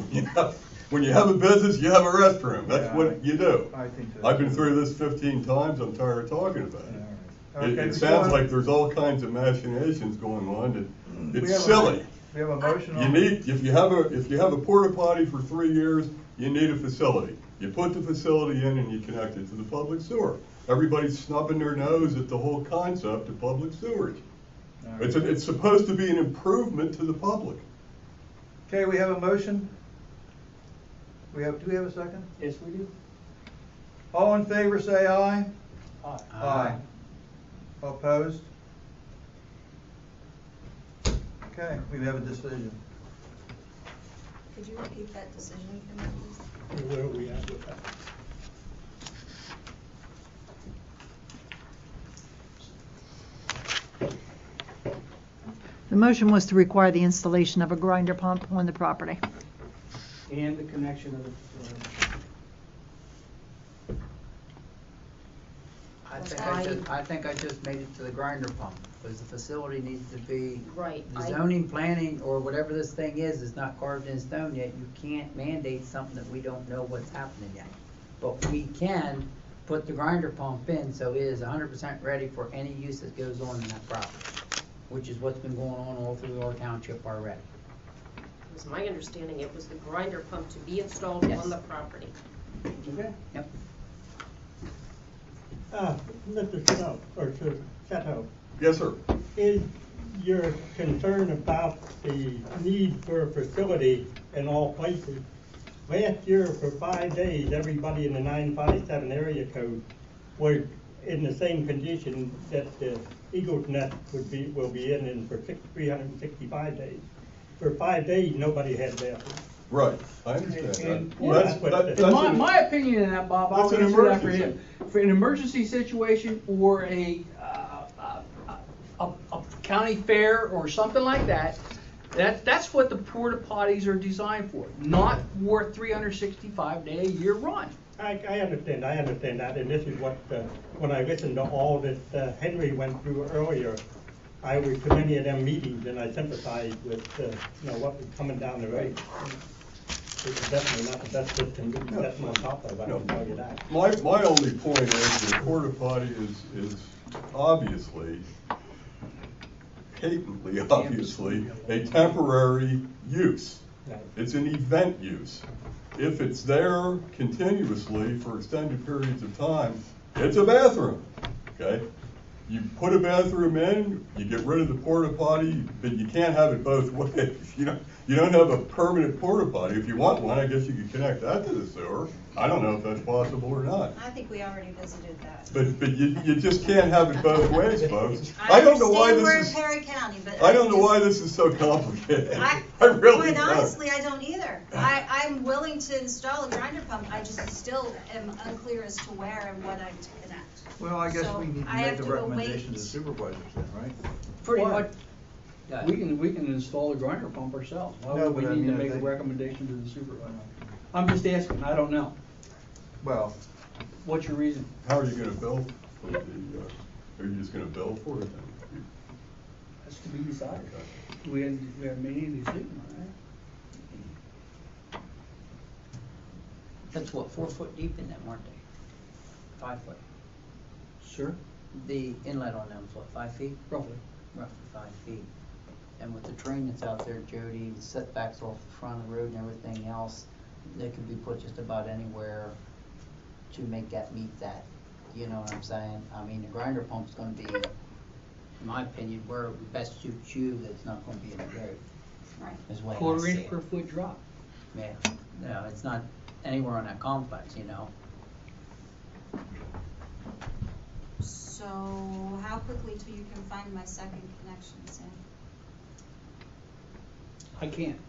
when you have a business, you have a restroom. That's what you do. I think so. I've been through this 15 times. I'm tired of talking about it. All right. It sounds like there's all kinds of machinations going on. We It's have a- silly. We have a motion You on. need, if you have a porta potty for 3 years, you need a facility. You put the facility in and you connect it to the public sewer. Everybody's snubbing their nose at the whole concept of public sewage. All right. It's supposed to be an improvement to the public. Okay, we have a motion. Do we have a second? Yes, we do. All in favor, say aye. Aye. Aye. All opposed? Okay, we have a decision. Could you repeat that decision for me, please? Where are we at with that? The motion was to require the installation of a grinder pump on the property. And the connection of the, I think I just made it to the grinder pump, because the facility needs to be. Right, The I- zoning, planning, or whatever this thing is not carved in stone yet. You can't mandate something that we don't know what's happening yet. But we can put the grinder pump in, so it is 100% ready for any use that goes on in that property, which is what's been going on all through our township already. It was my understanding it was the grinder pump to be installed Yes. on the property. okay? Yep. Mr. Snow, or Chateau, Yes, sir. is you're concerned about the need for a facility in all places. Last year, for 5 days, everybody in the 957 area code was in the same condition that the Eagle's Nest will be in for 365 days. For 5 days, nobody had bathrooms. Right, I understand And- that. In my opinion in that, Bob, I'll That's an answer that for emergency. him. For an emergency situation or a county fair or something like that, that's what the porta potties are designed for, not for 365-day-a-year run. I understand that, and this is what, when I listened to all that Henry went through earlier, I was to many of them meetings, and I sympathized with, what was coming down the road. It's definitely not the best system to be setting on top of, I can tell you that. My only point is the porta potty is obviously, patently obviously, a temporary use. It's an event use. If it's there continuously for extended periods of time, it's a bathroom, okay? You put a bathroom in, you get rid of the porta potty, but you can't have it both ways. You don't have a permanent porta potty. If you want one, I guess you could connect that to the sewer. I don't know if that's possible or not. I think we already visited that. But you just can't have it both ways, folks. I don't know why understand we're this in is. Perry County, but I don't know why this is so complicated. I really quite don't. honestly, I don't either. I'm willing to install a grinder pump, I just still am unclear as to where and what I'm to connect. Well, I guess So we need to I make have the to go recommendation to wait. the supervisors then, right? Pretty Why? much. Yeah. We can install a grinder pump ourselves. Why No, would but I we need to mean, I make a think- recommendation to the supervisor? I'm just asking, I don't know. Well, What's your reason? How are you gonna bill for the, are you just gonna bill for it then? That's to be decided. We haven't made any decision on that. That's what, 4 foot deep in them, aren't they? 5 foot. Sure. The inlet on them is what, 5 feet? Roughly. Roughly 5 feet. And with the train that's out there, Jody, the setbacks off the front of the road and everything else, they could be put just about anywhere to make that meet that. You know what I'm saying? I mean, the grinder pump's gonna be, in my opinion, where it best suits you, that's not gonna be in the road. Right. Is the way I Quarter see inch it. per foot drop. Yeah, no, it's not anywhere on that complex, you know? So how quickly till you can find my second connection, Sam? I can't.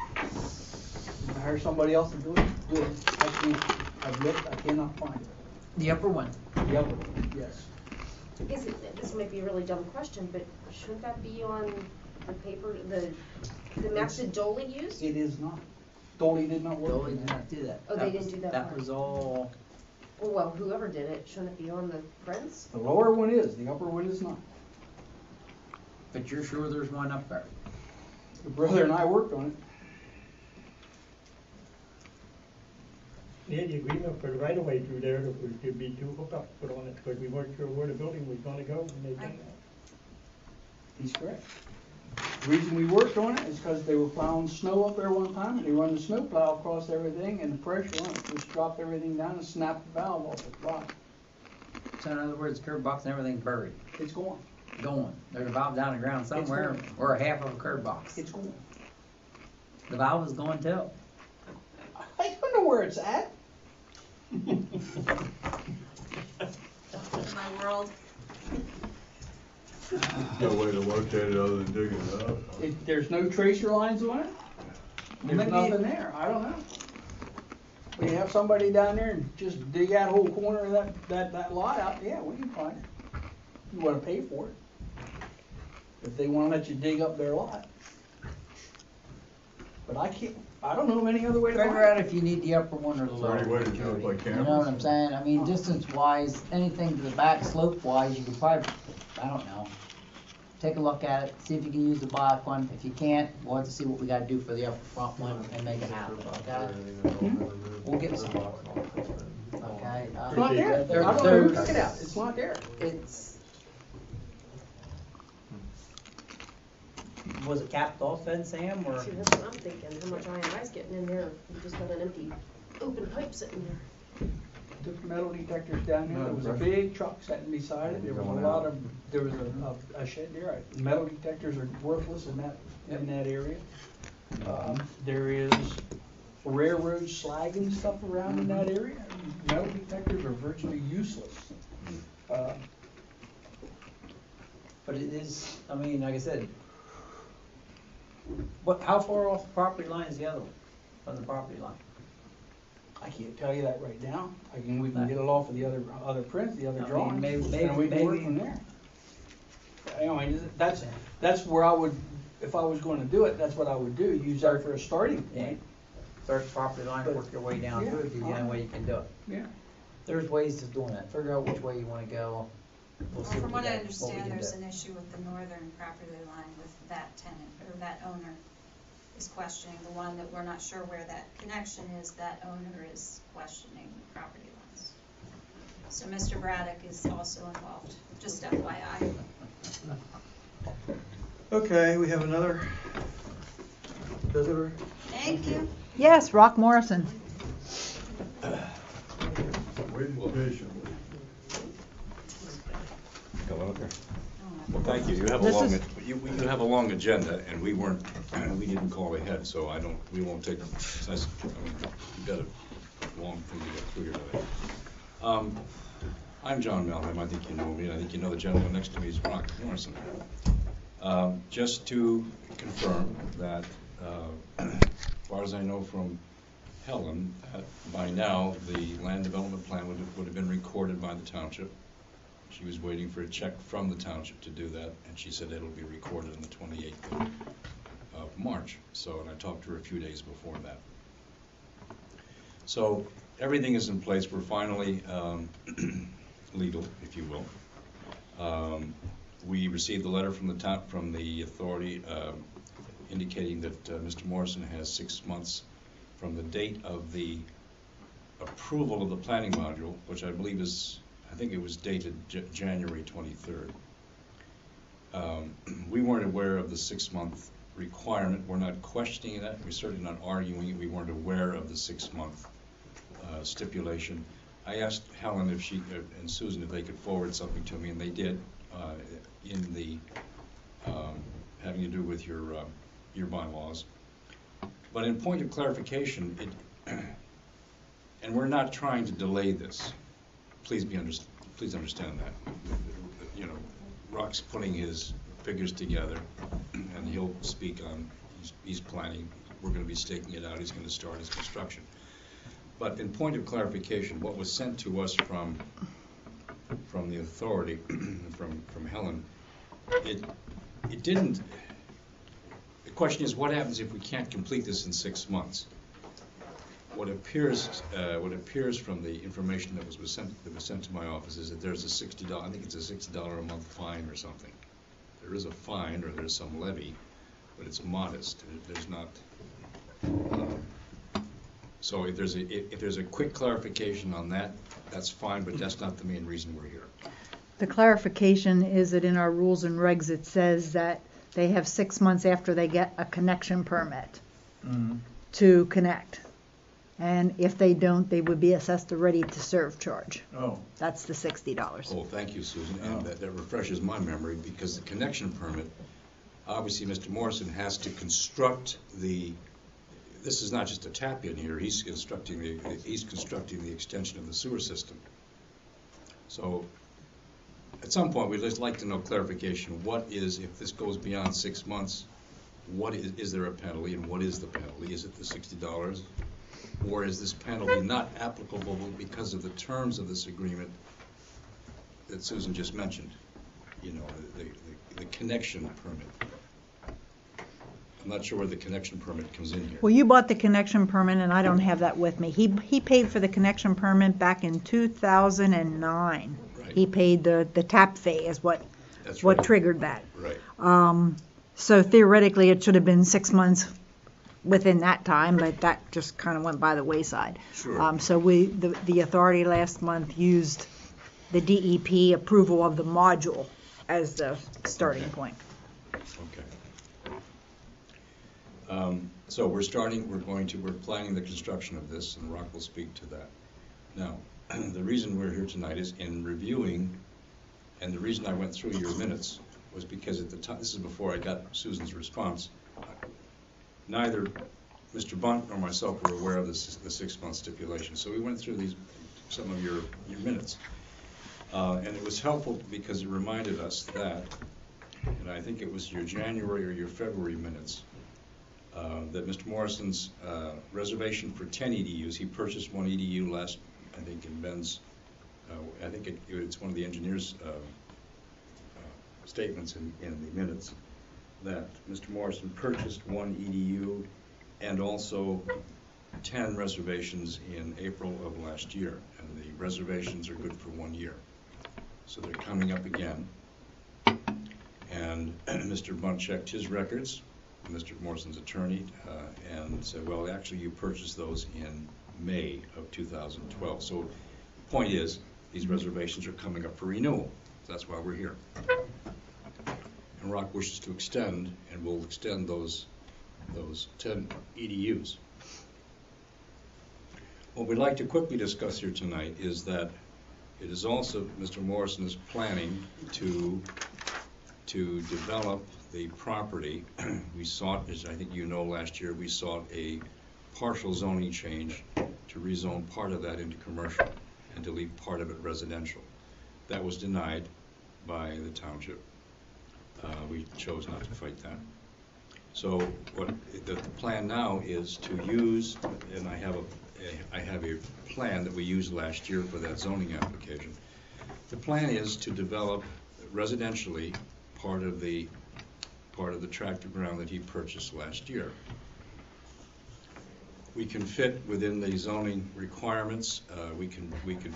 If I hire somebody else to do it, good. I've looked, I cannot find it. The upper one. The other one, yes. This might be a really dumb question, but shouldn't that be on the paper, the maps that Dolly used? It is not. Dolly did not work. Dolly on did that. not do that. Oh, they didn't do that That part. was all, Oh, well, whoever did it, shouldn't it be on the prints? The lower one is, the upper one is not. but you're sure there's one up there? Your brother and I worked on it. We had the agreement for the right of way through there, that was to be 2 hookups put on it, but we weren't sure where the building was gonna go when they did that. He's correct. The reason we worked on it is because they were plowing snow up there one time, and they run the snow plow across everything, and the pressure on it just dropped everything down and snapped the valve off the rock. So in other words, curb box and everything's buried, It's gone. going. There's a valve down the ground somewhere, going. or a half of a curb box. It's gone. The valve is going too. I don't know where it's at. My world. No way to locate it other than digging it up. There's no tracer lines on it. There's Maybe- nothing there. I don't know. We have somebody down there and just dig that whole corner of that lot out. Yeah, we can find it. You wanna pay for it. If they wanna let you dig up their lot. But I don't know of any other way to find Figure out it. if you need the upper one or the Is there lower any way one, to do it Jody. by You know what cameras? I'm saying? I mean, distance wise, anything to the back, slope wise, you could probably, I don't know. Take a look at it, see if you can use the back one. If you can't, we'll have to see what we gotta do for the upper front one and make it happen, okay? We'll get some. Okay? It's not there. I There- don't know who there's- took it out. It's not there. It's. Was it capped off then, Sam, or? See, that's what I'm thinking, how much IMI's getting in there, you just got an empty, open pipe sitting there. took the metal detectors down there, there was a big truck sitting beside it, there was a shed there, metal detectors are worthless in that area. There is railroad slag and stuff around in that area, metal detectors are virtually useless. But it is, I mean, like I said, how far off the property line is the other one, from the property line? I can't tell you that right now. We can get it off of the other prints, the other drawings, maybe- and we can work from there. Anyway, that's where I would, if I was gonna do it, that's what I would do, use that for a starting point. Start the property line, work your way down to it, be the only way you can do it. Yeah. There's ways of doing that, figure out which way you wanna go. We'll see From what what I we understand, can there's do. an issue with the northern property line with that tenant, or that owner is questioning, the one that we're not sure where that connection is, that owner is questioning the property lines. So Mr. Braddock is also involved, just FYI. Okay, we have another visitor. Thank you. Yes, Rock Morrison. Waiting patiently. Go up there. Well, thank you. You have a This long, is- you have a long agenda, and we didn't call ahead, so we won't take, you've got a long thing to get through here today. I'm John Melham. I think you know me, and I think you know the gentleman next to me is Rock Morrison. Just to confirm that, as far as I know from Helen, that by now, the land development plan would have been recorded by the township. She was waiting for a check from the township to do that, and she said it'll be recorded on the 28th of March. So, and I talked to her a few days before that. So, everything is in place. We're finally legal, if you will. We received a letter from the authority indicating that Mr. Morrison has 6 months from the date of the approval of the planning module, which I believe is, I think it was dated January 23rd. We weren't aware of the 6-month requirement. We're not questioning that. We're certainly not arguing it. We weren't aware of the 6-month stipulation. I asked Helen if she and Susan if they could forward something to me, and they did in the having to do with your bylaws. But in point of clarification, and we're not trying to delay this. Please understand that. You know, Rock's putting his figures together, and he'll speak on. He's planning. We're going to be staking it out. He's going to start his construction. But in point of clarification, what was sent to us from the authority, from Helen, it didn't. The question is, what happens if we can't complete this in 6 months? What appears from the information that was sent to my office is that there's a $60. I think it's a $60 a month fine or something. There is a fine or there's some levy, but it's modest. There's not. So if there's a quick clarification on that, that's fine, but that's not the main reason we're here. The clarification is that in our rules and regs, it says that they have 6 months after they get a connection permit to connect. And if they don't, they would be assessed a ready-to-serve charge. Oh. That's the $60. Oh, thank you, Susan. And that refreshes my memory, because the connection permit, obviously Mr. Morrison has to construct this is not just a tap in here, he's constructing the extension of the sewer system. So at some point, we'd just like to know clarification. What is, if this goes beyond 6 months, what is there a penalty, and what is the penalty? Is it the $60? Or is this penalty not applicable because of the terms of this agreement that Susan just mentioned? You know, the connection permit. I'm not sure where the connection permit comes in here. Well, you bought the connection permit, and I don't have that with me. He paid for the connection permit back in 2009. Right. He paid the tap fee is what triggered that. Right. So theoretically, it should have been 6 months within that time, but that just kind of went by the wayside. Sure. So the authority last month used the DEP approval of the module as the starting point. Okay. So we're planning the construction of this, and Rock will speak to that. Now, the reason we're here tonight is in reviewing, and the reason I went through your minutes was because at the time, this is before I got Susan's response, neither Mr. Bunt nor myself were aware of this, the 6-month stipulation. So we went through some of your minutes. And it was helpful because it reminded us that, and I think it was your January or your February minutes, that Mr. Morrison's reservation for 10 EDUs, he purchased one EDU last, I think in Ben's, I think it's one of the engineer's statements in the minutes, that Mr. Morrison purchased one EDU and also 10 reservations in April of last year, and the reservations are good for 1 year. So they're coming up again. And Mr. Bunt checked his records, Mr. Morrison's attorney, and said, well, actually you purchased those in May of 2012. So the point is, these reservations are coming up for renewal. That's why we're here. And Rock wishes to extend, and we'll extend those 10 EDUs. What we'd like to quickly discuss here tonight is that it is also, Mr. Morrison is planning to develop the property. We sought, as I think you know, last year, we sought a partial zoning change to rezone part of that into commercial and to leave part of it residential. That was denied by the township. We chose not to fight that. So what the plan now is to use, and I have a plan that we used last year for that zoning application. The plan is to develop residentially part of the tract of ground that he purchased last year. We can fit within the zoning requirements. We can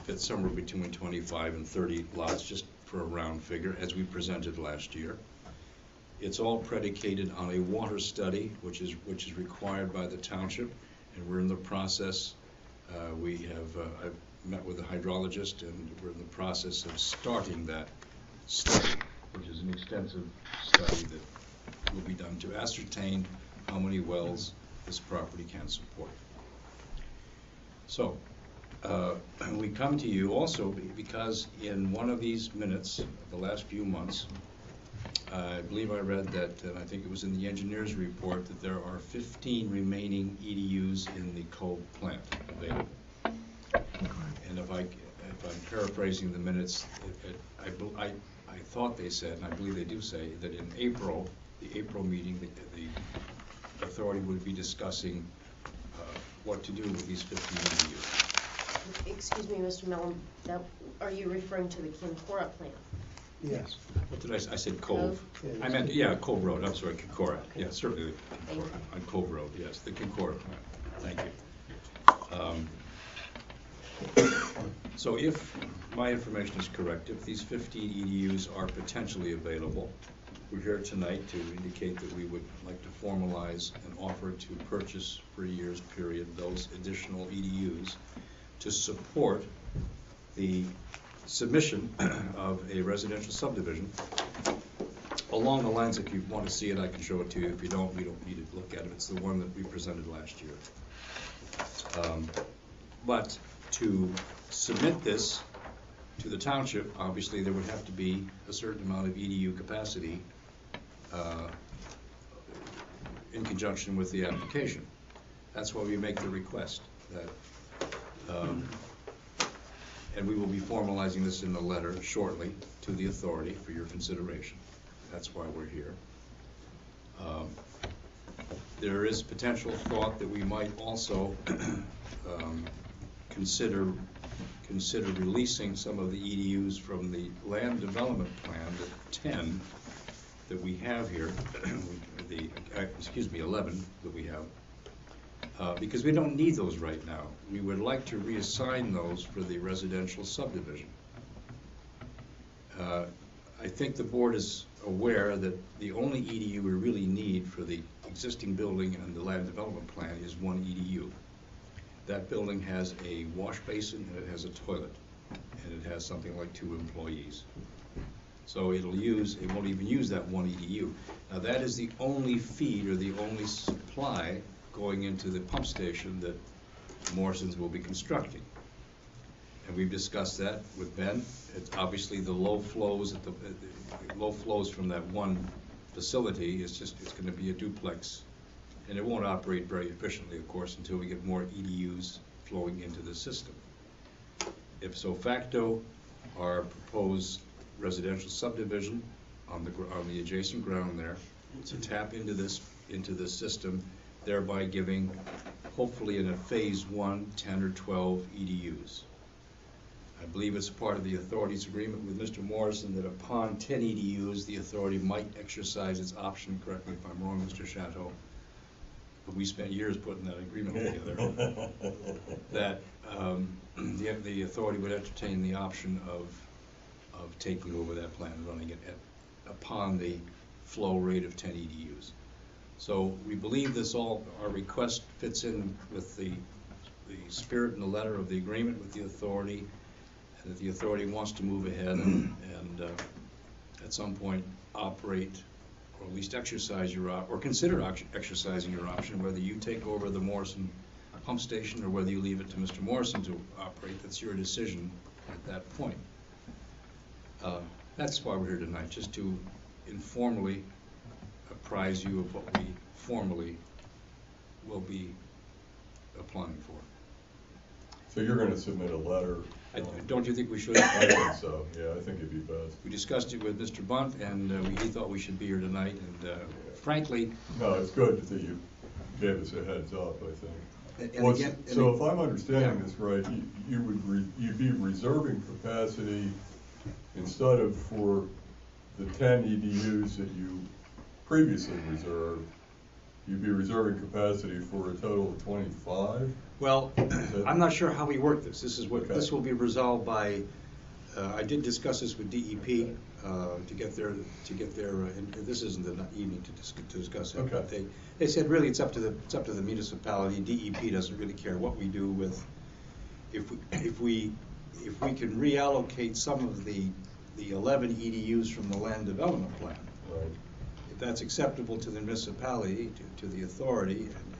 fit somewhere between 25 and 30 lots, just for a round figure, as we presented last year. It's all predicated on a water study, which is required by the township, and we're in the process. I've met with a hydrologist, and we're in the process of starting that study, which is an extensive study that will be done to ascertain how many wells this property can support. So we come to you also because in one of these minutes, the last few months, I believe I read that, and I think it was in the engineer's report, that there are 15 remaining EDUs in the Cove plant available. And if I'm paraphrasing the minutes, I thought they said, and I believe they do say, that in April, the April meeting, the authority would be discussing what to do with these 15 EDUs. Excuse me, Mr. Mellon, are you referring to the Kincora plant? Yes. What did I say? I said Cove. Cove? I meant, yeah, Cove Road. I'm sorry, Kincora. Yeah, certainly Kincora. On Cove Road, yes, the Kincora plant. Thank you. So if my information is correct, if these 15 EDUs are potentially available, we're here tonight to indicate that we would like to formalize an offer to purchase for a year's period those additional EDUs to support the submission of a residential subdivision along the lines. If you want to see it, I can show it to you. If you don't, we don't need to look at it. It's the one that we presented last year. But to submit this to the township, obviously there would have to be a certain amount of EDU capacity in conjunction with the application. That's why we make the request. And we will be formalizing this in a letter shortly to the authority for your consideration. That's why we're here. There is potential thought that we might also consider releasing some of the EDUs from the land development plan, the 10 that we have here, 11 that we have, because we don't need those right now. We would like to reassign those for the residential subdivision. I think the board is aware that the only EDU we really need for the existing building and the land development plan is one EDU. That building has a wash basin and it has a toilet, and it has something like 2 employees. So it won't even use that one EDU. Now that is the only feed or the only supply going into the pump station that Morrison's will be constructing. and we've discussed that with Ben. It's obviously the low flows low flows from that one facility. It's going to be a duplex, and it won't operate very efficiently, of course, until we get more EDUs flowing into the system. Ipso facto, our proposed residential subdivision on the adjacent ground there to tap into this system, thereby giving, hopefully in a phase 1, 10 or 12 EDUs. I believe it's part of the authority's agreement with Mr. Morrison that upon 10 EDUs, the authority might exercise its option, correct me if I'm wrong, Mr. Chateau, but we spent years putting that agreement together, that the authority would entertain the option of taking over that plant and running it upon the flow rate of 10 EDUs. So we believe our request fits in with the spirit and the letter of the agreement with the authority, and that the authority wants to move ahead and at some point operate, or at least exercise or consider exercising your option, whether you take over the Morrison pump station or whether you leave it to Mr. Morrison to operate. That's your decision at that point. That's why we're here tonight, just to informally apprise you of what we formally will be applying for. So you're going to submit a letter? Don't you think we should? I think so, yeah, I think it'd be best. We discussed it with Mr. Bunt, and he thought we should be here tonight, and frankly... No, it's good that you gave us a heads up, I think. And so if I'm understanding this right, you'd be reserving capacity instead of for the 10 EDUs that you previously reserved, you'd be reserving capacity for a total of 25? Well, I'm not sure how we work this. This will be resolved by, I did discuss this with DEP to get their, and this isn't the evening to discuss it. But they said really it's up to the municipality. DEP doesn't really care what we do with, if we can reallocate some of the 11 EDUs from the land development plan. Right. If that's acceptable to the municipality, to the authority, and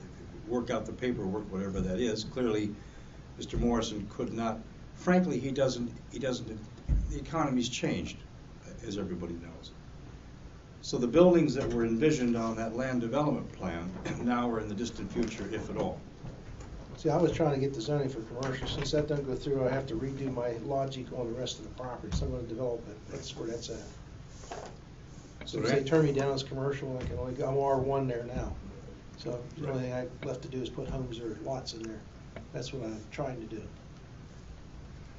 work out the paperwork, whatever that is. Clearly, Mr. Morrison could not, frankly, he doesn't, the economy's changed, as everybody knows. So the buildings that were envisioned on that land development plan now are in the distant future, if at all. See, I was trying to get the zoning for commercial. Since that doesn't go through, I have to redo my logic on the rest of the property, so I'm gonna develop it. That's where that's at. So if they turn me down as commercial, I can only go, I'm R1 there now. So the only thing I left to do is put homes or lots in there. That's what I'm trying to do.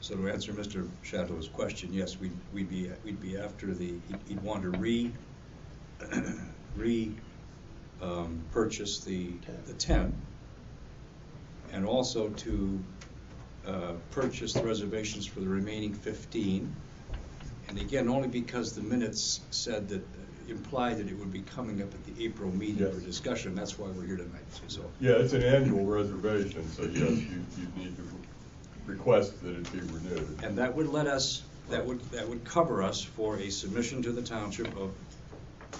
So to answer Mr. Chateau's question, yes, we'd be after he'd want to purchase the 10, and also to purchase the reservations for the remaining 15. And again, only because the minutes said that, implied that it would be coming up at the April meeting for discussion. That's why we're here tonight. So yeah, it's an annual reservation, so yes, you need to request that it be renewed. And that would let us, that would cover us for a submission to the township of,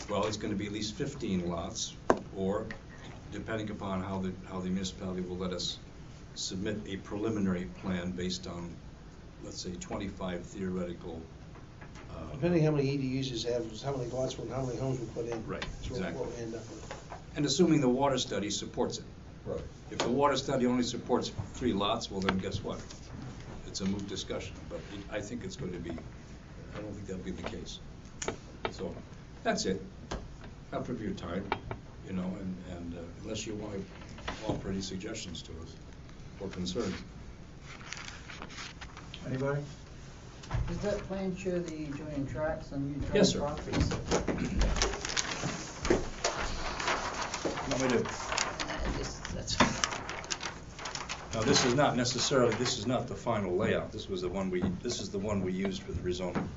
well, it's going to be at least 15 lots, or depending upon how the municipality will let us submit a preliminary plan based on, let's say, 25 theoretical. Depending how many EDUs you have, is how many lots, how many homes we put in. Right, That's exactly. what we end up with. And assuming the water study supports it. Right. If the water study only supports 3 lots, well then guess what? It's a moot discussion, but I think it's going to be, I don't think that'll be the case. So that's it. Not for your time, you know, and unless you want to offer any suggestions to us or concerns. Anybody? Does that plan show the adjoining tracts and mutual Yes, sir. properties? Want me to? Now, this is not necessarily, this is not the final layout. This is the one we used for the rezoning.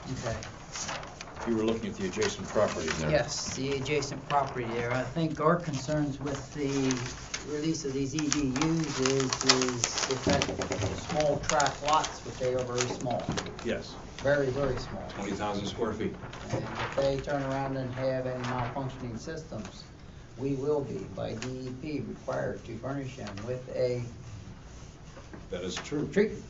Okay. You were looking at the adjacent property there. Yes, the adjacent property there. I think our concerns with the release of these EDUs is if that small tract lots, which they are very small, Yes, very, very small. 20,000 square feet. And if they turn around and have any malfunctioning systems, we will be, by DEP, required to furnish them with a That is true. treatment.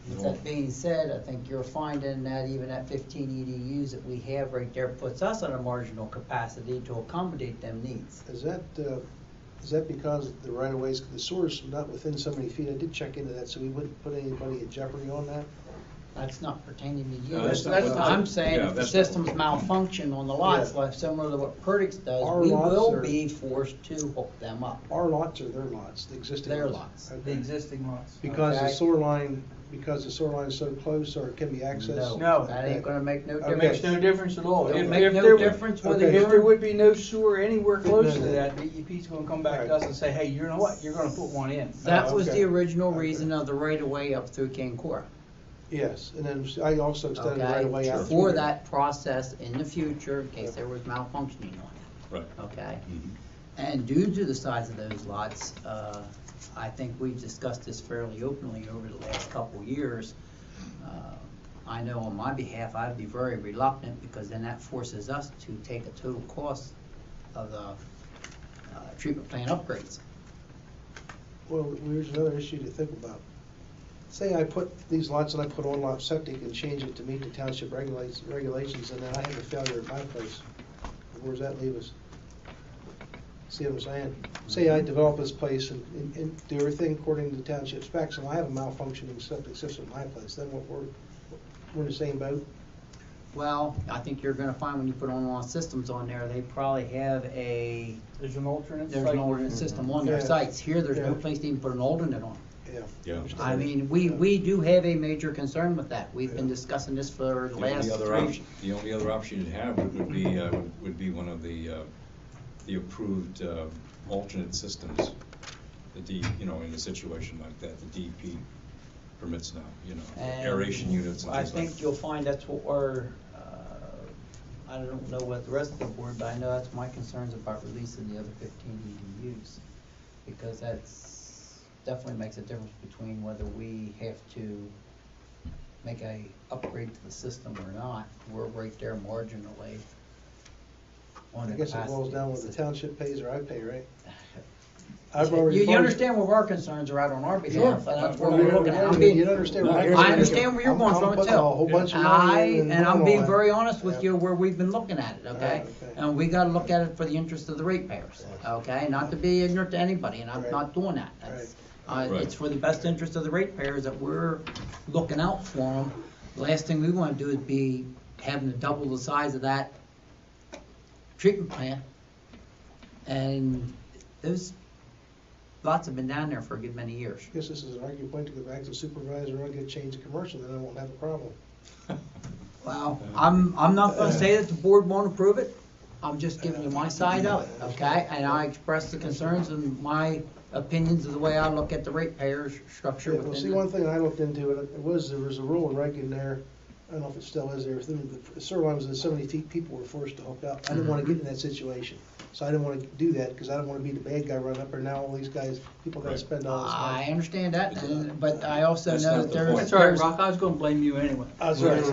With that being said, I think you're finding that even at 15 EDUs that we have right there puts us on a marginal capacity to accommodate them needs. Is that because the right of ways, the sewer's not within so many feet? I did check into that, so we wouldn't put anybody at jeopardy on that? That's not pertaining to you. No, That's that's not what- I'm saying yeah, if the that's not- systems malfunction on the lots, Yeah. like similar to what Perdix does, Our we lots will are- be forced to hook them up. Our lots or their lots, the existing Their lots? lots. The existing lots. Because the Okay. sewer line is so close, or it can be accessed? No. That ain't gonna make no It difference. makes no difference at all. Don't If make no there- difference whether Okay. If you're there would be no sewer anywhere close to No, no. that, DEP's gonna come back to us and say, hey, you know what, you're gonna put one in. That was okay. the original reason of the right of way up through Kankura. Yes, and then I also extended the right of way out. For through that process in the future, in case there was malfunctioning on Right. it, okay? Mhm. And due to the size of those lots, I think we've discussed this fairly openly over the last couple of years. I know on my behalf, I'd be very reluctant, because then that forces us to take a total cost of the treatment plant upgrades. Well, here's another issue to think about. Say I put these lots and I put on-lot septic and change it to meet the township regulations, and then I have a failure at my place. Where does that leave us? See what I'm saying? Say I develop this place and do everything according to township specs, and I have a malfunctioning septic system at my place, then we're in the same boat? Well, I think you're gonna find when you put on systems on there, they probably have There's an alternate there's site. an alternate system on their Yeah. sites. Here, there's no Yeah. place to even put an alternate on. Yeah. Yeah. I mean, we do have a major concern with that. We've been discussing this for the The last only other 3. option, the only other option you'd have would be one of the approved alternate systems. In a situation like that, the DEP permits now, And aeration units and I things like think you'll find that's what our, I don't know what the rest of the board, but I know that's my concerns about releasing the other 15 EDUs. Because that's, definitely makes a difference between whether we have to make a upgrade to the system or not. We're right there marginally on I the guess it capacity boils of down the whether the system. township pays or I pay, right? I've already You furnished- understand where our concerns are at on our behalf, and that's what Well, we're looking at. I'm being- You understand where I understand where you're going from it putting too. a whole bunch of money in And I'm doing being all that. very honest with Yeah. you where we've been looking at it, okay? Okay. And we gotta look at it for the interest of the ratepayers, okay? Not to be ignorant to anybody, and I'm Right. not doing that. That's- Right. It's for the best interest of the ratepayers that we're looking out for them. The last thing we wanna do is be having to double the size of that treatment plant. And those lots have been down there for a good many years. I guess this is an argument point to go back to the supervisor and I'll get changed to commercial, then I won't have a problem. Well, I'm not gonna say that the board won't approve it. I'm just giving you my side of it, okay? And I express the concerns and my opinions of the way I look at the ratepayers structure Yeah, well, within see, the- one thing I looked into, there was a rule in Rankin there, I don't know if it still is there, the sewer line was in 70 feet, people were forced to hook up. I didn't want to get in that situation, so I didn't want to do that, because I didn't want to be the bad guy running up there, now all these guys, people gotta spend all this money. I understand that, but I also That's know not that the there's. point. That's all right, there's- Rock, I was gonna blame you anyway. That's right.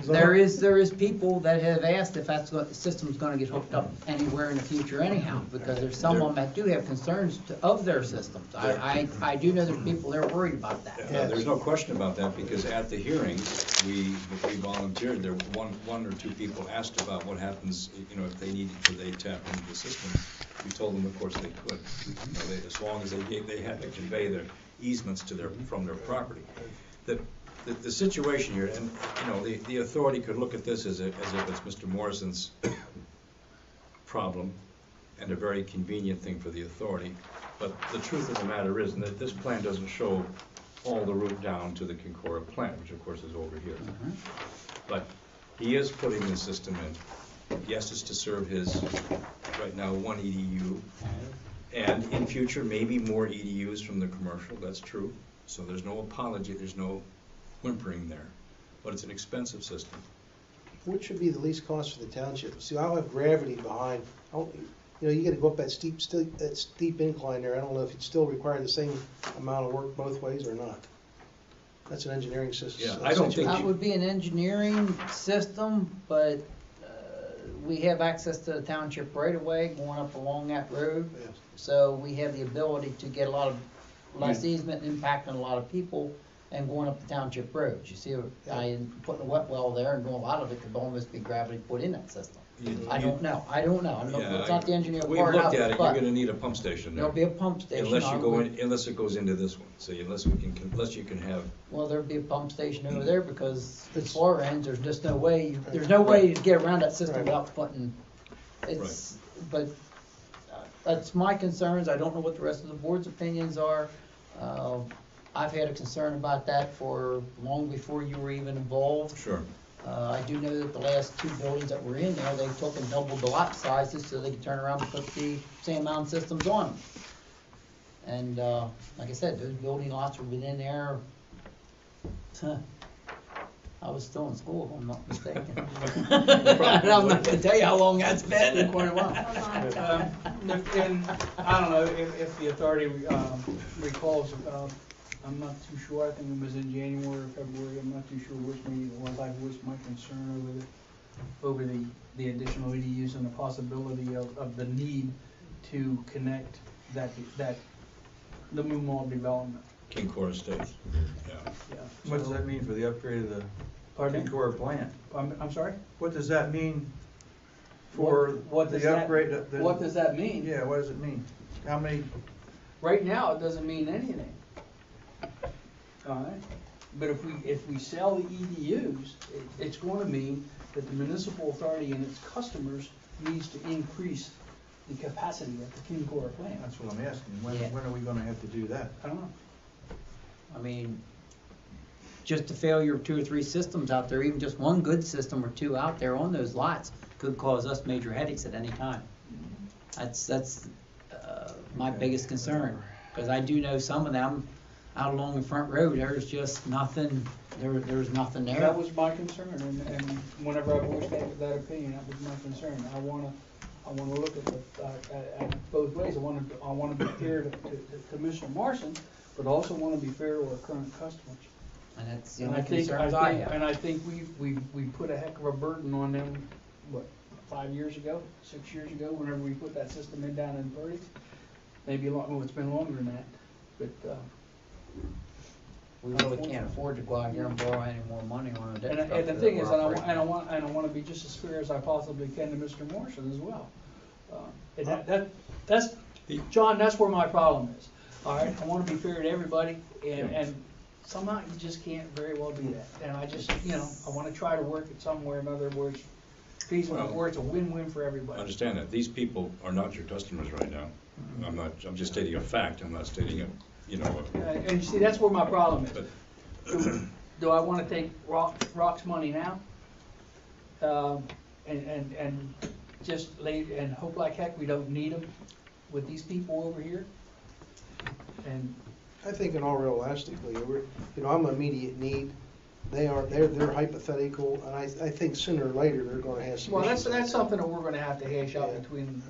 There is people that have asked if that's what, the system's gonna get hooked up anywhere in the future anyhow, because there's some of them that do have concerns of their systems. I do know there's people that are worried about that. There's no question about that, because at the hearings, we volunteered, there were one or two people asked about what happens, if they needed to, they tap into the system. We told them, of course, they could, as long as they had to convey their easements from their property. The situation here, and, the authority could look at this as if it's Mr. Morrison's problem, and a very convenient thing for the authority. But the truth of the matter is that this plan doesn't show all the route down to the Concora plant, which of course is over here. But he is putting the system in. Yes, it's to serve his, right now, 1 EDU. And in future, maybe more EDUs from the commercial, that's true. So there's no apology, there's no whimpering there. But it's an expensive system. What should be the least cost for the township? See, I'll have gravity behind, you know, you gotta go up that steep incline there. I don't know if you'd still require the same amount of work both ways or not. That's an engineering system. Yeah, I don't think That would be an engineering system, but we have access to the township right away going up along that road. Yeah. So we have the ability to get a lot of less easement impact on a lot of people and going up the township roads. You see, I putting a wet well there and doing a lot of it could almost be gravity put in that system. I don't know. It's not the engineer We've part looked of at it, it, but you're gonna need a pump station there. there'll be a pump station. Unless it goes into this one, so unless you can have. Well, there'd be a pump station over there because as far ends, there's just no way, there's no way to get around that system without putting, but that's my concerns. I don't know what the rest of the board's opinions are. I've had a concern about that for long before you were even involved. Sure. I do know that the last two buildings that were in there, they took and doubled the lot sizes so they could turn around and put the sand mound systems on them. And, like I said, those building lots have been in there, I was still in school, if I'm not mistaken. And I'm not gonna tell you how long that's been, quite a while. And I don't know if the authority recalls, I'm not too sure, I think it was in January or February, I'm not too sure which meeting it was, I voiced my concern over the additional EDUs and the possibility of the need to connect the New Mall development. King Core Estates, yeah. What does that mean for the upgrade of the Pardon me? King Core plant? I'm sorry? What does that mean for the upgrade? What does that mean? Yeah, what does it mean? How many? Right now, it doesn't mean anything. All right, but if we sell the EDUs, it's going to mean that the municipal authority and its customers needs to increase the capacity at the King Core plant. That's what I'm asking. When are we going to have to do that? I don't know. I mean, just the failure of 2 or 3 systems out there, even just one good system or 2 out there on those lots could cause us major headaches at any time. That's my biggest concern, because I do know some of them out along the front road, there's just nothing, there's nothing there. That was my concern, and whenever I voiced that opinion, that was my concern. I wanna look at both ways. I wanna be fair to Commissioner Marson, but also wanna be fair to our current customers. And that's the only concerns I have. And I think we put a heck of a burden on them, 5 years ago, 6 years ago, whenever we put that system in down in Purdy. Maybe it's been longer than that, but, we really can't afford to go out here and borrow any more money on it. and the thing is, I want to be just as fair as I possibly can to Mr. Morrison as well. That's John, that's where my problem is. All right, I want to be fair to everybody, and somehow you just can't very well do that. And I just, I want to try to work it somewhere in other words, feasible, where it's a win-win for everybody. I understand that. These people are not your customers right now. I'm just stating a fact. I'm not stating a, and you see, that's where my problem is. Do I want to take Rock's money now? And just and hope like heck we don't need them with these people over here? And I think in all realistically, I'm an immediate need. They're hypothetical, and I think sooner or later they're going to have some. Well, that's something that we're going to have to hash out between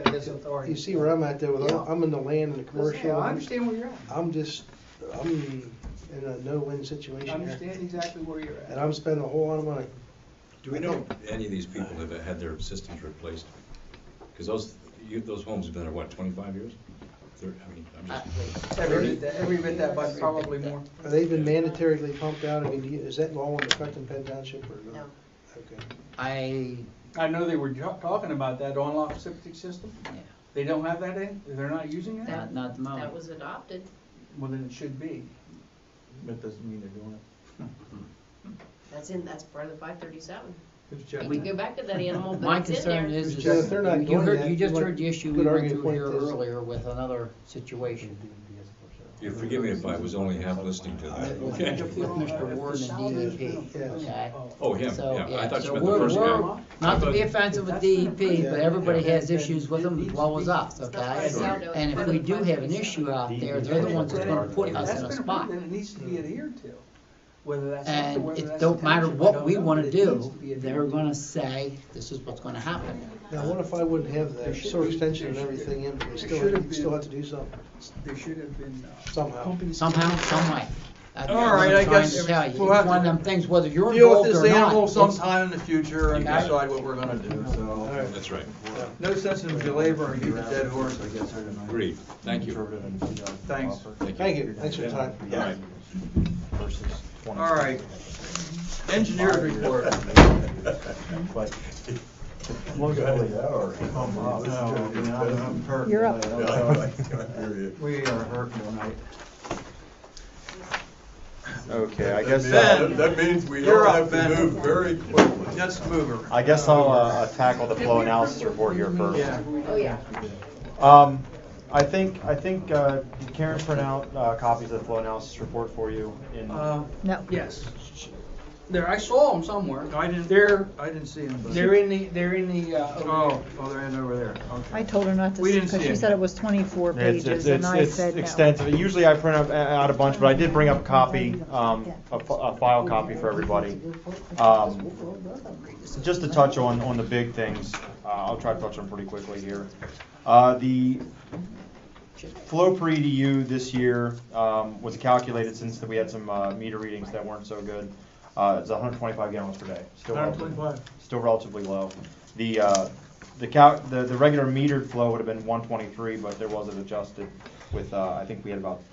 this authority. You see where I'm at there with I'm in the land and the commercial. Yeah, I understand where you're at. I'm in a no-win situation. I understand exactly where you're at. And I'm spending a whole lot of money. Do we know any of these people have had their systems replaced? Because those homes have been there, what, 25 years? Every bit that, but probably more. Have they been mandatorily pumped out? I mean, is that law in effect in Penn Township or no? Okay. I know they were talking about that on-lock septic system. Yeah. They don't have that in? They're not using that? Not at the moment. That was adopted. Well, then it should be. That doesn't mean they're doing it. That's part of the 537. We go back to that animal, but My it's in concern there. is if they're not doing that, you just heard the issue we went through here argument earlier with another situation. You forgive me if I was only half listening to that. With Mr. Ward and DEP, okay? Oh, him, So, yeah. I thought you so meant the first we're, guy. not to be offensive with DEP, but everybody has issues with them as well as us, okay? And if we do have an issue out there, they're the ones that's gonna put us in a spot. Then it needs to be adhered to. whether that's us or And whether it that's don't the matter township, I what don't we know, wanna but it needs do, to be a they're deal. gonna say, this is what's gonna happen. Now, what if I wouldn't have There the should sewer be- extension and there should- everything in, but we there still, should have you still been- have to do something There should have been, somehow. Somehow, some way. That's All what right, I'm I trying guess to tell you. we'll It's have one of to them things, whether you're deal with involved this or not. animal it's- sometime in the future and Okay. decide what we're gonna do, so. That's right. No sense in belaboring a dead horse, I guess. Agreed. Thank you. Thanks. Thank you, thanks for your time. All right. All right. Engineer's report. You're up. We are hurting tonight. Okay, I guess. That means we You're all up, have to Ben. move very quickly. Let's move her. I guess I'll tackle the flow analysis report here first. Yeah. Oh, yeah. I think did Karen print out copies of the flow analysis report for you in. No. Yes. There, I saw them somewhere. I didn't see them, but. They're in the, over Oh, they're in over there, okay. I told her not to, We didn't because see she it. said it was 24 pages, and I said no. extensive. Usually I print out a bunch, but I did bring up a copy, a file copy for everybody. Just to touch on the big things, I'll try to touch them pretty quickly here. The flow per EDU this year was calculated since we had some meter readings that weren't so good. It's 125 gallons per day. Still 125. Still relatively low. The regular metered flow would have been 123, but there was it adjusted with I think we had about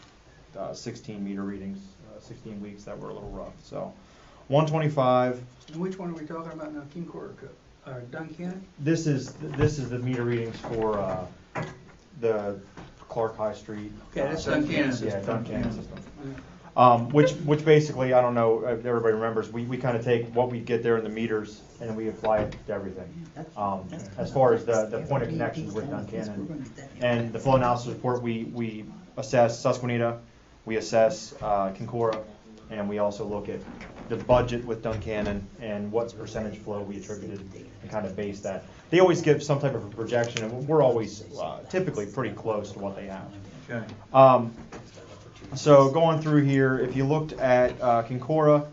16 meter readings, 16 weeks that were a little rough. So 125. And which one are we talking about now, King Court or Duncan? This is the meter readings for the Clark High Street. Okay, that's Duncan system. Yeah, Duncan system. Which basically, I don't know if everybody remembers, we kind of take what we get there in the meters and then we apply it to everything. As far as the point of connections with Duncan and the flow analysis report, we assess Susquehanna, we assess Kincora, and we also look at the budget with Duncan and what percentage flow we attributed and kind of base that. They always give some type of a projection, and we're always typically pretty close to what they have. Okay. So going through here, if you looked at Kincora,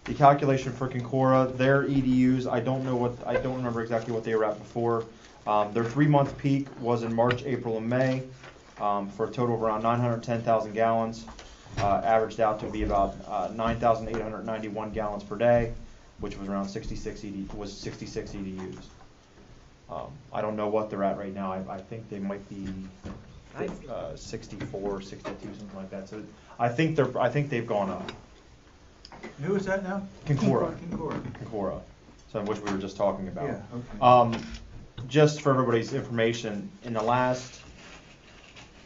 the calculation for Kincora, their EDUs, I don't remember exactly what they were at before. Their 3-month peak was in March, April, and May, for a total of around 910,000 gallons. Averaged out to be about 9,891 gallons per day, which was around 66 EDUs. I don't know what they're at right now. I think they might be 64, 62, something like that. So I think they've gone up. Who is that now? Kincora. Kincora. So which we were just talking about. Yeah, okay. Just for everybody's information, in the last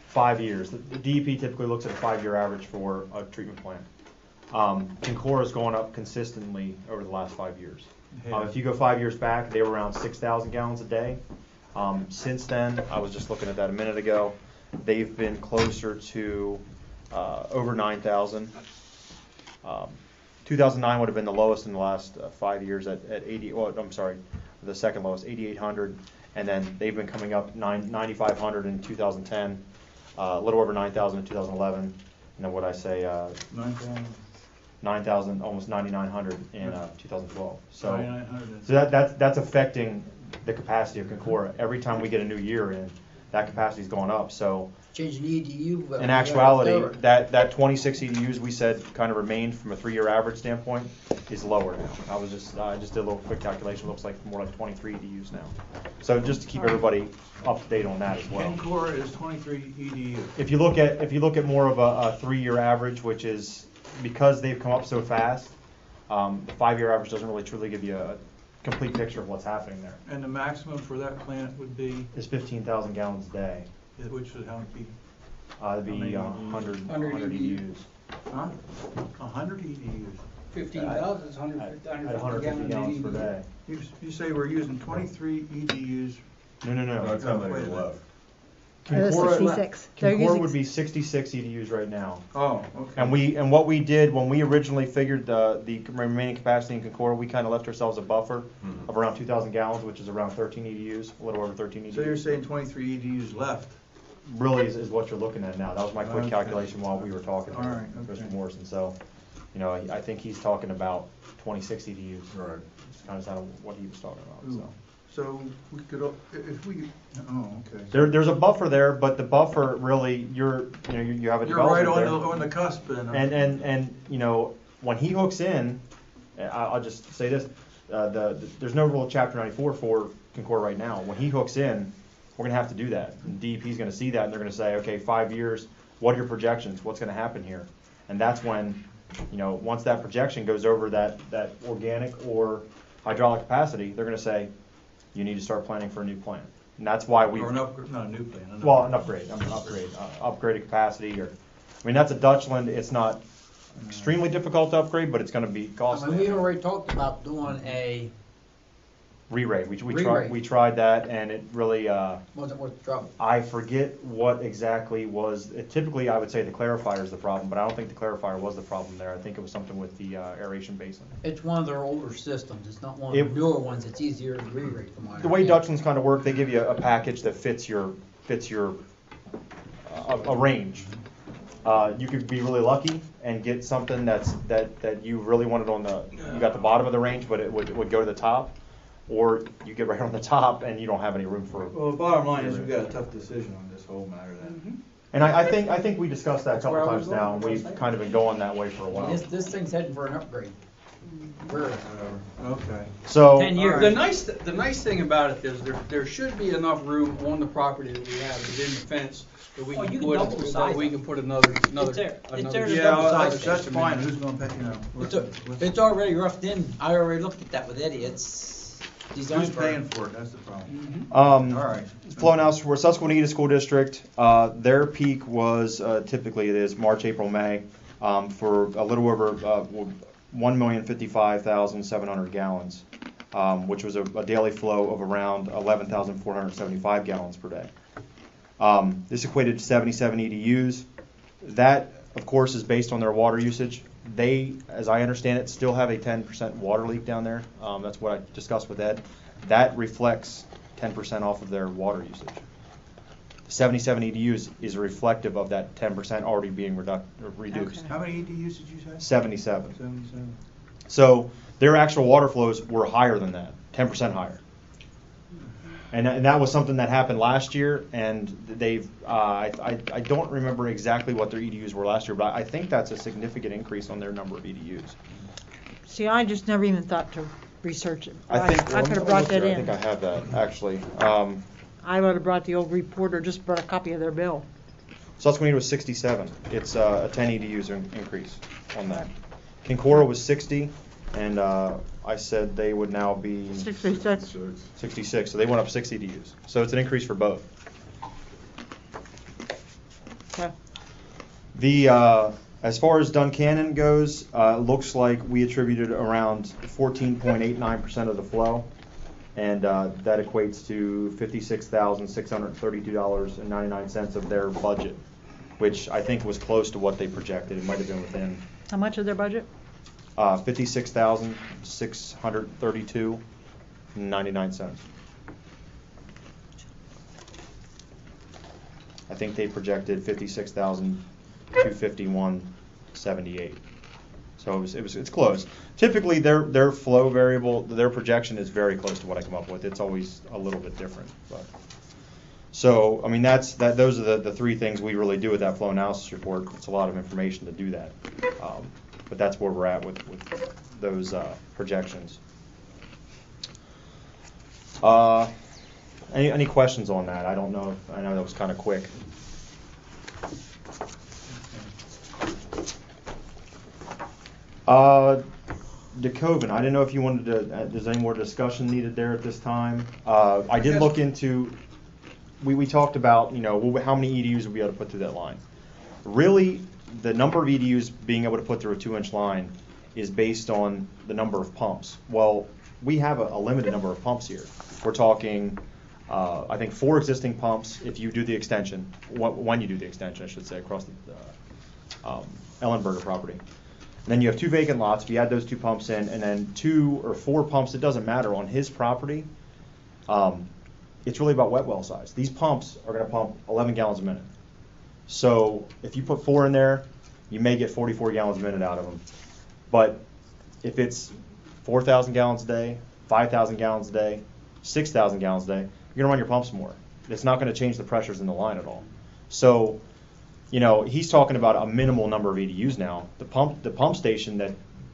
5 years, the DEP typically looks at a 5-year average for a treatment plant. Kincora's gone up consistently over the last 5 years. Yeah. If you go 5 years back, they were around 6,000 gallons a day. Since then, I was just looking at that a minute ago, they've been closer to over 9,000. 2009 would have been the lowest in the last 5 years at 80. Well, I'm sorry, the second lowest, 8,800, and then they've been coming up 9,500 in 2010, a little over 9,000 in 2011, and then what I say, 9,000, almost 9,900 in 2012. So, 9,900. so that's affecting the capacity of Kincora. Every time we get a new year in, that capacity's going up. So Changing the EDU. in actuality, that 26 EDUs we said kind of remained from a 3-year average standpoint is lower now. I just did a little quick calculation. Looks like more like 23 EDUs now. So just to keep everybody up to date on that as well. Kincora is 23 EDU. If you look at more of a 3-year average, which is because they've come up so fast, the 5-year average doesn't really truly give you a complete picture of what's happening there. And the maximum for that plant would be? Is 15,000 gallons a day. Which would how it be? It'd be 100 EDUs. Huh? 100 EDUs. 15,000 is 150 gallons per day. You say we're using 23 EDUs? No. That's how many are left. Kincora would be 66 EDUs right now. Oh, okay. And what we did when we originally figured the remaining capacity in Kincora, we kind of left ourselves a buffer of around 2,000 gallons, which is around 13 EDUs, a little over 13 EDUs. So you're saying 23 EDUs left? Really is what you're looking at now. That was my quick calculation while we were talking. All right, Mr. Morrison. So You know, I think he's talking about 26 EDUs. Right. It's kind of sounded what he was talking about, so. So we could, if we, okay. There's a buffer there, but the buffer really, you have a You're right development there. on the cusp, and. And you know, when he hooks in, I'll just say this, there's no rule of Chapter 94 for Concord right now. When he hooks in, we're gonna have to do that. And DEP's gonna see that, and they're gonna say, okay, 5 years, what are your projections? What's gonna happen here? And that's when, you know, once that projection goes over that organic or hydraulic capacity, they're gonna say, you need to start planning for a new plant. And that's why we. Or an upgrade, not a new plant. Well, an upgrade, upgraded capacity, or, I mean, that's a Dutchland, it's not extremely difficult to upgrade, but it's gonna be I costly. mean, we already talked about doing a, Re-rate, we Re-rate. tried that, and it really, wasn't worth the trouble. I forget what exactly was, typically I would say the clarifier is the problem, but I don't think the clarifier was the problem there. I think it was something with the aeration basin. It's one of their older systems, it's not one of the newer ones, it's easier to re-rate from what I The way understand. Dutchlands kind of work, they give you a package that fits your a range. You could be really lucky and get something that you really wanted you got the bottom of the range, but it would go to the top, or you get right on the top and you don't have any room for. Well, the bottom line is we've got a tough decision on this whole matter then. And I think we discussed that a couple times now, and we've kind of been going that way for a while. This thing's heading for an upgrade. We're, Okay. So 10 years. The nice thing about it is there should be enough room on the property that we have within the fence that we Oh, can you can put, double the size that we of can put another. It's there to Yeah, double well, size that's system fine, in. who's gonna pay, you know. It's already roughed in, I already looked at that with Eddie, it's designed Who's for. paying for it, that's the problem. All right. Flow analysis for Susquehanna School District, their peak was, typically it is March, April, May, for a little over 1,055,700 gallons, which was a daily flow of around 11,475 gallons per day. This equated to 77 EDUs. That, of course, is based on their water usage. They, as I understand it, still have a 10% water leak down there. That's what I discussed with Ed. That reflects 10% off of their water usage. 77 EDUs is reflective of that 10% already being reduced. How many EDUs did you say? 77. 77. So their actual water flows were higher than that, 10% higher. And that was something that happened last year, and they've, I don't remember exactly what their EDUs were last year, but I think that's a significant increase on their number of EDUs. See, I just never even thought to research it. I think I could have brought that I in. think I have that, actually. I would have brought the old report or just brought a copy of their bill. Susquehanna was 67. It's a 10 EDUs increase on that. Kincora was 60, and I said they would now be 66. 66, so they went up 6 EDUs. So it's an increase for both. Okay. The as far as Duncannon goes, looks like we attributed around 14.89% of the flow, and that equates to $56,632.99 of their budget, which I think was close to what they projected. It might have been within How much of their budget? $56,632.99. I think they projected 56,251.78. So it's close. Typically, their flow variable, their projection is very close to what I come up with. It's always a little bit different, but. So, I mean, those are the three things we really do with that flow analysis report. It's a lot of information to do that. But that's where we're at with those projections. Any questions on that? I don't know. I know that was kind of quick. DeKoven, I didn't know if you wanted to, there's any more discussion needed there at this time. I did look into, we talked about, how many EDUs we'll be able to put through that line. Really, the number of EDUs being able to put through a 2-inch line is based on the number of pumps. Well, we have a limited number of pumps here. We're talking, I think, 4 existing pumps if you do the extension, when you do the extension, I should say, across the Ellenberger property. And then you have 2 vacant lots. If you add those 2 pumps in, and then 2 or 4 pumps, it doesn't matter, on his property, it's really about wet well size. These pumps are going to pump 11 gallons a minute. So if you put 4 in there, you may get 44 gallons a minute out of them. But if it's 4,000 gallons a day, 5,000 gallons a day, 6,000 gallons a day, you're going to run your pumps more. It's not going to change the pressures in the line at all. So, you know, he's talking about a minimal number of EDUs now. The pump station that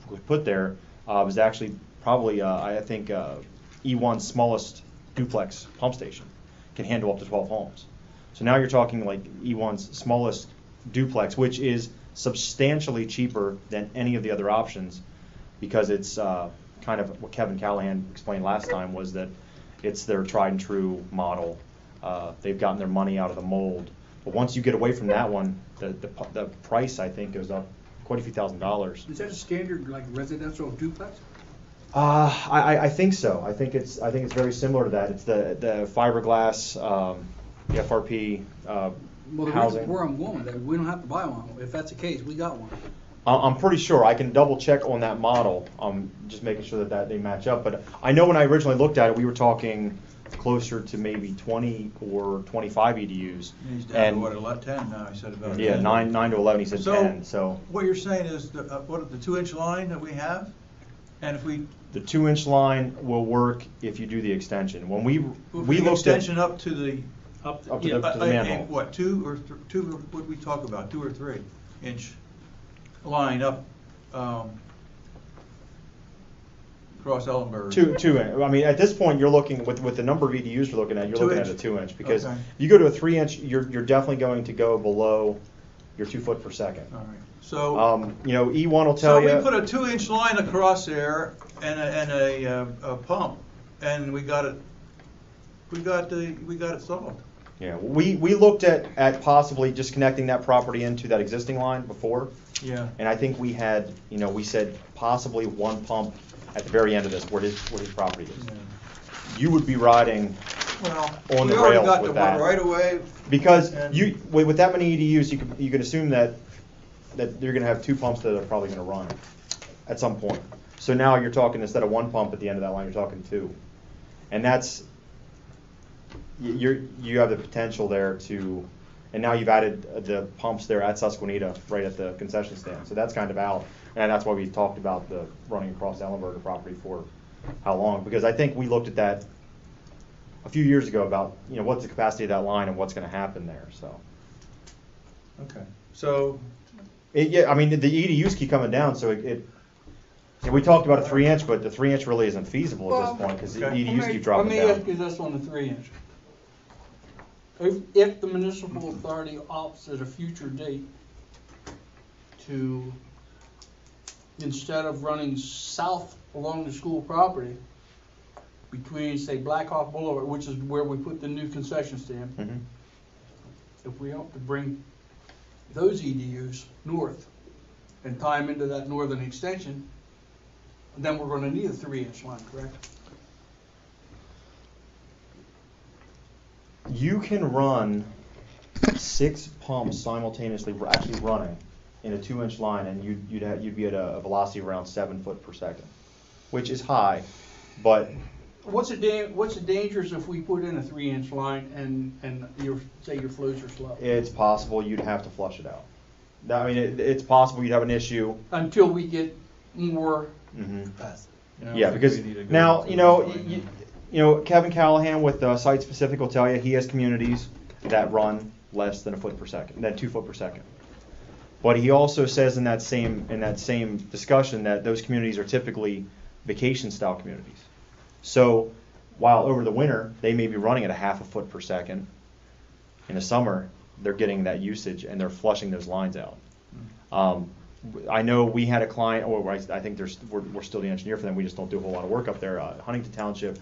was put there was actually probably, I think, E1's smallest duplex pump station. Can handle up to 12 homes. So now you're talking like E1's smallest duplex, which is substantially cheaper than any of the other options, because it's kind of what Kevin Callahan explained last time, was that it's their tried and true model. They've gotten their money out of the mold. But once you get away from that one, the price, I think, goes up quite a few $1,000s. Is that a standard like residential duplex? I think so. I think it's very similar to that. It's the fiberglass, the FRP Well, the housing. reason where I'm going with that, we don't have to buy one. If that's the case, we got one. I'm pretty sure. I can double check on that model. Just making sure that they match up. But I know when I originally looked at it, we were talking closer to maybe 20 or 25 EDUs. He's down to what, 10 now, he said about Yeah, 10. 9 to 11, he said 10. So what you're saying is, the 2-inch line that we have? And if we... The 2-inch line will work if you do the extension. When we looked extension at... up to the... Up to the manhole. What, 2 or 2, what did we talk about, 2 or 3 inch line up across Ellenberg? 2 inch. I mean, at this point, you're looking with the number of EDUs you're looking at. You're looking at a 2-inch, because Okay. if you go to a 3-inch, you're definitely going to go below your 2 foot per second. All right. So you know, E1 will tell you. So we put a 2-inch line across there and a pump, and we got it solved. Yeah, we looked at possibly just connecting that property into that existing line before. Yeah. And I think we had, you know, we said possibly one pump at the very end of this, where his property is. Yeah. You would be riding on the we already rails got with the that. right away. Because And- with that many EDUs, you can assume that you're going to have 2 pumps that are probably going to run at some point. So now you're talking, instead of 1 pump at the end of that line, you're talking 2, and that's you have the potential there to, and now you've added the pumps there at Susquehanna right at the concession stand. So that's kind of out, and that's why we talked about the running across Ellenberger property for how long, because I think we looked at that a few years ago about, you know, what's the capacity of that line and what's going to happen there. So. Okay. So. Yeah, I mean, the EDUs keep coming down, so we talked about a 3-inch, but the 3-inch really isn't feasible at this point, because the EDUs keep dropping down. Let me ask you this on the 3-inch. If the municipal authority opts at a future date to, instead of running south along the school property, between, say, Black Hawk Boulevard, which is where we put the new concession stand, Mm-hmm. if we opt to bring those EDUs north and tie them into that northern extension, then we're going to need a 3-inch line, correct? You can run 6 pumps simultaneously, actually running in a 2-inch line, and you'd be at a velocity around 7 foot per second, which is high, but. What's the dangers if we put in a 3-inch line and say your flows are slow? It's possible you'd have to flush it out. I mean, it's possible you'd have an issue Until we get more. Mm-hmm. You know, Yeah, because now, you know, Kevin Callahan with Site Specific will tell you he has communities that run less than 2 foot per second. But he also says in that same discussion that those communities are typically vacation style communities. So while over the winter they may be running at 0.5 foot per second, in the summer they're getting that usage and they're flushing those lines out. I know we had a client, or I think we're still the engineer for them. We just don't do a whole lot of work up there. Huntington Township,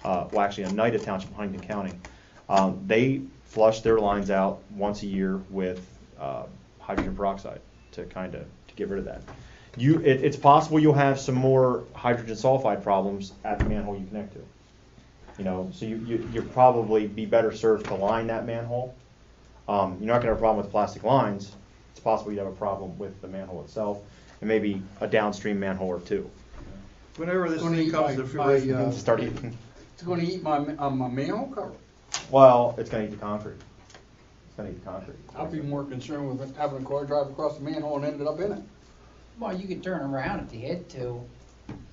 actually Oneida Township, Huntington County, they flush their lines out once a year with hydrogen peroxide to get rid of that. It's possible you'll have some more hydrogen sulfide problems at the manhole you connect to. You know, so you'll probably be better served to line that manhole. You're not going to have a problem with plastic lines. It's possible you'd have a problem with the manhole itself, and maybe a downstream manhole or 2. Whenever this thing comes to fruition, start eating. It's going to eat my manhole cover. Well, it's going to eat the concrete. It's going to eat the concrete. I'd be more concerned with having a car drive across the manhole and ended up in it. Well, you could turn around if you had to.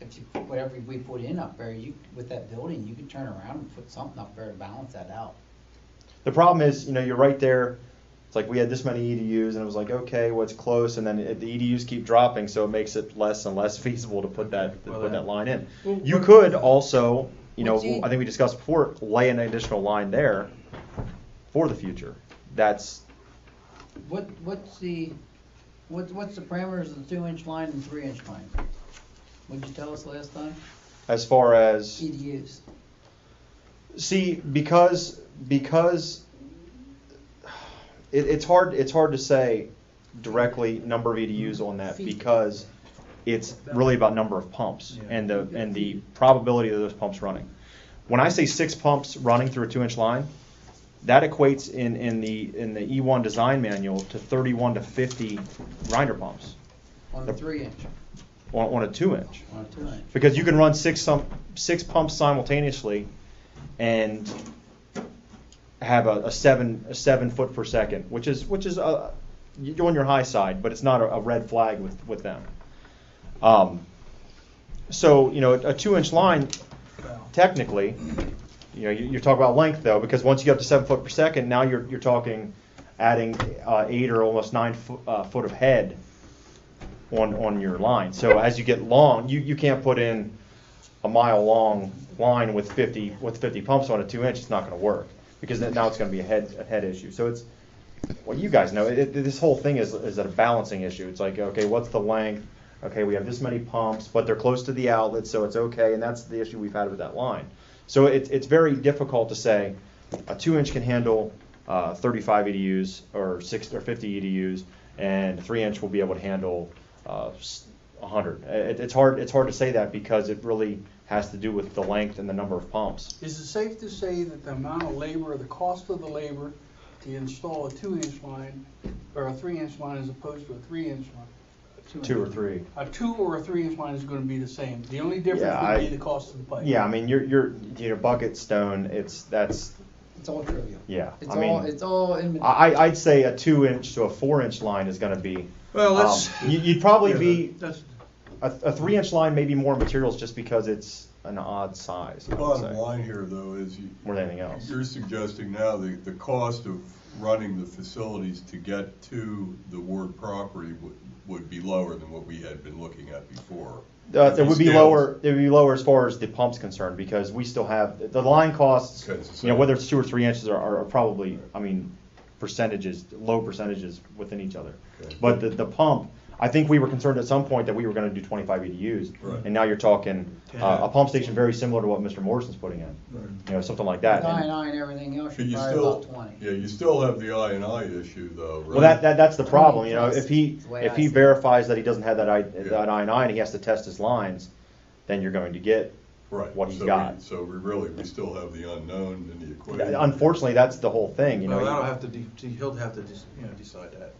If you put whatever we put in up there, with that building, you could turn around and put something up there to balance that out. The problem is, you're right there. It's like we had this many EDUs, and it was like, okay, well, it's close, and then the EDUs keep dropping, so it makes it less and less feasible to put that line in. You could also, I think we discussed before, lay an additional line there for the future. That's What's the parameters of the 2-inch line and 3-inch line? What'd you tell us last time? as far as EDUs. See, because it's hard to say directly number of EDUs on that, because it's really about number of pumps and the probability of those pumps running. When I say 6 pumps running through a 2-inch line, that equates in the E1 design manual to 31 to 50 grinder pumps. On the 3-inch. On a 2-inch. On a 2-inch. Because you can run six pumps simultaneously and have a 7 foot per second, which is you're on your high side, but it's not a red flag with them. So a 2-inch line, technically, you're talking about length though, because once you get up to 7 foot per second, now you're talking adding 8 or almost 9 foot of head on your line. So as you get long, you can't put in a mile long line with 50 pumps on a 2-inch. It's not going to work, because now it's going to be a head issue. So it's, well, you guys know this whole thing is a balancing issue. It's like, okay, what's the length? Okay, we have this many pumps, but they're close to the outlet, so it's okay, and that's the issue we've had with that line. So it's very difficult to say a 2-inch can handle 35 EDUs or 50 EDUs, and a 3-inch will be able to handle 100. It's hard to say that, because it really has to do with the length and the number of pumps. Is it safe to say that the amount of labor, the cost of the labor to install a 2-inch line or a 3-inch line as opposed to a 3-inch line? 2 or 3. A 2 or a 3-inch line is going to be the same. The only difference would be the cost of the pipe. Yeah, I mean, you're bucket stone. It's all trivial. Yeah, It's all in. I'd say a 2-inch to a 4-inch line is going to be. Well, you'd probably be a 3-inch line, maybe more materials, just because it's an odd size. The bottom line here, though, is more than anything else. You're suggesting now the cost of running the facilities to get to the ward property would be lower than what we had been looking at before. It would be lower. It would be lower as far as the pump's concerned, because we still have the line costs. Whether it's 2 or 3 inches are probably, low percentages within each other. Okay. But the pump, I think we were concerned at some point that we were going to do 25 EDUs, right. And now you're talking a pump station very similar to what Mr. Morrison's putting in, right. Something like that. With I&I and everything else, But you're you probably still, about 20. yeah, you still have the I&I issue, though, right? Well, that's the problem. If he I verifies that he doesn't have that I&I and he has to test his lines, then you're going to get right. what he's so got. We still have the unknown in the equation. Unfortunately, that's the whole thing. Well, he'll have to decide that.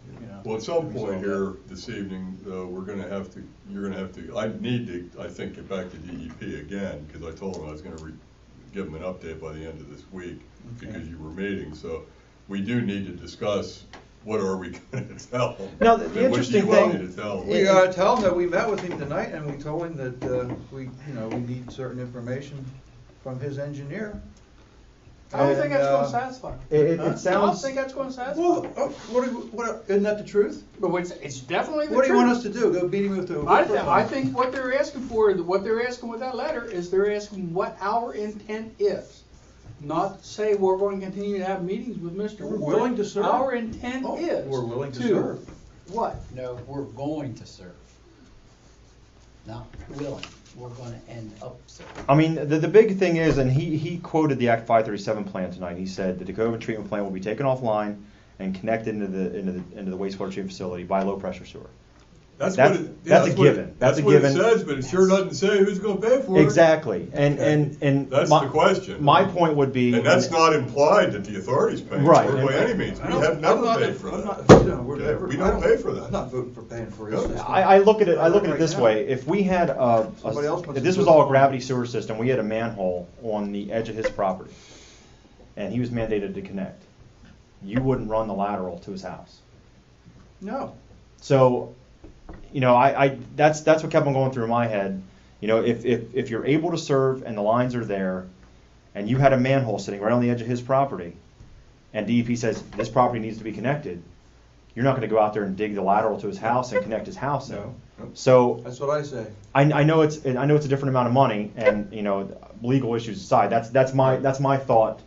Well, at some point here this evening, you're gonna have to. I need to, I think, get back to DEP again, because I told him I was gonna give him an update by the end of this week, because you were meeting. So we do need to discuss. What are we going to tell him? Now, the interesting thing, we tell him that we met with him tonight, and we told him that we need certain information from his engineer. I don't think that's going to satisfy. It I sounds. don't think that's going to satisfy. Well, isn't that the truth? But it's definitely the truth. What do you want us to do? Go beat him with the? I think what they're asking with that letter is they're asking what our intent is. Not say we're going to continue to have meetings with Mr. We're Ward. willing to serve. Our intent is. We're willing to serve. What? No, we're going to serve. Not willing. We're going to end up serving. I mean, the big thing is, and he quoted the Act 537 plan tonight. He said the Dakota treatment plant will be taken offline and connected into the wastewater treatment facility by low pressure sewer. That's a given. That's what it says, but it sure doesn't say who's going to pay for it. Exactly, and that's the question. My point would be, and that's not implied that the authority's paying right, for it by any means. We have never paid for that. We don't pay for that. I'm not voting for paying for it. I look at it this way: if we had if this was all a gravity sewer system, we had a manhole on the edge of his property, and he was mandated to connect, you wouldn't run the lateral to his house. No. So that's what kept on going through my head. If you're able to serve and the lines are there, and you had a manhole sitting right on the edge of his property, and DEP says this property needs to be connected, you're not going to go out there and dig the lateral to his house and connect his house in. No. So That's what I say. I know it's a different amount of money, and legal issues aside, that's my thought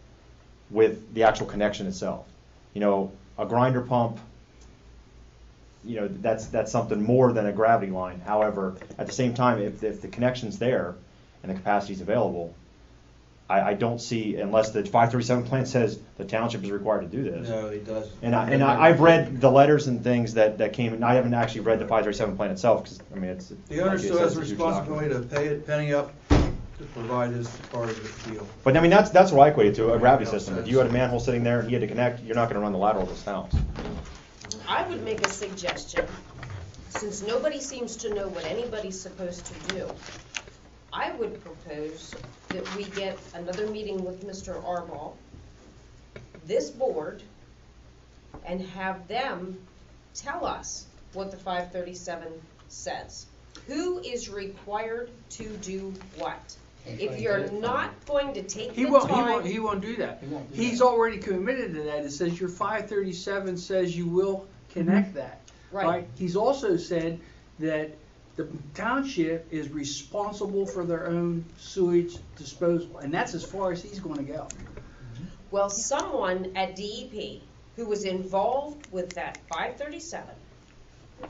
with the actual connection itself. A grinder pump, that's something more than a gravity line. However, at the same time, if the connection's there and the capacity's available, I don't see, unless the 537 plan says the township is required to do this. No, it doesn't. And I've read the letters and things that came, and I haven't actually read the 537 plan itself, because, it's... The owner still has a responsibility to pay it penny up to provide his part of the deal. But, that's what I equate it to, a gravity system. If you had a manhole sitting there and he had to connect, you're not going to run the lateral to his house. I would make a suggestion, since nobody seems to know what anybody's supposed to do. I would propose that we get another meeting with Mr. Arbaugh, this board, and have them tell us what the 537 says. Who is required to do what? If you're not going to take the time... He won't do that. He's already committed to that. It says your 537 says you will connect that. Right. He's also said that the township is responsible for their own sewage disposal, and that's as far as he's going to go. Well, someone at DEP who was involved with that 537,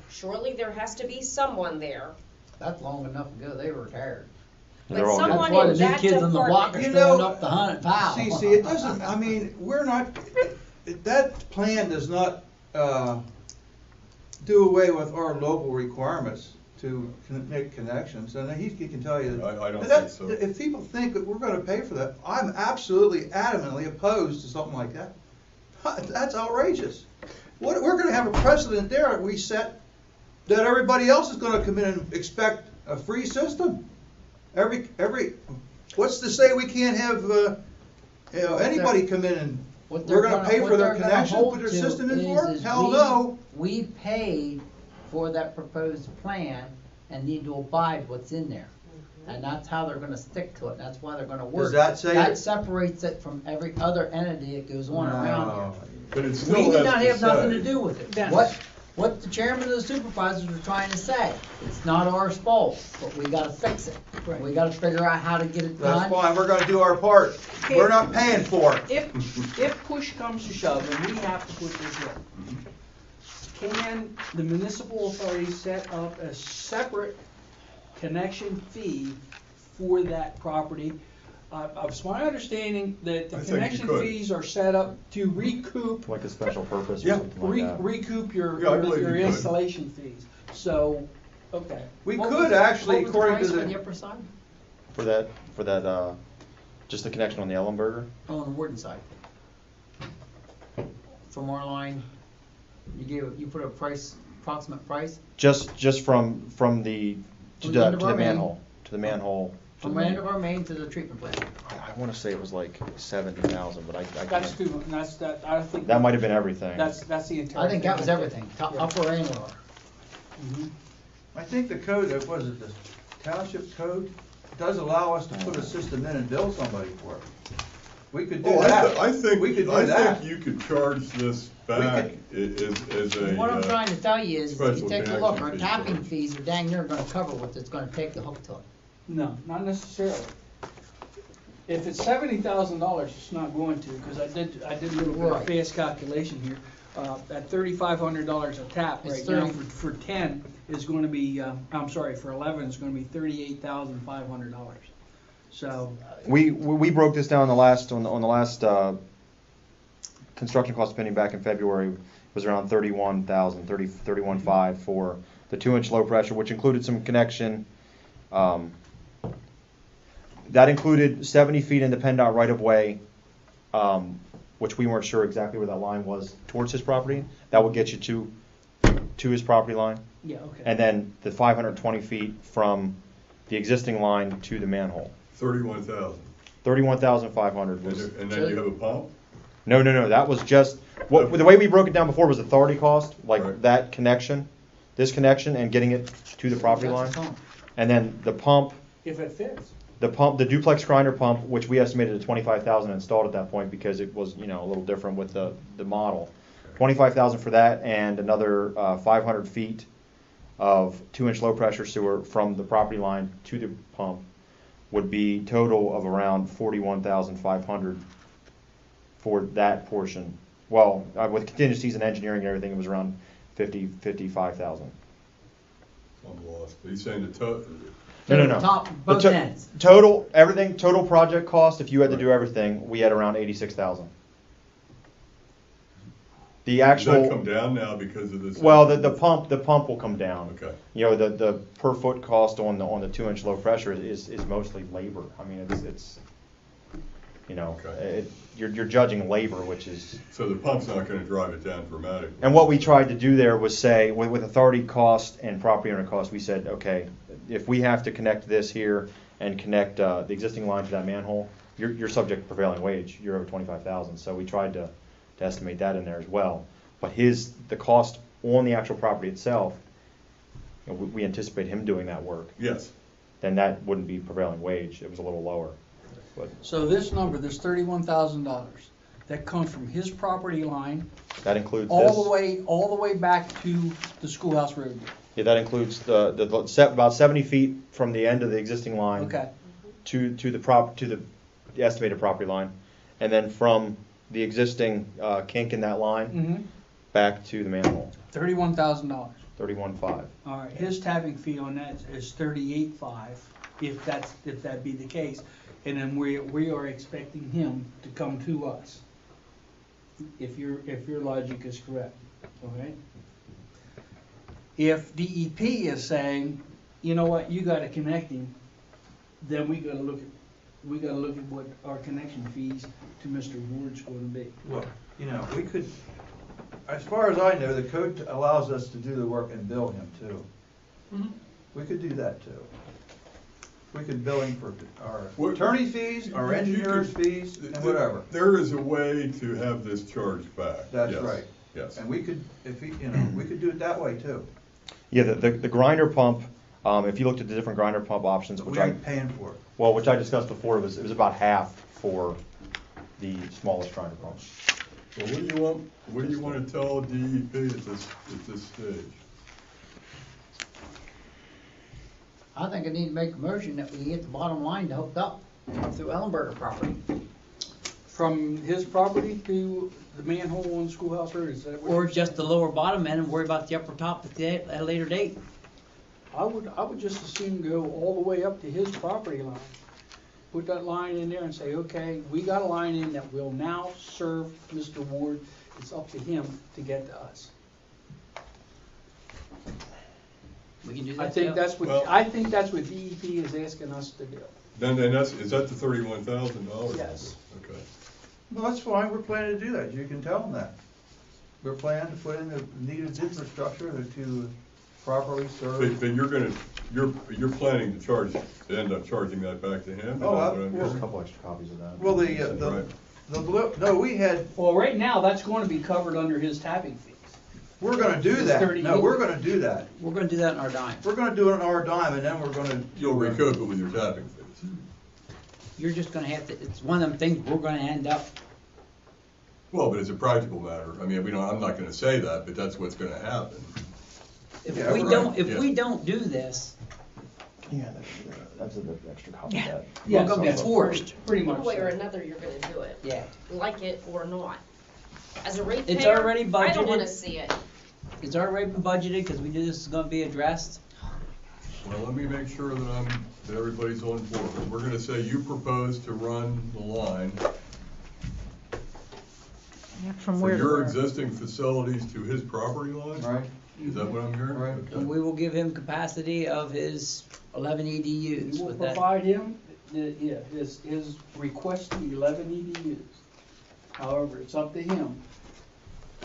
surely there has to be someone there. That's long enough ago, they were retired. But someone That's why in the new that kids on the block are department. throwing up the hunt foul. See, it doesn't, we're not, that plan does not do away with our local requirements to make connections, and he can tell you that. I don't think so. If people think that we're gonna pay for that, I'm absolutely adamantly opposed to something like that. That's outrageous. We're gonna have a precedent there we set that everybody else is gonna come in and expect a free system. What's to say we can't have anybody come in and we're gonna pay for their connection, put their system in for it? Hell no. We paid for that proposed plan and need to abide what's in there. And that's how they're gonna stick to it, that's why they're gonna work. Does that say That it? separates it from every other entity that goes on around here. But it still We do has not to have nothing say- to do with it. Dennis. What the chairman of the supervisors are trying to say, it's not our fault, but we gotta fix it. We gotta figure out how to get it done. That's fine, we're gonna do our part. We're not paying for it. If push comes to shove and we have to put this in, can the municipal authority set up a separate connection fee for that property? It's my understanding that the I think you connection could. fees are set up to recoup. Like a special purpose or Yeah. something like that. Recoup your Yeah, I believe you could. installation fees. So, okay. We What could was- actually, what was the according price to on the the, upper side? For that, just the connection on the Ellenberger? On the Warden side. From our line, you put a price, approximate price? Just from the, to From the end of the our main. manhole, to the manhole. From the end of our main to the treatment plant. I wanna say it was like 70,000, but I That's can't. too, I think. That might have been everything. That's the entire. I think that was thing. everything, Yeah. upper and lower. Mhm. I think the code, was it the township code, does allow us to put a system in and bill somebody for it. We could do Oh, that. I think, We could do I that. think you could charge this back as a. What I'm trying to tell you is, if special you take a look, our connection fee tapping charge. fees are dang near gonna cover what it's gonna take to hook to it. No, not necessarily. If it's $70,000, it's not going to, because I did a little bit of Right. fast calculation here. At $3,500 a tap It's right now 30. for 10 is going to be, for 11 is going to be $38,500. So, We broke this down on the last construction cost opinion back in February. It was around 31,500 for the 2-inch low pressure, which included some connection. That included 70 feet in the PennDOT right of way, which we weren't sure exactly where that line was towards his property. That would get you to his property line. yeah, okay. And then the 520 feet from the existing line to the manhole. 31,000. 31,500 was. And then you have a pump? No, that was just, the way we broke it down before was authority cost, like Right. that connection. this connection and getting it to the property line. And then the pump, If it fits. the duplex grinder pump, which we estimated at 25,000 installed at that point because it was, you know, a little different with the model. 25,000 for that, and another 500 feet of 2-inch low pressure sewer from the property line to the pump would be total of around 41,500 for that portion. Well, with contingencies and engineering and everything, it was around 55,000. I'm lost. He's saying the total. No. Top, both The ends. total, everything, total project cost, if you had to do everything, we had around 86,000. The Does that actual, come down now because of this? well, the pump will come down. Okay. You know, the per foot cost on the 2-inch low pressure is mostly labor. I mean, it's you know, you're judging labor, which is. So the pump's not gonna drive it down dramatically. And what we tried to do there was say, with authority cost and property owner cost, we said, okay, if we have to connect this here and connect the existing line to that manhole, you're subject to prevailing wage. You're over 25,000. So we tried to estimate that in there as well. But the cost on the actual property itself, you know, we anticipate him doing that work. Yes. Then that wouldn't be prevailing wage. It was a little lower. But So this number, this $31,000, that comes from his property line that includes all the way back to the schoolhouse road. Yeah, that includes about 70 feet from the end of the existing line. Okay. To the estimated property line, and then from the existing kink in that line back to the manhole. $31,000. 31.5. All right. His tapping fee on that is $38.5, if that be the case, and then we are expecting him to come to us. If your logic is correct, okay. If DEP is saying, you know what, you got to connect him, then we got to look at what our connection fees to Mr. Ward's going to be. Well, you know, we could, as far as I know, the code allows us to do the work and bill him too. We could do that too. We could bill him for our attorney fees, our engineer's fees, and whatever. There is a way to have this charged back. That's Yes. right. Yes. And we could, if he, you know, we could do it that way too. Yeah, the grinder pump. If you looked at the different grinder pump options, We ain't paying for it. Well, which I discussed before, it was about half for the smallest grinder pump. Well, what do you want to tell DEP at this stage? I think I need to make a motion that we get the bottom line hooked up through Ellenberger property. From his property to the manhole on Schoolhouse Road, is that what Or you're just the saying? lower bottom end and worry about the upper top at a later date. I would just as soon go all the way up to his property line. Put that line in there and say, okay, we got a line in that will now serve Mr. Ward. It's up to him to get to us. We can do that. I think too. that's what DEP is asking us to do. Then is that the $31,000? Yes. Okay. Well, that's fine, we're planning to do that, you can tell them that. We're planning to put in the needed infrastructure to properly serve. But you're planning to end up charging that back to him? There's a couple extra copies of that. Well, we had, Well, right now, that's going to be covered under his tapping fees. we're gonna do that. No, we're gonna do that. We're gonna do that in our dime. We're gonna do it on our dime, and then we're gonna. You'll recoup it with your tapping fees. You're just gonna have to, it's one of them things we're gonna end up. Well, but it's a practical matter. I mean, I'm not gonna say that, but that's what's gonna happen. If Yeah, we right. don't, Yeah. we don't do this, Yeah, that's an extra copy of that. we're gonna be forced. Pretty much. One way or another, you're gonna do it. Yeah. Like it or not. As a ratepayer, It's already I don't budgeted. wanna see it. It's already been budgeted, because we knew this was gonna be addressed. Well, let me make sure that everybody's on board. We're gonna say you propose to run the line From from where to your where? existing facilities to his property line? Right. Is that what I'm hearing? Right. Okay. And we will give him capacity of his 11 We EDUs will with that. provide him, his requested 11 EDUs. However, it's up to him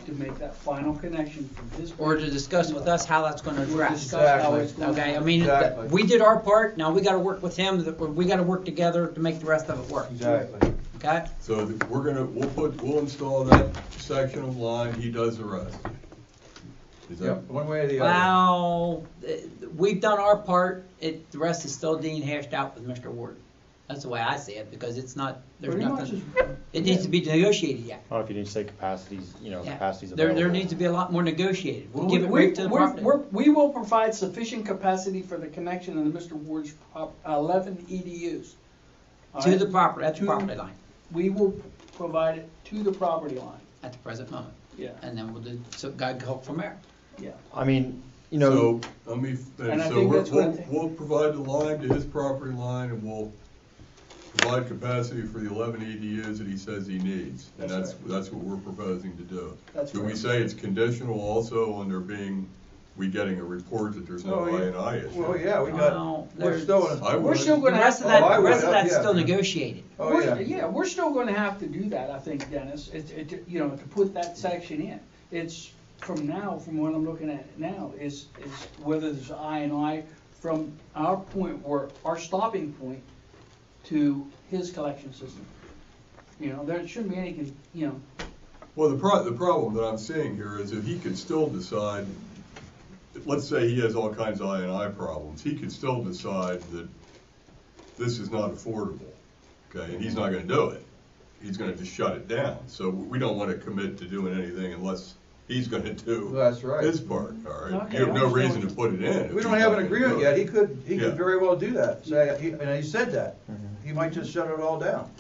to make that final connection from his. Or to discuss with us how that's gonna We'll address. discuss how it's gonna Okay, I mean, Exactly. we did our part, now we gotta work with him, we gotta work together to make the rest of it work, Exactly. okay? So we'll install that section of line, he does the rest. Is Yeah, that, one way or the other. Well, we've done our part, the rest is still being hashed out with Mr. Ward. That's the way I see it, because it's not, there's Pretty much nothing, is- it needs to be negotiated yet. I don't know if you need to say capacities, Yeah. capacities There available. needs to be a lot more negotiated. We'll We- give it we- right to the we're- property. We will provide sufficient capacity for the connection of Mr. Ward's 11 EDUs. All To right? the property, at the To- property line, We will provide it to the property line. at the present moment. Yeah. And then we'll do, so God help from there. Yeah. I mean, so, let me, And I so think that's what I think. we'll provide the line to his property line, and we'll provide capacity for the 11 EDUs that he says he needs. And That's that's what we're proposing to do. That's Do we right. say it's conditional also on we getting a report that there's no I&I issue? Well, yeah, we Well, got, we're there's- still in. I We're would. still The gonna have rest to. of that, I the rest would, of that's yeah. still negotiated. Oh, yeah. Yeah, we're still gonna have to do that, I think, Dennis, to put that section in. It's, from what I'm looking at now, is whether there's I&I from our point, where, our stopping point to his collection system. There shouldn't be any, Well, the problem that I'm seeing here is if he could still decide, let's say he has all kinds of I&I problems, he could still decide that this is not affordable, okay, and he's not gonna do it. He's gonna just shut it down. So we don't wanna commit to doing anything unless he's gonna do That's right. his part, all right? Okay, You have no I understand reason to put it in. if We don't he's have not an gonna do agreement it. yet, he Yeah. could very well do that, and he said that. He might just shut it all down.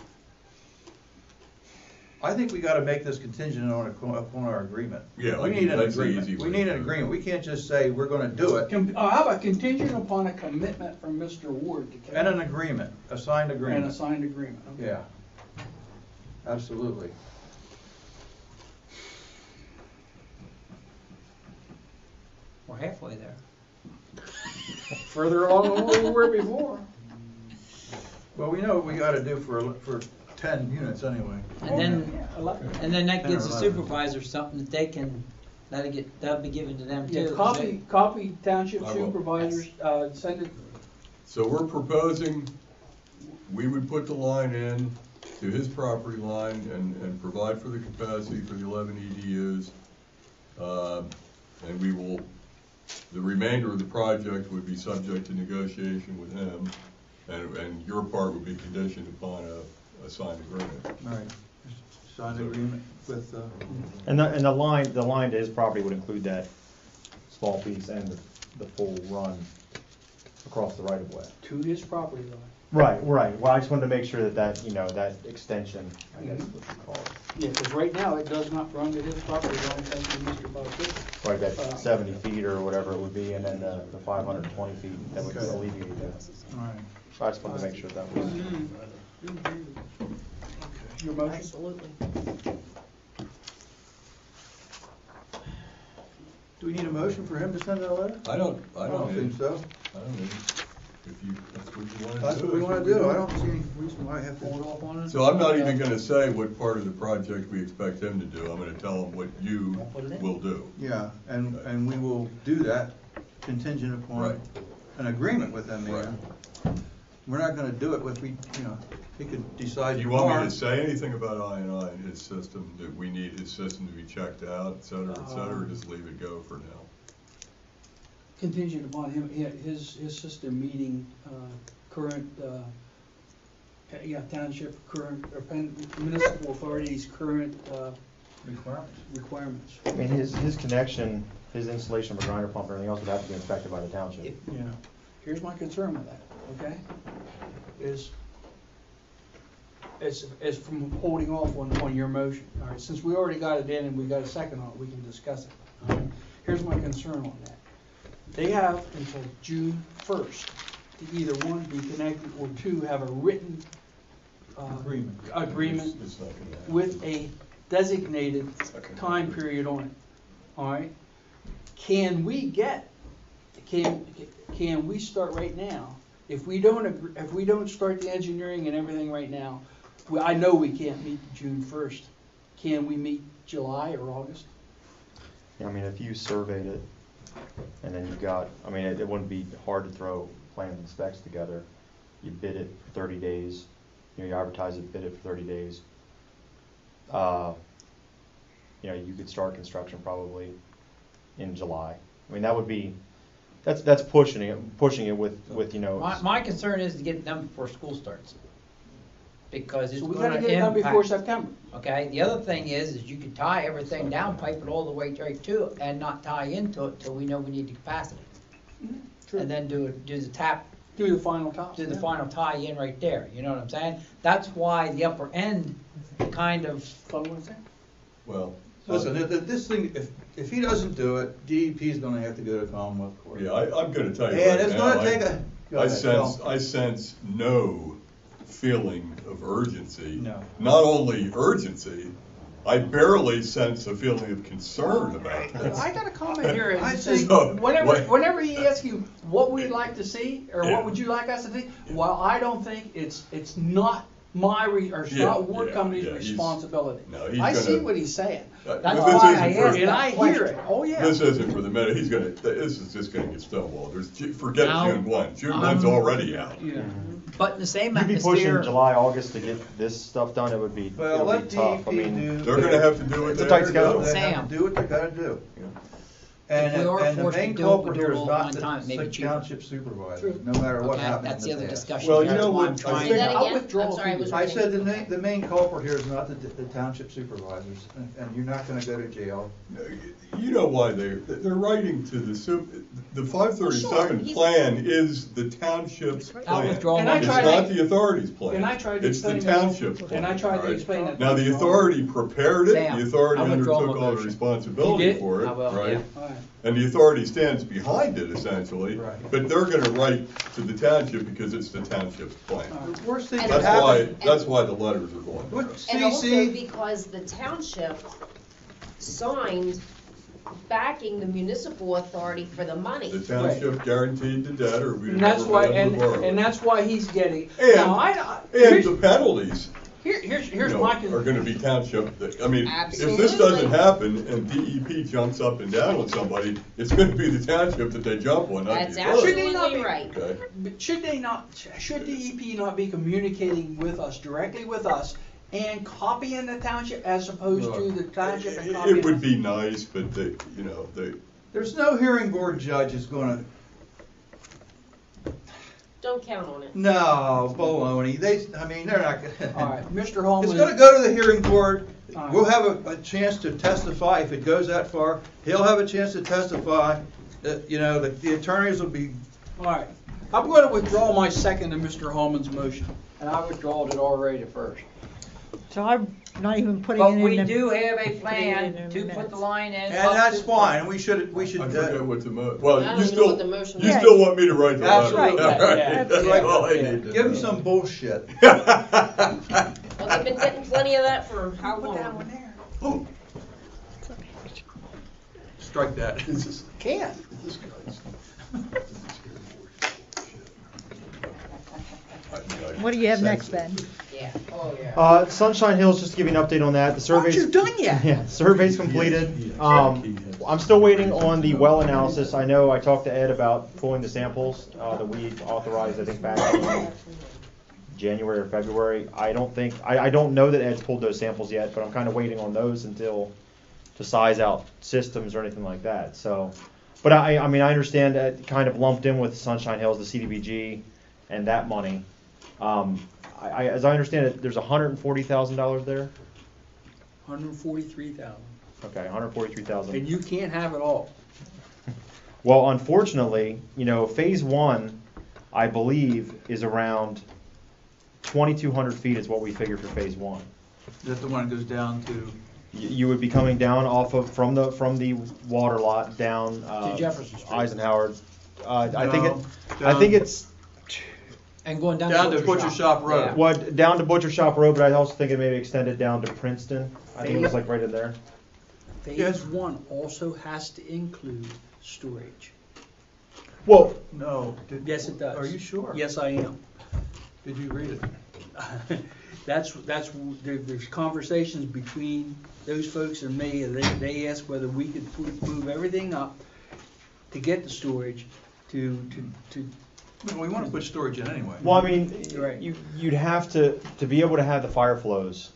I think we gotta make this contingent upon our agreement. Yeah, We need an that's the agreement. easy We way need to an do it. agreement. We can't just say we're gonna do it, how about contingent upon a commitment from Mr. Ward to carry? and an agreement, a signed And a agreement. signed agreement. Okay. Yeah. Absolutely. We're halfway there. Further along than we were before. Well, we know what we gotta do for 10 units anyway. And then, Yeah, 11. and then that 10 or gives the 11. supervisors something that they can, that'll be given to them Yeah, too. copy township I will. supervisors, send it, So we're proposing, we would put the line in to his property line and provide for the capacity for the 11 EDUs. And we will, the remainder of the project would be subject to negotiation with him, and your part would be conditioned upon a signed agreement. All right. Signed agreement with, And the line to his property would include that small piece and the full run across the right of way. to his property line. Right. Well, I just wanted to make sure that extension, I guess is what you call it. Yeah, because right now, it does not run to his property line, thanks to Mr. Buckfish. Right, that 70 feet or whatever it would be, and then the 520 feet that would Okay. alleviate that. all right. So I just wanted to make sure that was. Your motion? Absolutely. Do we need a motion for him to send that letter? I don't think so. I don't know, that's what you want to do. That's what we wanna do. I don't see any reason why I have to hold off on it. So I'm not even gonna say what part of the project we expect him to do, I'm gonna tell him what you will do. Yeah, and we will do that contingent upon Right. an agreement with them, Right. yeah. We're not gonna do it with, he could decide Do you tomorrow. want me to say anything about I&I and his system, that we need his system to be checked out, et cetera, or just leave it go for now? Contingent upon his system meeting, current, township, current, or Penn Municipal Authority's current, requirements. I mean, his connection, his installation of a grinder pump and everything else would have to be inspected by the township. Yeah. Here's my concern with that, okay? Is from holding off on your motion. All right, since we already got it in and we got a second on it, we can discuss it. All right? Here's my concern on that. They have until June 1st to either one, be connected, or two, have a written agreement It's not gonna happen. with a designated time period on it. All right? Can we start right now? If we don't start the engineering and everything right now, I know we can't meet June 1st. Can we meet July or August? Yeah, I mean, if you surveyed it, and then you got, I mean, it wouldn't be hard to throw plans and specs together. You bid it for 30 days, you advertise it, bid it for 30 days. You could start construction probably in July. I mean, that would be, that's pushing it with, you know. My concern is to get it done before school starts. Because it's So we gonna gotta get it done impact- before September. Okay, the other thing is you could tie everything down, pipe it all the way right to it, and not tie into it till we know we need the capacity. And then do the tap. Do the final top. Do the final tie in right there, you know what I'm saying? That's why the upper end kind of. Follow what I'm saying? Well. Listen, this thing, if he doesn't do it, DEP's gonna have to go to Commonwealth Court. Yeah, I'm gonna tell you And right it's now, gonna take a. Go ahead, I sense no feeling of urgency. No. Not only urgency, I barely sense a feeling of concern about this. I got a comment here. I It says, think- whenever he asks you what we'd like to see, or Yeah. what would you like us to see, well, I don't think it's not it's Yeah, not Ward yeah, Company's yeah, he's- responsibility. No, he's I see gonna- what he's saying. But That's this why isn't I for- asked, and I hear it. Oh, yeah. This isn't for the minute, this is just gonna get stonewalled. Forget Now, June 1. June 1's already out. Yeah. But in the same You'd be pushing atmosphere. July, August to get this stuff done, it would be, Well, it would let be tough. I DEP mean, do. They're gonna have to do what It's a they're tight doing. schedule. They have Sam. to do what they gotta do. If we are And the forced to main do it, culprit we'll here do it is all not at one time, the maybe cheaper. township supervisors, no matter what Okay, happens that's in the the other past. discussion. Well, you That's know why what, I'm I trying think- to- I'll Again? withdraw I'm sorry, I if you was I reading. said the main culprit here is not the township supervisors, and you're not gonna go to jail. You know why they're writing to the 537 He's- plan is the township's I'll plan. withdraw And my I It's tried not to- the authority's plan. and I tried to It's the explain that- township's plan. And I tried to all right? explain that. Now, the authority prepared it, Sam, the authority I withdraw undertook my all the motion. responsibility You did? for it, I will, right? yeah. All right. And the authority stands behind it essentially, Right. but they're gonna write to the township because it's the township's plan. The worst thing And that also- That's why the letters are going What, out. And also CC, because the township signed backing the municipal authority for the money. The township guaranteed the debt, or we'd And that's never why, been able to borrow. and that's why he's getting. And- Now, And here's, the penalties, here's you know, my. are gonna be township, I mean, if this Absolutely. doesn't happen and DEP jumps up and down on somebody, it's gonna be the township that they jump on, not That's the authority. Should they not absolutely be- right. Okay? But should DEP not be communicating with us, directly with us, and copying the township as opposed to the township and copying? It would us? be nice, but there's no hearing board judge is gonna, Don't count on it. no, baloney, they're not All gonna. right, Mr. Holman. It's gonna go to the hearing board, All right. we'll have a chance to testify if it goes that far, he'll have a chance to testify, that, you know, the attorneys will be, All right, I'm going to withdraw my second to Mr. Holman's motion. And I withdrawed it already first. So I'm not even putting But it in we the. do have a putting it plan in to the put minutes. the line in. and up that's to- fine, we should, I forget what the I well, don't you even know what the motion you is. still want me to write the letter? Absolutely. All right. Yeah, That's yeah, all I yeah. need to give them know. some bullshit. Well, they've been getting plenty of that for how Put that long? one there. Oh. Strike that. Can. This guy's- What do you have next, Ben? Yeah, oh, yeah. Sunshine Hills, just to give you an update on that, the survey's. Aren't you done yet? Yeah, survey's completed. I'm still waiting on the well analysis. I know I talked to Ed about pulling the samples that we authorized, I think, back in January or February. I don't know that Ed's pulled those samples yet, but I'm kind of waiting on those until to size out systems or anything like that. So, but I mean, I understand that kind of lumped in with Sunshine Hills, the CDBG, and that money. As I understand it, there's $140,000 there. 143,000. Okay, 143,000. And you can't have it all. Well, unfortunately, you know, phase one, I believe, is around 2,200 feet is what we figure for phase one. Is that the one that goes down to? You would be coming down off of from the water lot down To Jefferson Street. Eisenhower. I No, think it's And going down Down to to Butcher Shop Road. Yeah. what down to Butcher Shop Road, but I also think it maybe extended down to Princeton. I think it was like right in there. Phase Yes. one also has to include storage. Well, No. Yes, it does. Are you sure? Yes, I am. Did you read it? There's conversations between those folks and me, and they asked whether we could move everything up to get the storage to. We want to put storage in anyway. well, I mean, Right. you'd have to be able to have the fire flows.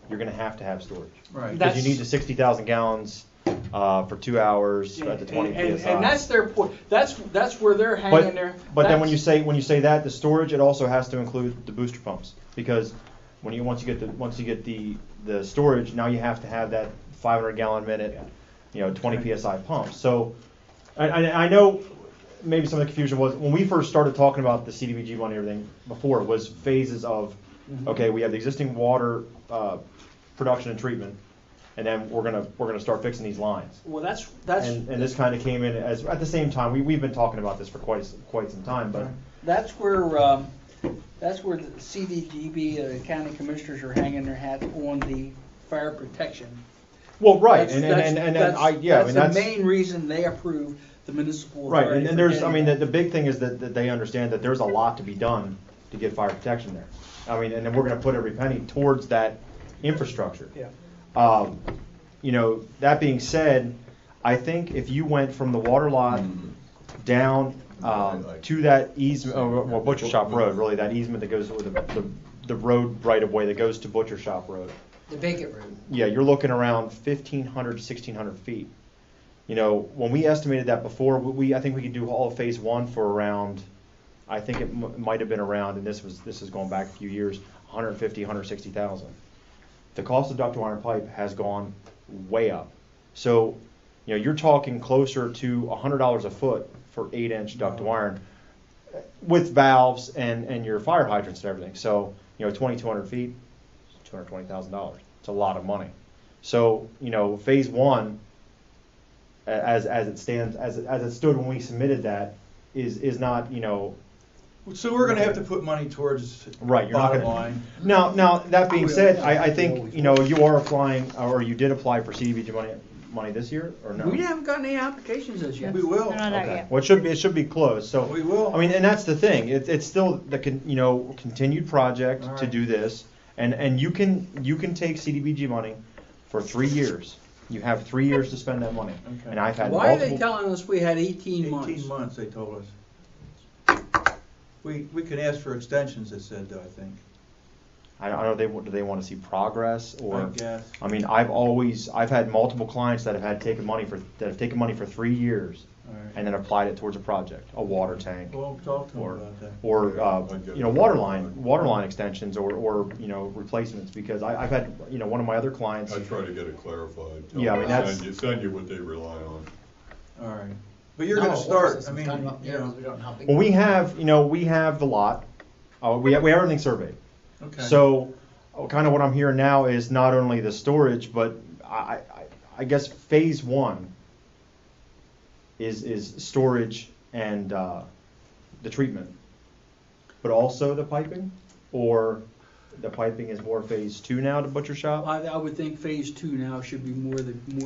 You're going to have storage. Right. Because you need the 60,000 gallons for 2 hours at the 20 PSI. And that's their point, that's where they're hanging there. But then when you say that, the storage, it also has to include the booster pumps, because once you get the storage, now you have to have that 500 gallon minute, 20 PSI pump. So I know maybe some of the confusion was when we first started talking about the CDBG money and everything before, it was phases of, okay, we have the existing water production and treatment, and then we're gonna start fixing these lines. Well, that's and this kind of came in as at the same time. We've been talking about this for quite some time, but that's where the CDGB county commissioners are hanging their hats on the fire protection. Well, right, that's the main reason they approve the municipal. Right, and there's, the big thing is that they understand that there's a lot to be done to get fire protection there. And then we're going to put every penny towards that infrastructure. Yeah. That being said, I think if you went from the water lot down to that easement, Butcher Shop Road, really that easement that goes with the road right of way that goes to Butcher Shop Road. The vacant road. Yeah, you're looking around 1,500 to 1,600 feet. When we estimated that before, I think we could do all of phase one for around, I think it might have been around, and this is going back a few years, 150, 160,000. The cost of ductile iron pipe has gone way up. So, you're talking closer to $100 a foot for 8-inch ductile iron with valves and your fire hydrants and everything. So, 2,200 feet, $220,000. It's a lot of money. So, phase one, as it stands, as it stood when we submitted that, is not, So we're going to have to put money towards right. You're bottom not gonna, line. Now that being said, I think you are applying, or you did apply for CDBG money this year, or no? We haven't gotten any applications as yet. We will. Not out Okay. yet. Well, it should be closed. So We will. and that's the thing. It's still the continued project All right. to do this, and you can take CDBG money for 3 years. You have 3 years to spend that money. Okay. And I've had Why are multiple. they telling us we had 18 months? 18 months, they told us. We can ask for extensions, it said, though, I think. I don't know. Do they want to see progress, or? I guess. I've had multiple clients that have taken money for 3 years, All right. and then applied it towards a project, a water tank, Well, talk to them or about that. water line extensions, or replacements. Because I've had one of my other clients. I try to get it clarified. Yeah, that's Send you what they rely on. All right. But you're going to start, I mean, we don't know how big. Well, we have the lot. We have everything surveyed. Okay. So, kind of what I'm hearing now is not only the storage, but I guess phase one is storage and the treatment, but also the piping, or the piping is more phase two now to Butcher Shop. I would think phase two now should be more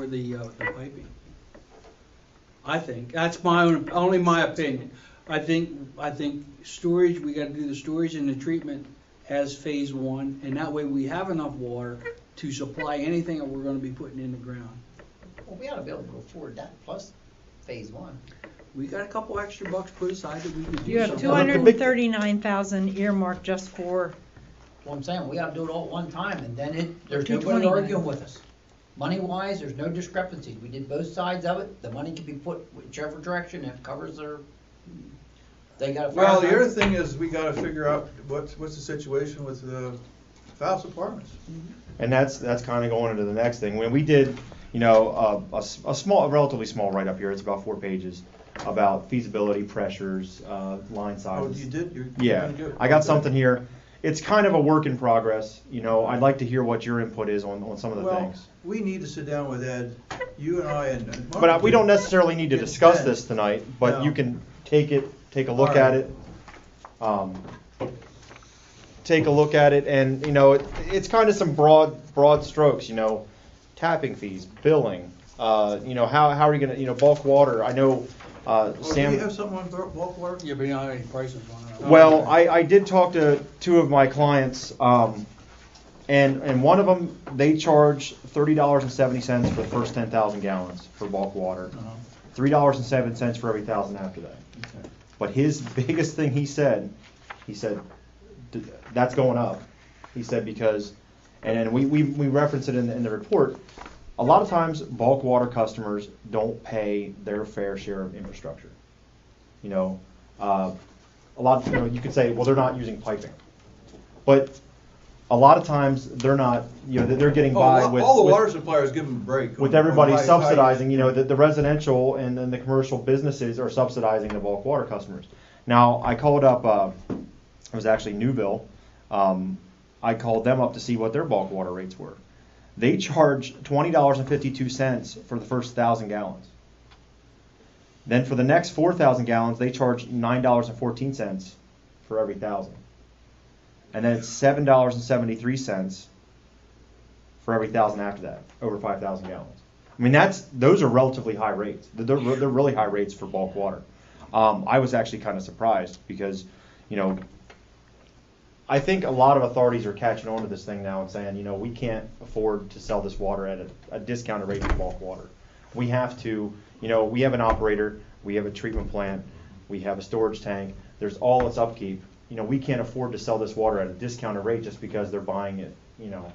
the piping. I think that's only my opinion. I think storage, we got to do the storage and the treatment as phase one, and that way we have enough water to supply anything that we're going to be putting in the ground. Well, we ought to be able to afford that plus phase one. We got a couple extra bucks put aside that we can do You have something. 239,000 earmarked just for. Well, I'm saying, we ought to do it all at one time, and then there's nobody 229. arguing with us. Money-wise, there's no discrepancy. We did both sides of it. The money can be put whichever direction, it covers they got a fire. Well, the other thing is we got to figure out what's the situation with the Faust Apartments. And that's kind of going into the next thing. When we did, a relatively small write-up here, it's about 4 pages, about feasibility, pressures, line sizes. Oh, you did? You're Yeah, gonna do it. I got Okay. something here. It's kind of a work in progress. I'd like to hear what your input is on some of the Well, things. we need to sit down with Ed, you and I, and Mark. But we don't necessarily need to Get discuss Ed. this tonight, but No. you can take a look All at right. it. Take a look at it, and it's kind of some broad strokes. Tapping fees, billing. How are you going to bulk water? I know Sam. Do you have something on bulk water? Yeah, but you don't have any prices on it. Well, I did talk to 2 of my clients, and one of them, they charge $30.70 for the first 10,000 gallons for bulk water, $3.07 for every 1,000 after that. Okay. But his biggest thing he said, that's going up. He said because, and we reference it in the report, a lot of times bulk water customers don't pay their fair share of infrastructure. You know, a lot, you know, you could say, well, they're not using piping. But a lot of times they're not, you know, they're getting by with. All the water suppliers give them a break. With everybody subsidizing, you know, the residential and then the commercial businesses are subsidizing the bulk water customers. Now, I called up, it was actually Newville. I called them up to see what their bulk water rates were. They charge $20.52 for the first 1,000 gallons. Then for the next 4,000 gallons, they charge $9.14 for every 1,000. And then it's $7.73 for every 1,000 after that, over 5,000 gallons. I mean, those are relatively high rates. They're really high rates for bulk water. I was actually kind of surprised because, you know, I think a lot of authorities are catching on to this thing now and saying, you know, we can't afford to sell this water at a discounted rate for bulk water. We have to, you know, we have an operator, we have a treatment plant, we have a storage tank, there's all its upkeep. You know, we can't afford to sell this water at a discounted rate just because they're buying it, you know,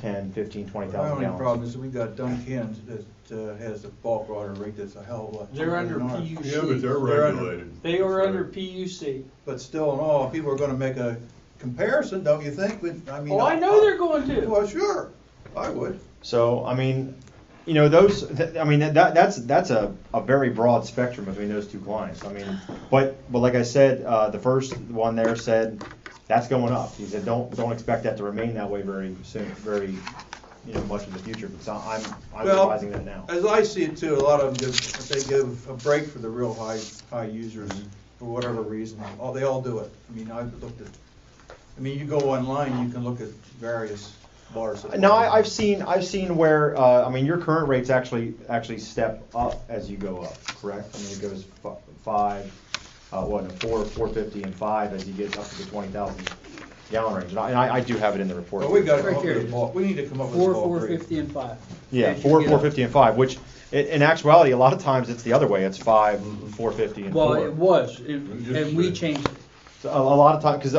10, 15, 20,000 The only gallons. problem is that we've got Duncan that has a bulk water rate that's a hell of a lot. They're under cheaper than ours. PUC. Yeah, but they're regulated. They are under PUC. But still in all, people are gonna make a comparison, don't you think? I mean. Oh, I know they're going to. Well, sure, I would. So, I mean, you know, that's a very broad spectrum between those two clients. I mean, but like I said, the first one there said that's going up. He said don't expect that to remain that way very soon, very, you know, much in the future. But I'm realizing that now. As I see it too, a lot of them give a break for the real high users for whatever reason. They all do it. I mean, I've looked at. I mean, you go online, you can look at various water supplies. No, I've seen where I mean your current rates actually step up as you go up, correct? I mean it goes 450 and 5 as you get up to the 20,000 gallon range. And I do have it in the report. Well, we got Right here. We need to come up with 450 and 5. Yeah, 450 and 5, which in actuality a lot of times it's the other way. It's 5, 450 and 4. Well, it was, and we changed it. So a lot of times, because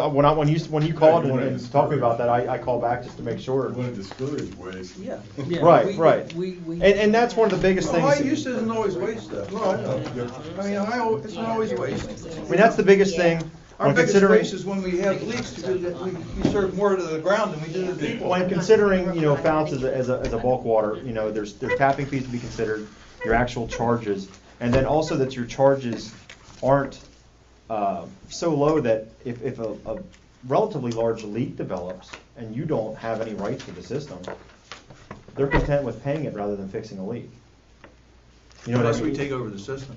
when you called and talked to me about that, I called back just to make sure. Want to discourage waste. Yeah. Right. And that's one of the biggest things. High use isn't always waste though. No, I know. I mean, it's not always waste. I mean, that's the biggest thing. Our when biggest considering, waste is when we have leaks because we serve more to the ground than we do to the people. when considering, you know, founts as a bulk water, you know, there's tapping fees to be considered, your actual charges, and then also that your charges aren't so low that if a relatively large leak develops and you don't have any rights to the system, they're content with paying it rather than fixing a leak. You know, Unless we take over the system.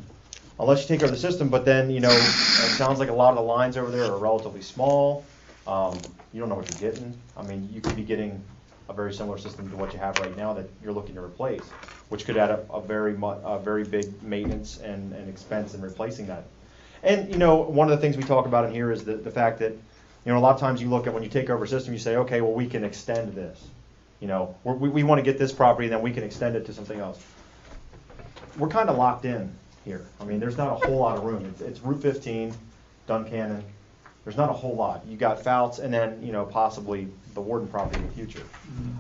Unless you take over the system, but then, you know, it sounds like a lot of the lines over there are relatively small. You don't know what you're getting. I mean, you could be getting a very similar system to what you have right now that you're looking to replace, which could add a very big maintenance and expense in replacing that. And, you know, one of the things we talk about in here is the fact that, you know, a lot of times you look at when you take over a system, you say, okay, well, we can extend this. You know, we want to get this property, then we can extend it to something else. We're kind of locked in here. I mean, there's not a whole lot of room. It's Route 15, Duncannon. There's not a whole lot. You got Fouts and then, you know, possibly the Warden property in the future.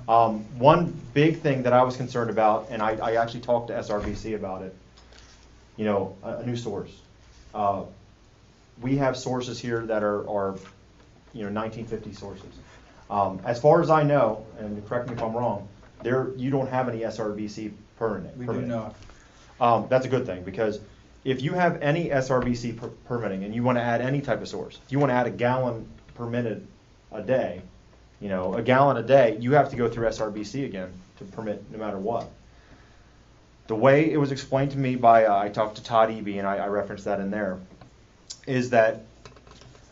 One big thing that I was concerned about, and I actually talked to SRVC about it, you know, a new source. We have sources here that are you know, 1950 sources. As far as I know, and correct me if I'm wrong, you don't have any SRVC permitting. We do not. That's a good thing, because if you have any SRVC permitting and you want to add any type of source, if you want to add a gallon permitted a day, you know, a gallon a day, you have to go through SRVC again to permit no matter what. The way it was explained to me by, I talked to Todd Eby, and I referenced that in there, is that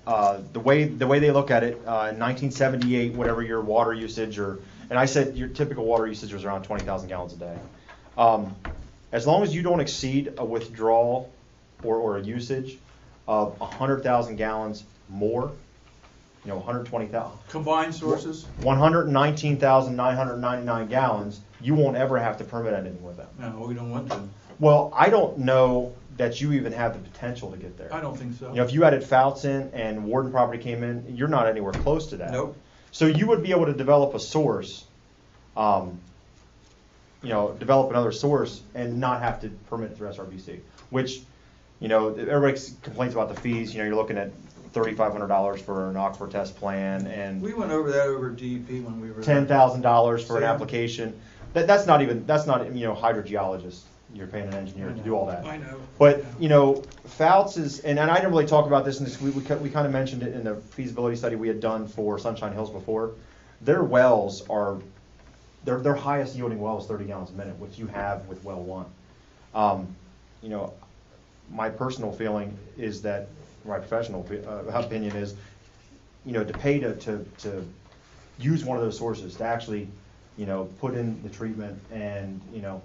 the way they look at it, in 1978, whatever your water usage, and I said your typical water usage was around 20,000 gallons a day. As long as you don't exceed a withdrawal or a usage of 100,000 gallons more, you know, 120,000. Combined sources? 119,999 gallons, you won't ever have to permit anything with them. No, we don't want to. Well, I don't know that you even have the potential to get there. I don't think so. You know, if you added Fouts in and Warden property came in, you're not anywhere close to that. Nope. So you would be able to develop a source develop another source and not have to permit it through SRBC, which, everybody complains about the fees. You're looking at $3,500 for an aquifer test plan and We went over that over DEP when we were there. $10,000 for an Same. application. That's not hydrogeologist. You're paying an engineer to do all that. I know. But, Fouts is, and I didn't really talk about this in this, we kind of mentioned it in the feasibility study we had done for Sunshine Hills before. Their wells are, their highest yielding well is 30 gallons a minute, which you have with well one. My personal feeling is that, my professional opinion is, to pay to use one of those sources, to actually, put in the treatment and,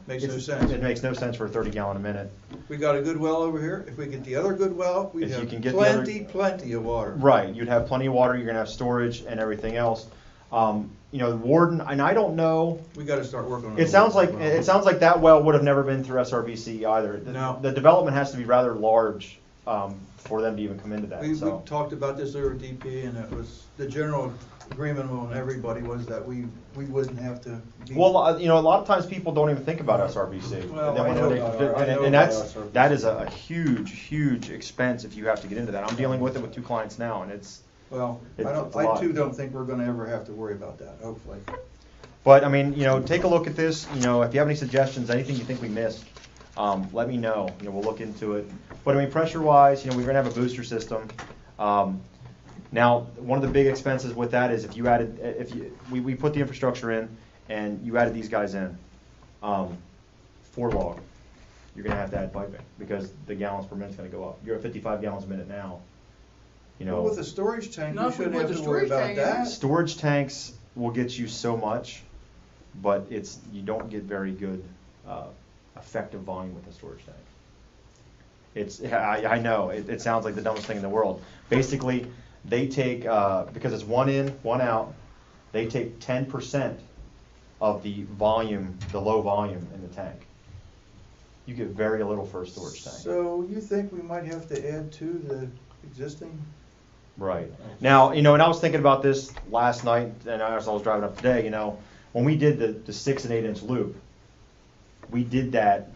Makes no sense. It makes no sense for a 30 gallon a minute. We got a good well over here. If we get the other good well, we'd If you have can get the other- plenty of water. Right, you'd have plenty of water, you're gonna have storage and everything else. The warden, and I don't know. We gotta start working on It sounds like that well would have never been through SRBC either. No. The development has to be rather large, for them to even come into that, We so. talked about this over DP, and it was, the general agreement on everybody was that we wouldn't have to be. Well, a lot of times people don't even think about SRBC. Well, And then I when know they- about it. I know and about that SRBC. is a huge expense if you have to get into that. I'm dealing with it with 2 clients now, and it's. Well, it's a I lot. too don't think we're gonna ever have to worry about that, hopefully. But, take a look at this, if you have any suggestions, anything you think we missed, let me know, we'll look into it. But, pressure-wise, we're gonna have a booster system. Now, one of the big expenses with that is if you added, we put the infrastructure in and you added these guys in, 4 log, you're gonna have to add piping because the gallons per minute's gonna go up. You're at 55 gallons a minute now, Well, with the storage tank, No, we if we shouldn't put have the to worry storage about tank in. that. Storage tanks will get you so much, but you don't get very good effective volume with a storage tank. I know, it sounds like the dumbest thing in the world. Basically, they take, because it's 1 in, 1 out, they take 10% of the volume, the low volume in the tank. You get very little for a storage tank. So you think we might have to add to the existing? Right. Now, and I was thinking about this last night, and as I was driving up today, when we did the 6 and 8 inch loop, we did that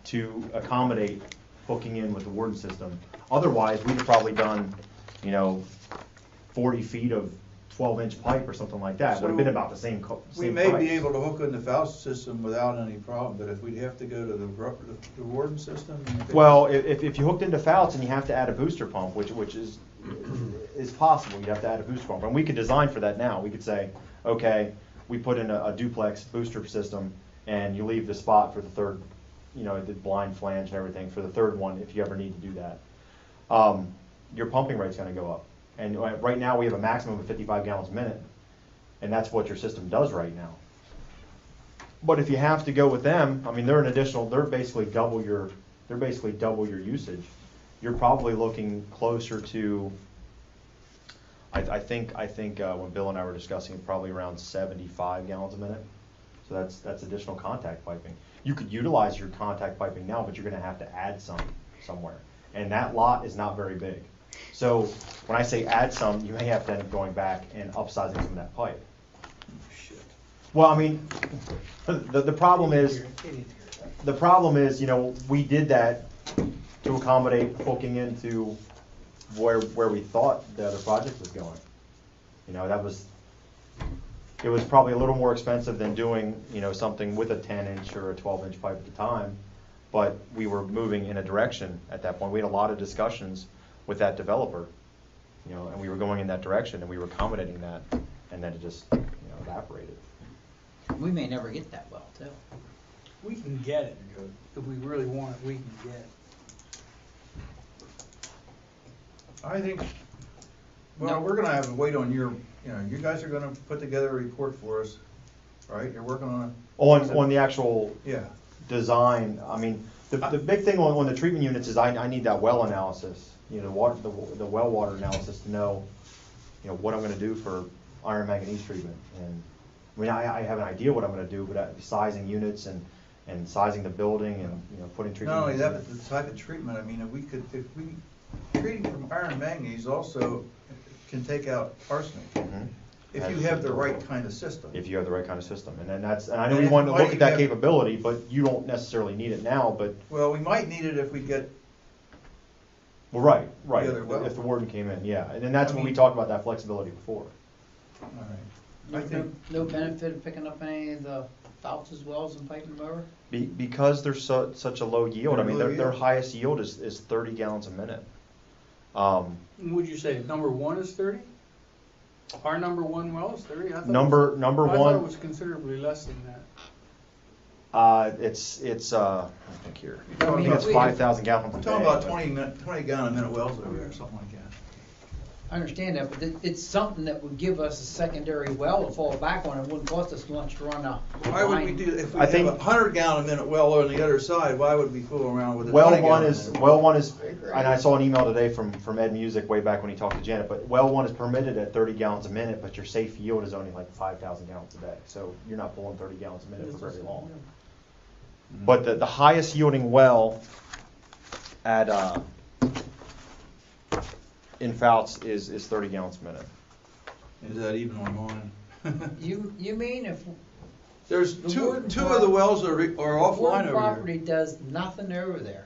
to accommodate hooking in with the warden system. Otherwise, we'd have probably done, 40 feet of 12-inch pipe or something like that. It would have been about the same We same may price. be able to hook in the Faust system without any problem, but if we'd have to go to the warden system? Well, if you hooked into Fouts and you have to add a booster pump, which is possible, you'd have to add a booster pump. And we could design for that now. We could say, okay, we put in a duplex booster system and you leave the spot for the third, the blind flange and everything for the third one if you ever need to do that. Your pumping rate's gonna go up. And right now we have a maximum of 55 gallons a minute, and that's what your system does right now. But if you have to go with them, they're basically double your usage. You're probably looking closer to, I think when Bill and I were discussing it, probably around 75 gallons a minute. So that's additional contact piping. You could utilize your contact piping now, but you're gonna have to add some somewhere. And that lot is not very big. So when I say add some, you may have to end up going back and upsizing some of that pipe. Well, the problem is, we did that to accommodate hooking into where we thought the other project was going. It was probably a little more expensive than doing, something with a 10-inch or a 12-inch pipe at the time, but we were moving in a direction at that point. We had a lot of discussions with that developer, and we were going in that direction, and we were accommodating that, and then it just, evaporated. We may never get that well, too. We can get it. If we really want it, we can get it. I think, we're gonna have to wait on you guys are gonna put together a report for us, right? You're working on it? On the actual Yeah. design, the big thing on the treatment units is I need that well analysis, the well water analysis to know, what I'm gonna do for iron manganese treatment. And I have an idea what I'm gonna do, but sizing units and sizing the building and putting treatment. Not only that, units but the type of treatment, if we treating from iron manganese also can take out arsenic. Mm-hmm. If you have the right kind of system. If you have the right kind of system, and then that's, and I know And we if wanted to you look might at that have- capability, but you don't necessarily need it now, but, Well, we might need it if we get, well, right, The other well. if the warden came in, yeah, and then that's I when we mean- talked about that flexibility before. all right. I think, No benefit of picking up any of the Fouts' wells and piping them over? Because they're such a low yield, I mean, Low their yield. highest yield is 30 gallons a minute. Would you say number one is 30? Our number one well is 30? I thought it Number was- number I thought one, it was considerably less than that. it's I think here, You're I talking think it's about- 5,000 gallons a I'm day. talking about but- 20 gallon a minute wells over there, something like that. I understand that, but it's something that would give us a secondary well to fall back on. It wouldn't cost us much to run a Why would we line. do, if we I have think- a 100 gallon a minute well on the other side, why would we fool around with a Well 20 one gallon is, a minute? well one is, and I saw an email today from Ed Music way back when he talked to Janet, but well one is permitted at 30 gallons a minute, but your safe yield is only like 5,000 gallons a day, so you're not pulling 30 gallons a minute for very long. But the highest yielding well at, in Fouts is 30 gallons a minute. Is that even on mine? You mean if There's The two Warden of the wells are the offline Warden over property does nothing over there,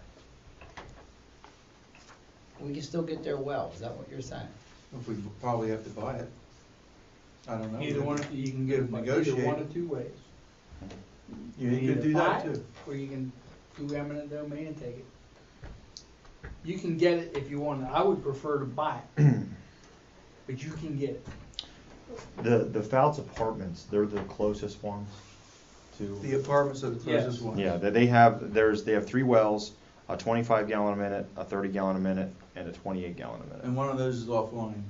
we can still get their well, is that what you're saying? there. If we probably have to buy it. I don't know. Either one, you can get it by either Negotiate. one of two ways. You can could either do buy that it, too. or you can do eminent domain and take it. You can get it if you want. I would prefer to buy it, but you can get it. The Fouts apartments, they're the closest ones to. The apartments are the closest Yes. ones. Yeah, they have 3 wells, a 25 gallon a minute, a 30 gallon a minute, and a 28 gallon a minute. And one of those is offline.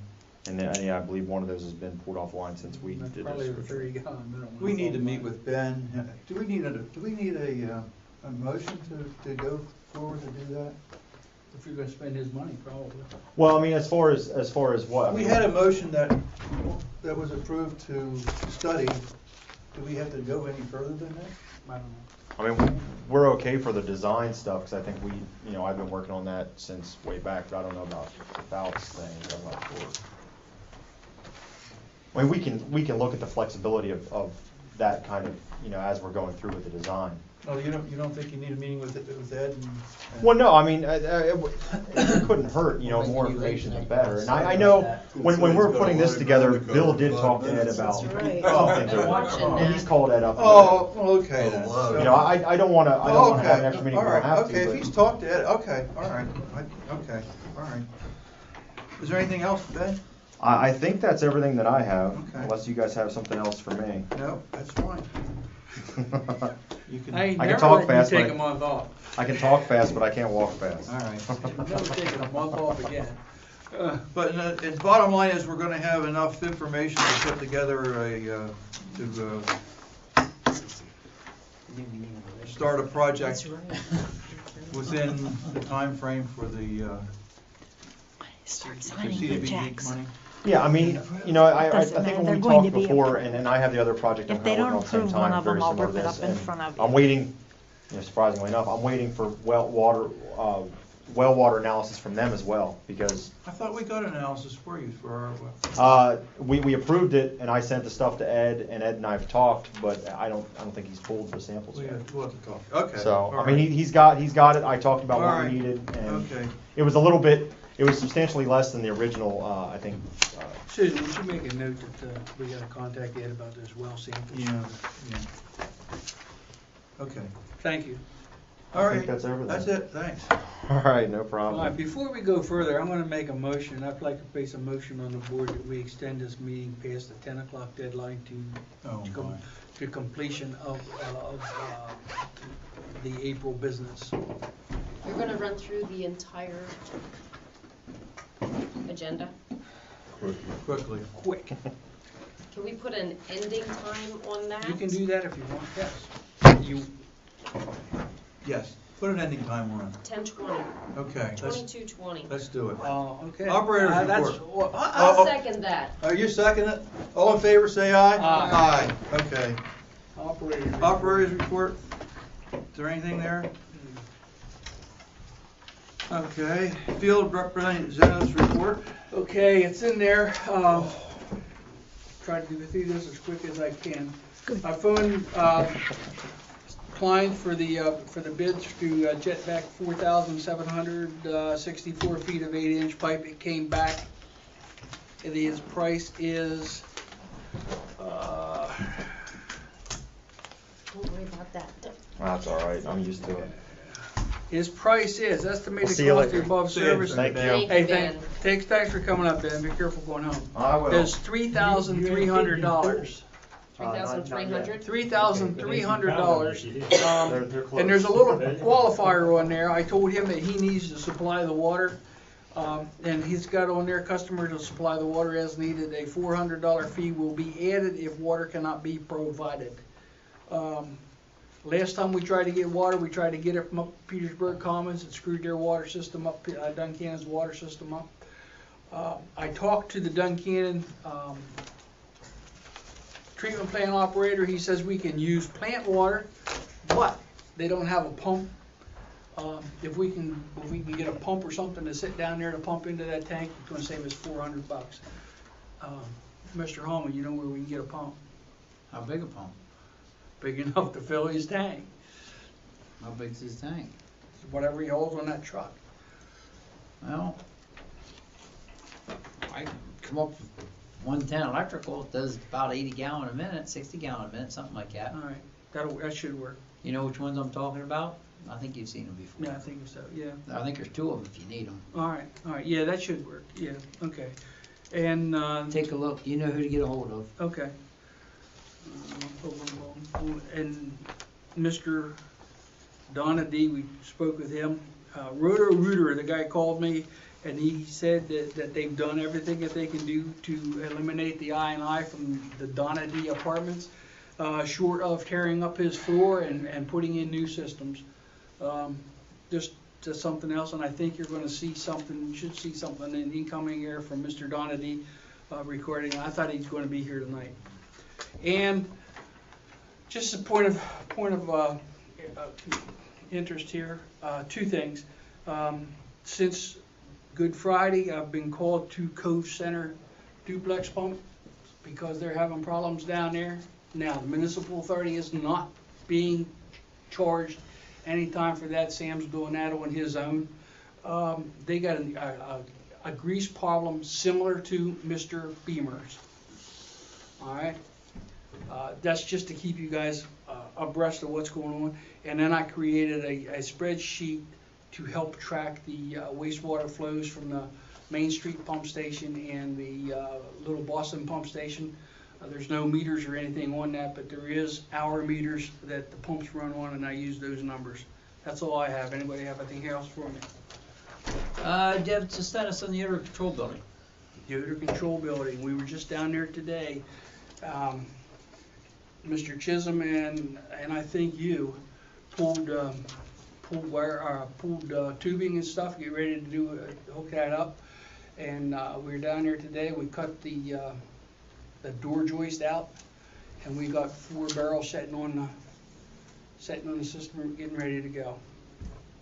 And then, yeah, I believe one of those has been pulled offline since we That's did probably this. the 30 gallon minute one. We need to meet with Ben. Do we need a motion to go forward to do that? If you're gonna spend his money, probably. Well, I mean, as far as what? I We mean, had a motion that was approved to study. Do we have to go any further than that? I don't know. I mean, we're okay for the design stuff, because I think I've been working on that since way back, but I don't know about the Fouts thing, I'm not sure. I mean, we can look at the flexibility of that kind of, as we're going through with the design. Oh, you don't think you need a meeting with Ed and? Well, no, I mean, it couldn't hurt, more information is better. And I know, when we're putting this together, Bill did talk to Ed about some things. He's called Ed up. Oh, okay then. I don't wanna have an extra meeting, we don't have to. Okay, if but- he's talked to Ed, okay, all right, Is there anything else, Ben? I think that's everything that I have, Okay. unless you guys have something else for me. No, that's fine. You can, I ain't I can never talk let fast, you but take a month off. I can talk fast, but I can't walk fast. all right. Never taking a month off again. But the bottom line is, we're gonna have enough information to put together start a project within the time frame for the Start CDBG money. Yeah, I mean, I Doesn't think matter, when they're we going to talked be before, and I have the other project I'm If they kind of don't working on at the same approve one time, of very them, I'll similar to rip it this. up in and front of you. I'm waiting, surprisingly enough, I'm waiting for well water analysis from them as well, because I thought we got analysis for you for our, we approved it, and I sent the stuff to Ed, and Ed and I have talked, but I don't think he's pulled the samples yet. we'll have to talk. Okay. So, all I mean, right. he's got it, I talked about All what right. we needed, and Okay. it was substantially less than the original, I think. Susan, would you make a note that we gotta contact Ed about those well samples? Yeah. Okay. Thank you. All I right. think that's everything. That's it, thanks. All right, no All problem. right, before we go further, I'm gonna make a motion. I'd like to place a motion on the board that we extend this meeting past the 10 o'clock deadline to completion of the April business. You're gonna run through the entire agenda? Quickly. Quick. Can we put an ending time on that? You can do that if you want, yes. Yes, put an ending time on it. 10:20, Okay, 22:20. let's do it. Okay. Operator's That's report. I'll second that. Are you second it? All in favor, say aye. Aye. Okay. Operator. Operator's report. Is there anything there? Okay. Field representatives report. Okay, it's in there. try to do this as quick as I can. Good. I phoned, client for the bids to jet back 4,764 feet of 8-inch pipe. It came back, and his price is, Don't worry about that. That's all right, I'm used to it. his price is estimated See you cost later. above See you. service. Thank you. Hey, Ben. thanks for coming up, Ben. Be careful going home. I will. It's $3,300. $3,300? $3,300. They're close. And there's a little qualifier on there. I told him that he needs to supply the water. And he's got on there, customer to supply the water as needed. A $400 fee will be added if water cannot be provided. Last time we tried to get water, we tried to get it from up Petersburg Commons. It screwed their water system up, Duncannon's water system up. I talked to the Duncannon treatment plant operator. He says we can use plant water, but they don't have a pump. If we can get a pump or something to sit down there to pump into that tank, it's going to save us $400. Mr. Holman, you know where we can get a pump? How big a pump? Big enough to fill his tank. How big's his tank? Whatever he holds on that truck. Well, I come up with 110 electrical, it does about 80 gallon a minute, 60 gallon a minute, something like that. All right, that should work. You know which ones I'm talking about? I think you've seen them before. Yeah, I think so. Yeah. I think there's 2 of them if you need them. All right. Yeah, that should work. Yeah. Okay. And take a look. You know who to get a hold of. Okay. And Mr. Donna D, we spoke with him. Rooter, the guy called me, and he said that they've done everything that they can do to eliminate the I&I from the Donna D apartments, short of tearing up his floor and putting in new systems. Just something else, and I think you're going to see something, should see something in incoming here from Mr. Donna D recording. I thought he's going to be here tonight. And just a point of interest here, 2 things. Since Good Friday, I've been called to Cove Center duplex pump because they're having problems down there. Now, the municipal authority is not being charged any time for that. Sam's doing that on his own. They got a grease problem similar to Mr. Beamer's. All right. That's just to keep you guys abreast of what's going on. And then I created a spreadsheet to help track the wastewater flows from the Main Street pump station and the Little Boston pump station. There's no meters or anything on that, but there is hour meters that the pumps run on, and I use those numbers. That's all I have. Anybody have anything else for me? Deb, it's the status on the odor control building. The odor control building. We were just down there today. Mr. Chisholm and I think you pulled tubing and stuff, get ready to hook that up. And we were down there today. We cut the door joist out, and we got 4 barrels sitting on the system, getting ready to go.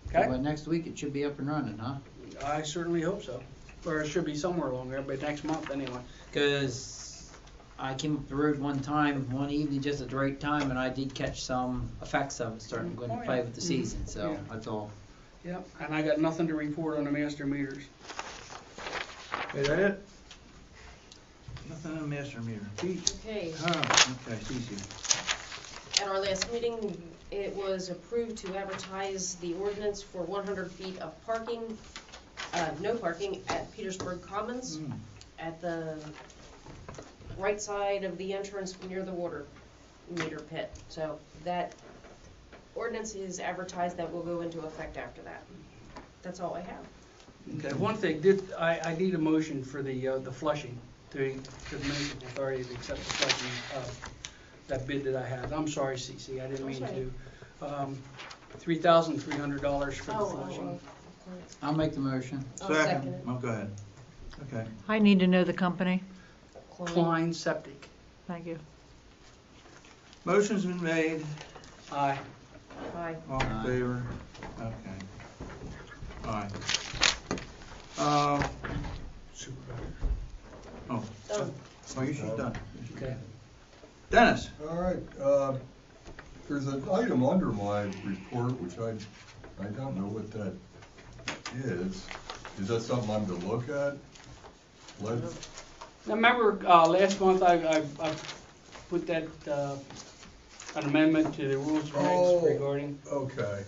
Okay. But next week it should be up and running, huh? I certainly hope so, or it should be somewhere along there, but next month anyway. Because I came up the road one evening just at the right time, and I did catch some effects of it starting to go into play with the season, so that's all. Yep, and I got nothing to report on the master meters. Is that it? Nothing on master meter. Okay. Okay, Cece. At our last meeting, it was approved to advertise the ordinance for 100 feet of parking, no parking at Petersburg Commons at the right side of the entrance near the water meter pit. So that ordinance is advertised. That will go into effect after that. That's all I have. Okay, one thing, I need a motion for the flushing to the municipal authority to accept the flushing that bid that I had. I'm sorry, Cece, I didn't mean to. $3,300 for the flushing. I'll make the motion. I'll second it. Oh, go ahead. Okay. I need to know the company. Klein Septic. Thank you. Motion's been made. Aye. Aye. All in favor? Okay. Aye. Supervisor. Oh, Oh. she's done. Okay. Dennis? All right, there's an item under my report which I don't know what that is. Is that something I'm to look at? Now, remember, last month I put that, an amendment to the rules and regs regarding. Okay.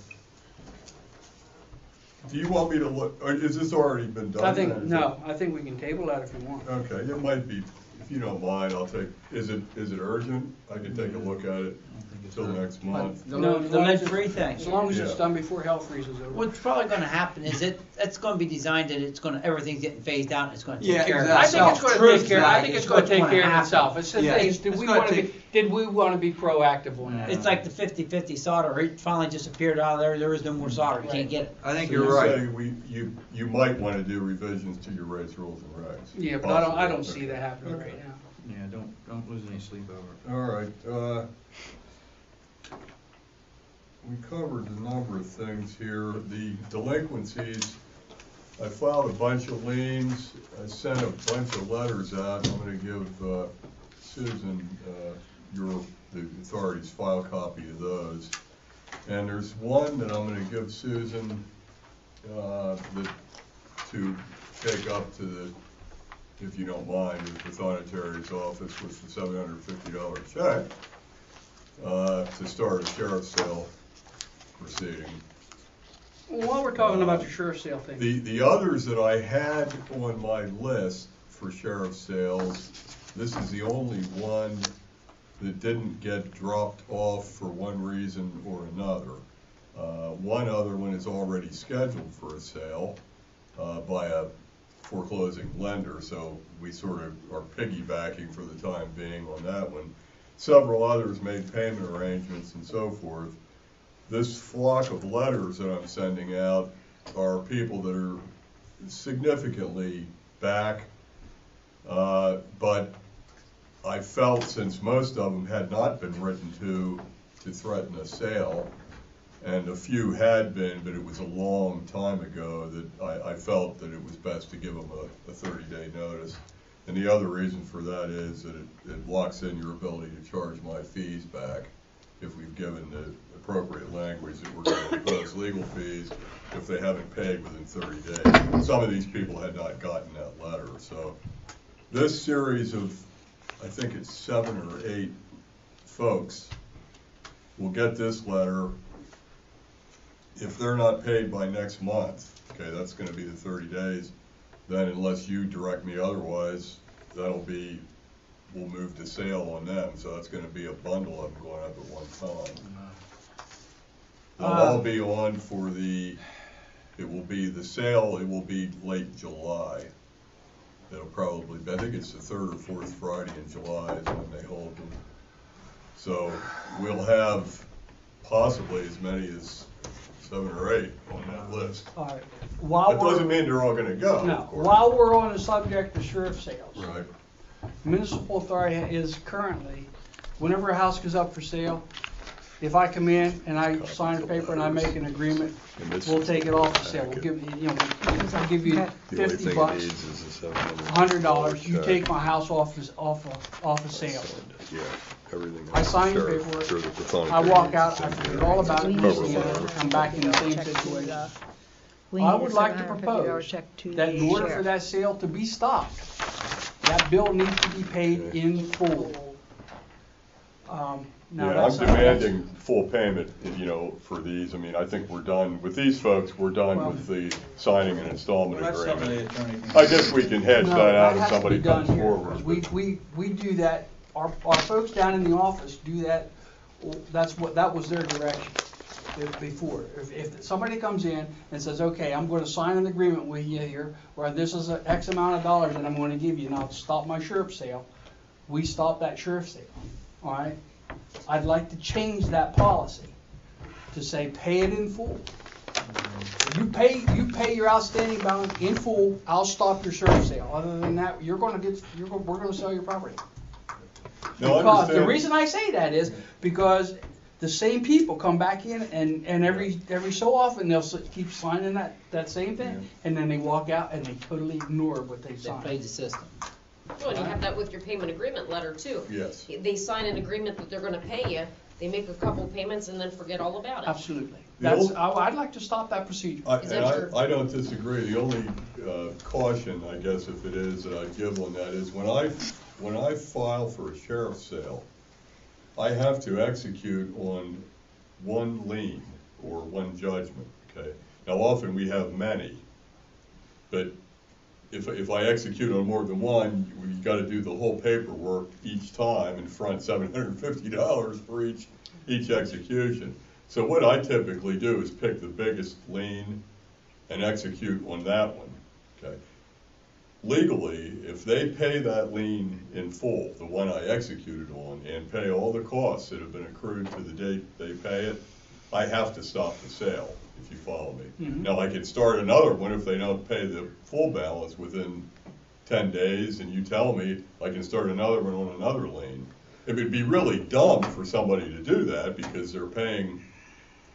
Do you want me to look, or is this already been done? I think we can table that if you want. Okay, it might be, if you don't mind, I'll take, is it urgent? I can take a look at it until next month. The lead-free thing. As long as it's Yeah. done before hell freezes over. What's probably gonna happen is it's gonna be designed that everything's getting phased out and it's gonna take Yeah, care exactly. of I itself. think it's gonna take care, I Truth think is it's gonna what's take care of happen. itself. It's the Yeah, thing, it's did we gonna wanna be, take- did we wanna be proactive on that? It's like the 50-50 solder, it finally disappeared out of there, there is no more solder, you can't get it. I think So you're you right. say you might want to do revisions to your rates, rules, and regs. Yeah, but I don't Possibly. see that happening right Okay. now. Yeah, don't lose any sleep over it. All right, we covered a number of things here. The delinquencies, I filed a bunch of liens, I sent a bunch of letters out. I'm gonna give Susan, the authority's file copy of those. And there's one that I'm gonna give Susan, to take up to the, if you don't mind, the Pathonetari's office with the $750 check, to start a sheriff's sale proceeding. While we're talking about the sheriff's sale thing. The others that I had on my list for sheriff's sales, this is the only one that didn't get dropped off for one reason or another. One other one is already scheduled for a sale by a foreclosing lender, so we sort of are piggybacking for the time being on that one. Several others made payment arrangements and so forth. This flock of letters that I'm sending out are people that are significantly back, but I felt since most of them had not been written to threaten a sale, and a few had been, but it was a long time ago, that I felt that it was best to give them a 30-day notice. And the other reason for that is that it locks in your ability to charge my fees back if we've given the appropriate language that we're going to impose legal fees if they haven't paid within 30 days. Some of these people had not gotten that letter. So this series of, I think it's 7 or 8 folks will get this letter. If they're not paid by next month, okay, that's going to be the 30 days, then unless you direct me otherwise, we'll move to sale on them. So that's going to be a bundle of them going up at one time. They'll all be on for it will be the sale, it will be late July. It'll probably be, I think it's the 3rd or 4th Friday in July is when they hold them. So we'll have possibly as many as 7 or 8 on that list. All right. That doesn't mean they're all gonna go, No, of course. while we're on the subject of sheriff sales. Right. Municipal authority is currently, whenever a house goes up for sale, if I come in and I sign a paper and I make an agreement, we'll take it off the sale. We'll give you, I'll give you $50, $100. You take my house off a sale. I sign the paperwork. I walk out. I forget all about it. I'm back in the same situation. I would like to propose that in order for that sale to be stopped, that bill needs to be paid in full. Yeah, I'm demanding full payment, for these. I mean, I think we're done with these folks. We're done with the signing an installment agreement. I guess we can hedge that out if somebody comes forward. We do that. Our folks down in the office do that. That was their direction before. If somebody comes in and says, okay, I'm going to sign an agreement with you here, where this is X amount of dollars that I'm going to give you, now to stop my sheriff sale, we stop that sheriff sale. All right. I'd like to change that policy to say pay it in full. You pay your outstanding balance in full. I'll stop your sheriff sale. Other than that, we're going to sell your property. No, Because the reason I say that is because the same people come back in and every so often they'll keep signing that same thing, and then they walk out and they totally ignore what they signed. They played the system. Well, and you have that with your payment agreement letter too. Yes. They sign an agreement that they're gonna pay you, they make a couple payments and then forget all about it. Absolutely. The old- I'd like to stop that procedure. I don't disagree. The only caution, I guess, if it is, that I'd give on that is when I file for a sheriff's sale, I have to execute on one lien or one judgment, okay? Now, often we have many, but if I execute on more than one, we gotta do the whole paperwork each time and front $750 for each execution. So what I typically do is pick the biggest lien and execute on that one, okay? Legally, if they pay that lien in full, the one I executed on, and pay all the costs that have been accrued to the date they pay it, I have to stop the sale, if you follow me. Mhm. Now, I could start another one if they don't pay the full balance within 10 days, and you tell me I can start another one on another lien. It would be really dumb for somebody to do that because they're paying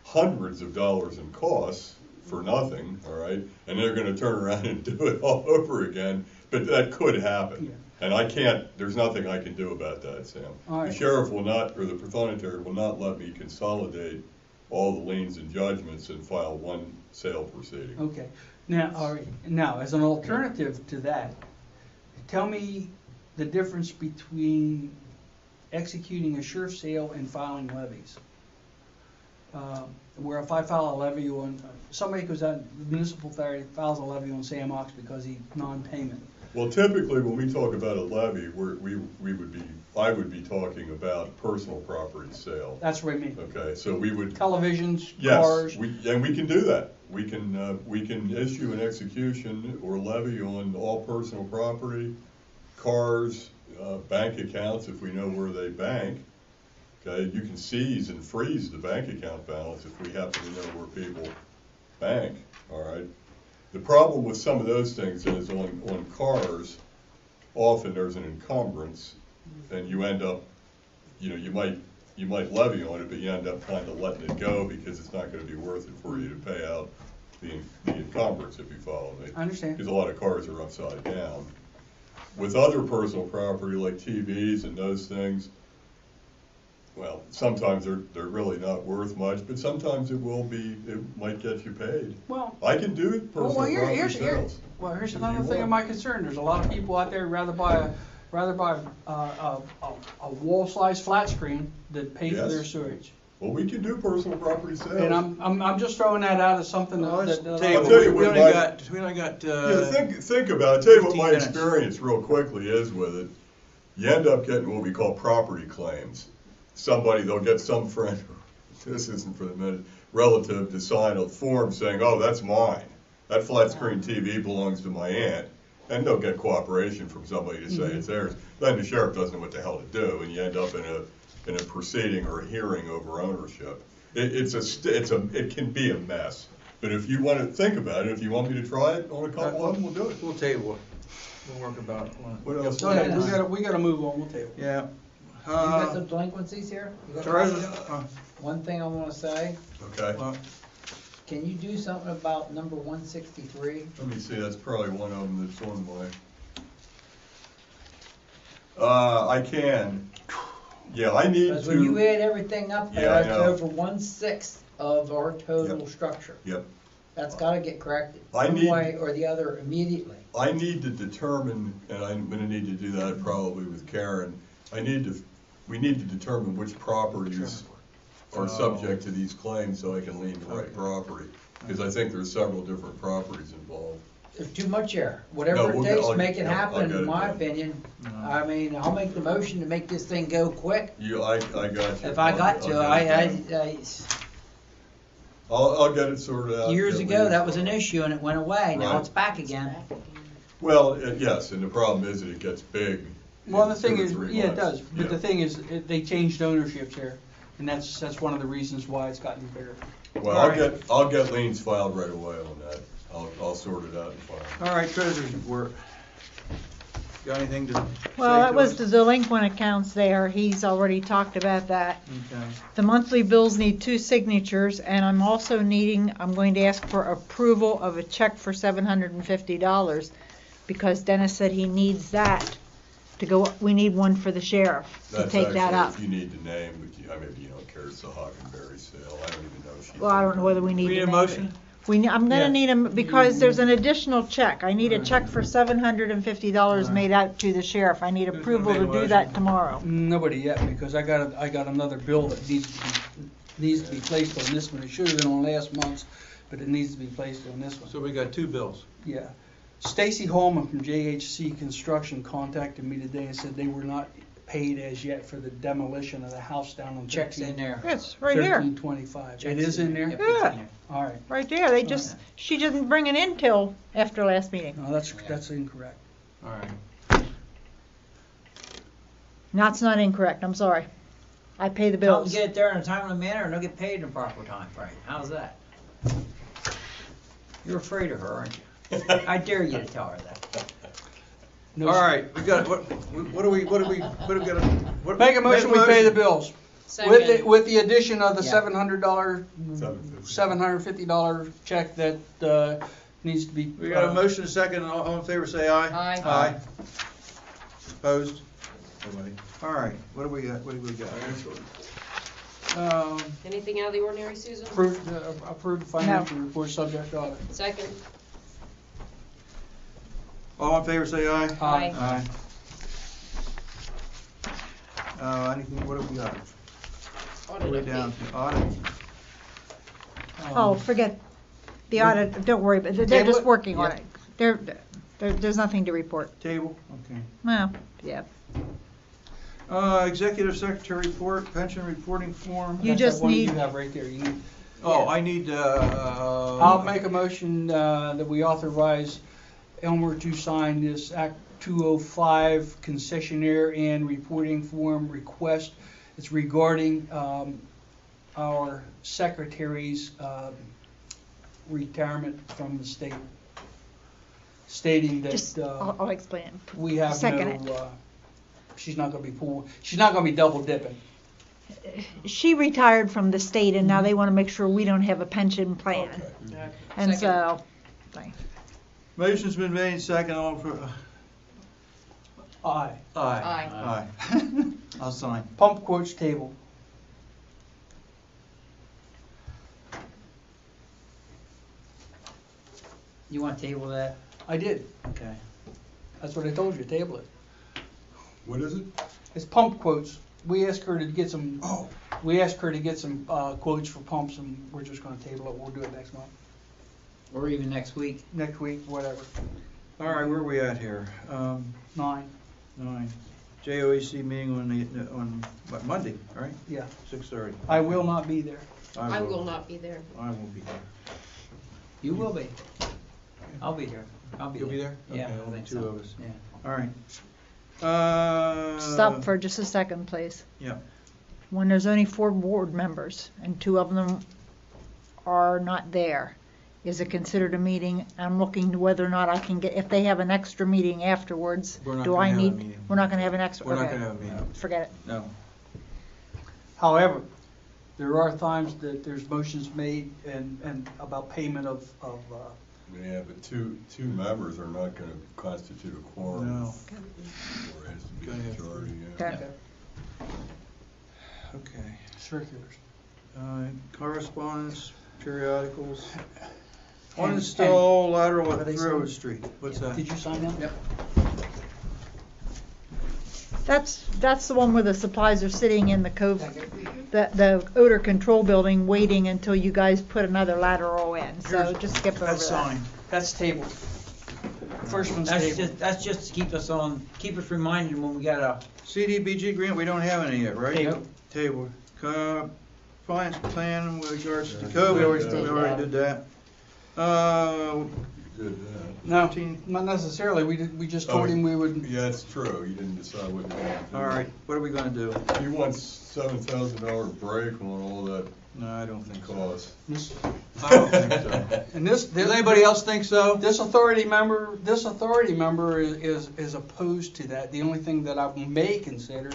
hundreds of dollars in costs for nothing, all right? And they're gonna turn around and do it all over again, but that could happen. And I can't, there's nothing I can do about that, Sam. All right. The sheriff will not, or the prothonotary will not let me consolidate all the liens and judgments and file one sale proceeding. Okay. Now, all right. Now, as an alternative to that, tell me the difference between executing a sheriff's sale and filing levies. Where if I file a levy on, somebody goes out, the municipal authority files a levy on Sam Ox because he's non-payment. Well, typically, when we talk about a levy, I would be talking about personal property sale. That's what I mean. Okay, so we would. Televisions, Yes, cars. and we can do that. We can issue an execution or levy on all personal property, cars, bank accounts if we know where they bank. Okay, you can seize and freeze the bank account balance if we happen to know where people bank, all right? The problem with some of those things is on cars, often there's an encumbrance, and you end up, you might levy on it, but you end up kind of letting it go because it's not going to be worth it for you to pay out the encumbrance, if you follow me. I understand. Because a lot of cars are upside down. With other personal property like TVs and those things, well, sometimes they're really not worth much, but sometimes it might get you paid. Well, I can do it personal property sales. Here's another thing of my concern. There's a lot of people out there who'd rather buy a wall-sized flat screen than pay for their sewage. Well, we can do personal property sales. And I'm just throwing that out as something Well, that I'll tell you, we only got. Think about it. Tell you what 15 my minutes. experience real quickly is with it. You end up getting what we call property claims. They'll get some friend, this isn't for the minute, relative to sign a form saying, oh, that's mine. That flat screen TV belongs to my aunt. And they'll get cooperation from somebody to say it's theirs. Then the sheriff doesn't know what the hell to do, and you end up in a proceeding or a hearing over ownership. It can be a mess. But if you want to think about it, if you want me to try it on a couple of them, we'll do it. We'll table it. We'll work about it. What else? Go ahead, we gotta move on, we'll table. Yeah. You got some delinquencies here? You got Treasurer, One thing I wanna say, Okay. can you do something about number 163? Let me see, that's probably one of them that's on my. I can. Yeah, I need to. Because when you add everything up Yeah, there, I it's know. over 1/6 of our total structure. Yep. That's gotta get corrected, I one need- way or the other immediately. I need to determine, and I'm gonna need to do that probably with Karen, we need to determine which properties are subject to these claims so I can lien the right property. Because I think there's several different properties involved. There's too much there. No, Whatever it we'll get- takes I'll- to make it yeah, I'll happen, get in it my done. opinion. I mean, I'll make the motion to make this thing go quick. I got you. If I got to, I'll get it sorted out. years get ago, liens that was on an it. issue and it went away. Now Right. it's back again. Well, yes, and the problem is that it gets big. Well, the in thing 2 or is, 3 yeah, it months. does, but Yeah. the thing is, they changed ownerships here, and that's one of the reasons why it's gotten bigger. Well, All right. I'll get liens filed right away on that. I'll sort it out and file. all right, treasurer's report. Got anything to say Well, that to was us? the delinquent accounts there. He's already talked about that. Okay. The monthly bills need 2 signatures, and I'm going to ask for approval of a check for $750 because Dennis said he needs that to go, we need one for the sheriff to That's take that actually up. if you need the name, but maybe you don't care, it's a Hockenberry sale, I don't even know if she. Well, I don't know whether we need We to need a name motion? it. I'm Yeah. gonna need them, because there's an additional check. I need a check for $750 made out to the sheriff. I need Who's gonna approval make to a do motion? that tomorrow. Nobody yet, because I got another bill that needs to be placed on this one. It should have been on last month's, but it needs to be placed on this one. So we got two bills. Yeah. Stacy Holman from JHC Construction contacted me today and said they were not paid as yet for the demolition of the house down on Check's in there. It's right here. 1325. It Check's is in there? Yep, it's in Yeah. there. All right. Right there. They just, she didn't bring it in till after last meeting. No, that's incorrect. All right. No, it's not incorrect. I'm sorry. I pay the Tell them bills. to get it there in a timely manner and they'll get paid in a proper time frame. How's that? You're afraid of her, aren't you? I dare you to tell her that. No, All right, we got, what do we got to? Make a motion, we pay the bills. Second. With the addition of the Yeah. $700, $750 check that needs to be. We got a motion, a second, all in favor say aye. Aye. Aye. Opposed? Nobody. All right, what do we got? Anything out of the ordinary, Susan? Approve the financial report subject to audit. Second. All in favor say aye. Aye. Aye. Anything, what have we got? Audit Way down update. to audit. Oh, forget the audit. Don't worry, but they're Table just it? working on Yeah. it. There's nothing to report. Table, okay. Well, yeah. Executive Secretary report, pension reporting form. You That's just that one need- You have right there. You need. Oh, I need, I'll make a motion that we authorize Elmer to sign this Act 205 concessionaire and reporting form request. It's regarding our secretary's retirement from the state, stating that Just, I'll explain it. we have Second no, she's not going to be she's not going to be double dipping. She retired from the state and now they want to make sure we don't have a pension plan. Okay. And Second. so, Motion's been made, second, all for, Aye. aye. Aye. I'll sign. Pump quotes table. You want to table that? I did. Okay. That's what I told you, table it. What is it? It's pump quotes. We asked her to get some, Oh, quotes for pumps, and we're just gonna table it. We'll do it next month, Or even next week? next week, whatever. All right, where are we at here? 9, 9. JOAC meeting on what, Monday, all right? yeah. 6:30. I will not be there. I will not be there. I won't be there. You will be. I'll be here. I'll be You'll there. be there? Yeah, Okay, I only think two so. of us. Yeah. All right. stop for just a second, please. Yeah. When there's only 4 board members and 2 of them are not there, is it considered a meeting? I'm looking to whether or not I can get, if they have an extra meeting afterwards, We're not do gonna I have a need? meeting. We're not gonna have an extra, We're not okay. gonna have a meeting. Forget it. No. However, there are times that there's motions made and about payment of yeah, but two members are not gonna constitute a quorum. No. Or it has to be Gonna a have to majority, Okay. yeah. Okay. circulars. Correspondence, periodicals. And- Uninstall lateral Are at they Railroad signed? Street. What's that? Did you sign them? Yep. That's the one where the supplies are sitting in the the odor control building, waiting until you guys put another lateral in, so Here's- just skip over that. That's signed. That's tabled. First one's That's tabled. just to keep us reminded when we got a. CDBG grant, we don't have any yet, right? Table. Table. Compliance plan with regards to COVID, we already did that. You did that. No, 15. not necessarily. We just Oh, told him we would. Yeah, it's true, you didn't decide what you wanted to do. All right, what are we gonna do? He wants $7,000 break on all that No, I don't think so. Cause. I don't think so. And this, Does anybody else think so? This authority member is opposed to that. The only thing that I may consider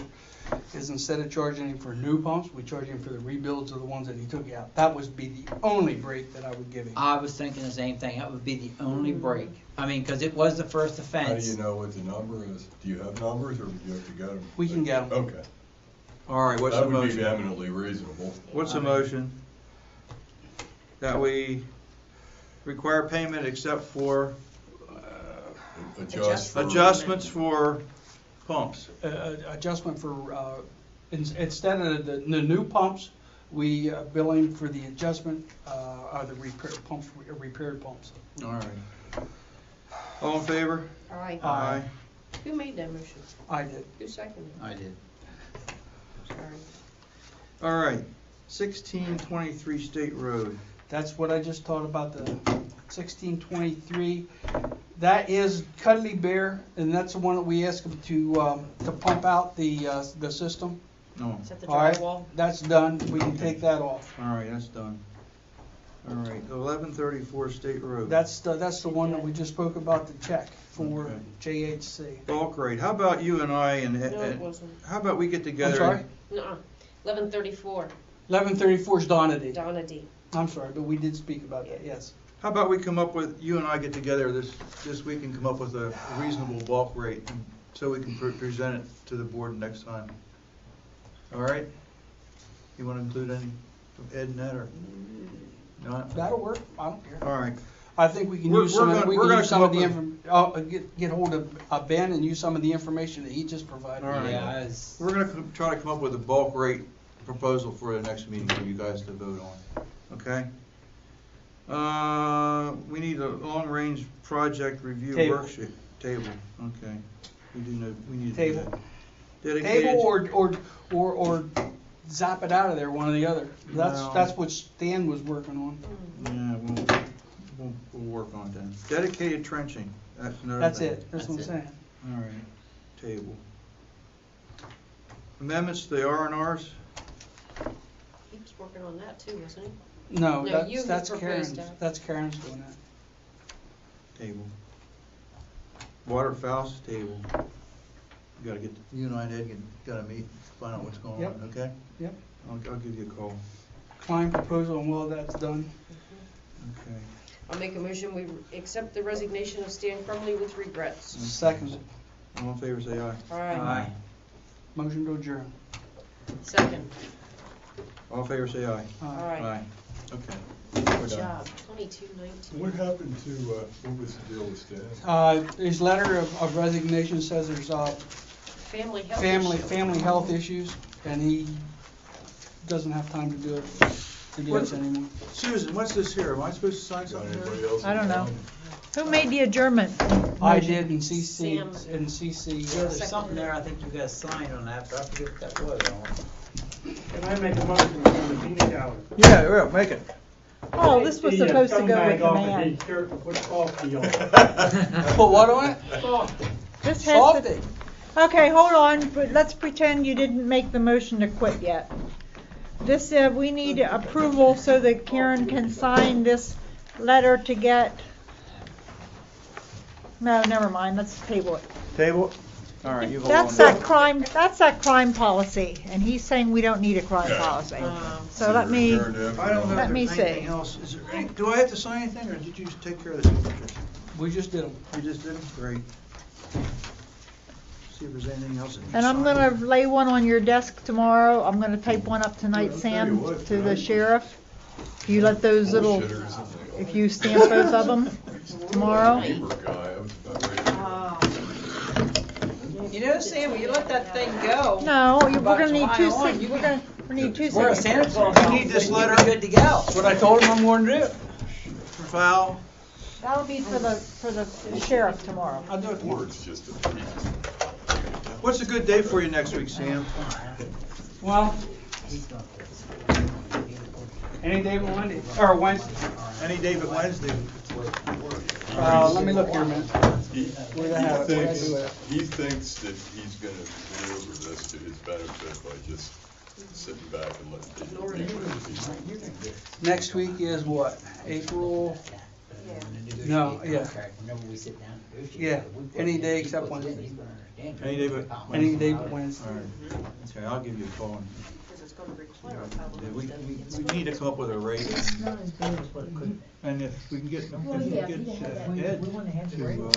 is instead of charging him for new pumps, we charge him for the rebuilds of the ones that he took out. That would be the only break that I would give him. I was thinking the same thing. That would be the only break. I mean, because it was the first How do offense. you know what the number is? Do you have numbers, or do you have to get them? We can get 'em. Okay. All right, what's the That would motion? be eminently reasonable. What's the motion? That we require payment except for adjustments for pumps. Adjustment for, instead of the new pumps, we bill him for the adjustment, of the repaired pumps. All right. All in favor? Aye. Aye. Who made that motion? I did. Who seconded? I did. Sorry. All right, 1623 State Road. That's what I just taught about the 1623. That is Cuddly Bear, and that's the one that we asked them to pump out the system. No. Is that the All right, drywall? that's done. We can take that off. All right, that's done. All right, 1134 State Road. That's the one that we just spoke about, the check for Okay. JHC. Bulk rate. How about you and I and, No, it wasn't. how about we get together? I'm sorry? Nuh-uh. 1134, 1134 is Donna D. Donna D. I'm sorry, but we did speak about that, yes. How about we come up with, you and I get together this week and come up with a reasonable bulk rate, and so we can present it to the board next time. All right? You want to include any, Ed and that, or not? That'll work, I don't care. All right. I think we can We're- use we're some of, gonna- we we're can gonna use some come of the up get hold of Ben and use some of the information that he just provided. All right. Yeah, it's, We're gonna try to come up with a bulk rate proposal for the next meeting for you guys to vote on, okay? We need a long-range project review Table. worksheet. Table, okay. We do know, we need to do Table. that. Dedicated. Table or zap it out of there, one or the other. No. That's what Stan was working on. Yeah, we'll work on that. Dedicated trenching, that's another That's thing. it, that's what I'm That's saying. All right, table. Amendments to the R&Rs? He was working on that too, wasn't he? No, No, you that's proposed Karen's, that. that's Karen's doing that. Table. Waterfowl's table. You gotta get, you and I and Ed gotta meet, find out what's going Yep. on, okay? Yep. I'll give you a call. Klein proposal and well, that's done. Okay. I'll make a motion, we accept the resignation of Stan Crumley with regrets. Second, All in favor, say aye. Aye. motion to adjourn. Second. All in favor, say aye. Aye. Okay. Good job. 2219. What happened to, what was the deal with Stan? His letter of resignation says there's Family health family issue. health issues, and he doesn't have time to do this anymore. Susan, what's this here? Am I supposed to sign Got something anybody here? else? I don't in know. mind? Who made the adjournment? I did in CC, Sam. in CC. yeah, there's something there I think you guys signed on that, but I forget what that was on. Can I make a motion for the meeting calendar? Yeah, make it. Oh, this was supposed to go with the man. His shirt and put coffee on. Put what on it? This has to, Salty. okay, hold on, but let's pretend you didn't make the motion to quit yet. This, we need approval so that Karen can sign this letter to get, no, never mind, let's table it. Table? All right, you hold on. That's that crime policy, and he's saying we don't need a crime policy. So let me, I don't know Let if me there's anything see. else. Is there any, do I have to sign anything, or did you just take care of the signatures? We just did them. You just did them? Great. See if there's anything else that needs and I'm signing. gonna lay one on your desk tomorrow. I'm gonna type one up tonight, I'll tell you Sam, what, to the tonight- sheriff. If you let those little, Bullshitters, isn't they? if you stamp both of them tomorrow. Neighbor guy, I was about ready to. You know, Sam, when you let that thing go. No, we're about gonna need July two, on, you we're gonna need two We're a signatures. Santa Claus. You need this outfit, letter? you're good to go. That's what I told him I'm going to do. Foul. That'll be for the sheriff tomorrow. I'll do it tomorrow. Word's just a treat. What's a good day for you next week, Sam? Well, any day but Monday, or Wednesday. Any day but Wednesday. Let me look here a minute. Where the hell- where I do it? He thinks that he's gonna maneuver this to his benefit by just Sitting back and letting people. Next week is what, April? No, yeah. Yeah, any day except Wednesday. Any day but Any day but Wednesday. All right. Okay, I'll give you a call. Because it's gonna require Yeah, we need to come up with a rate. And if we can get, Ed to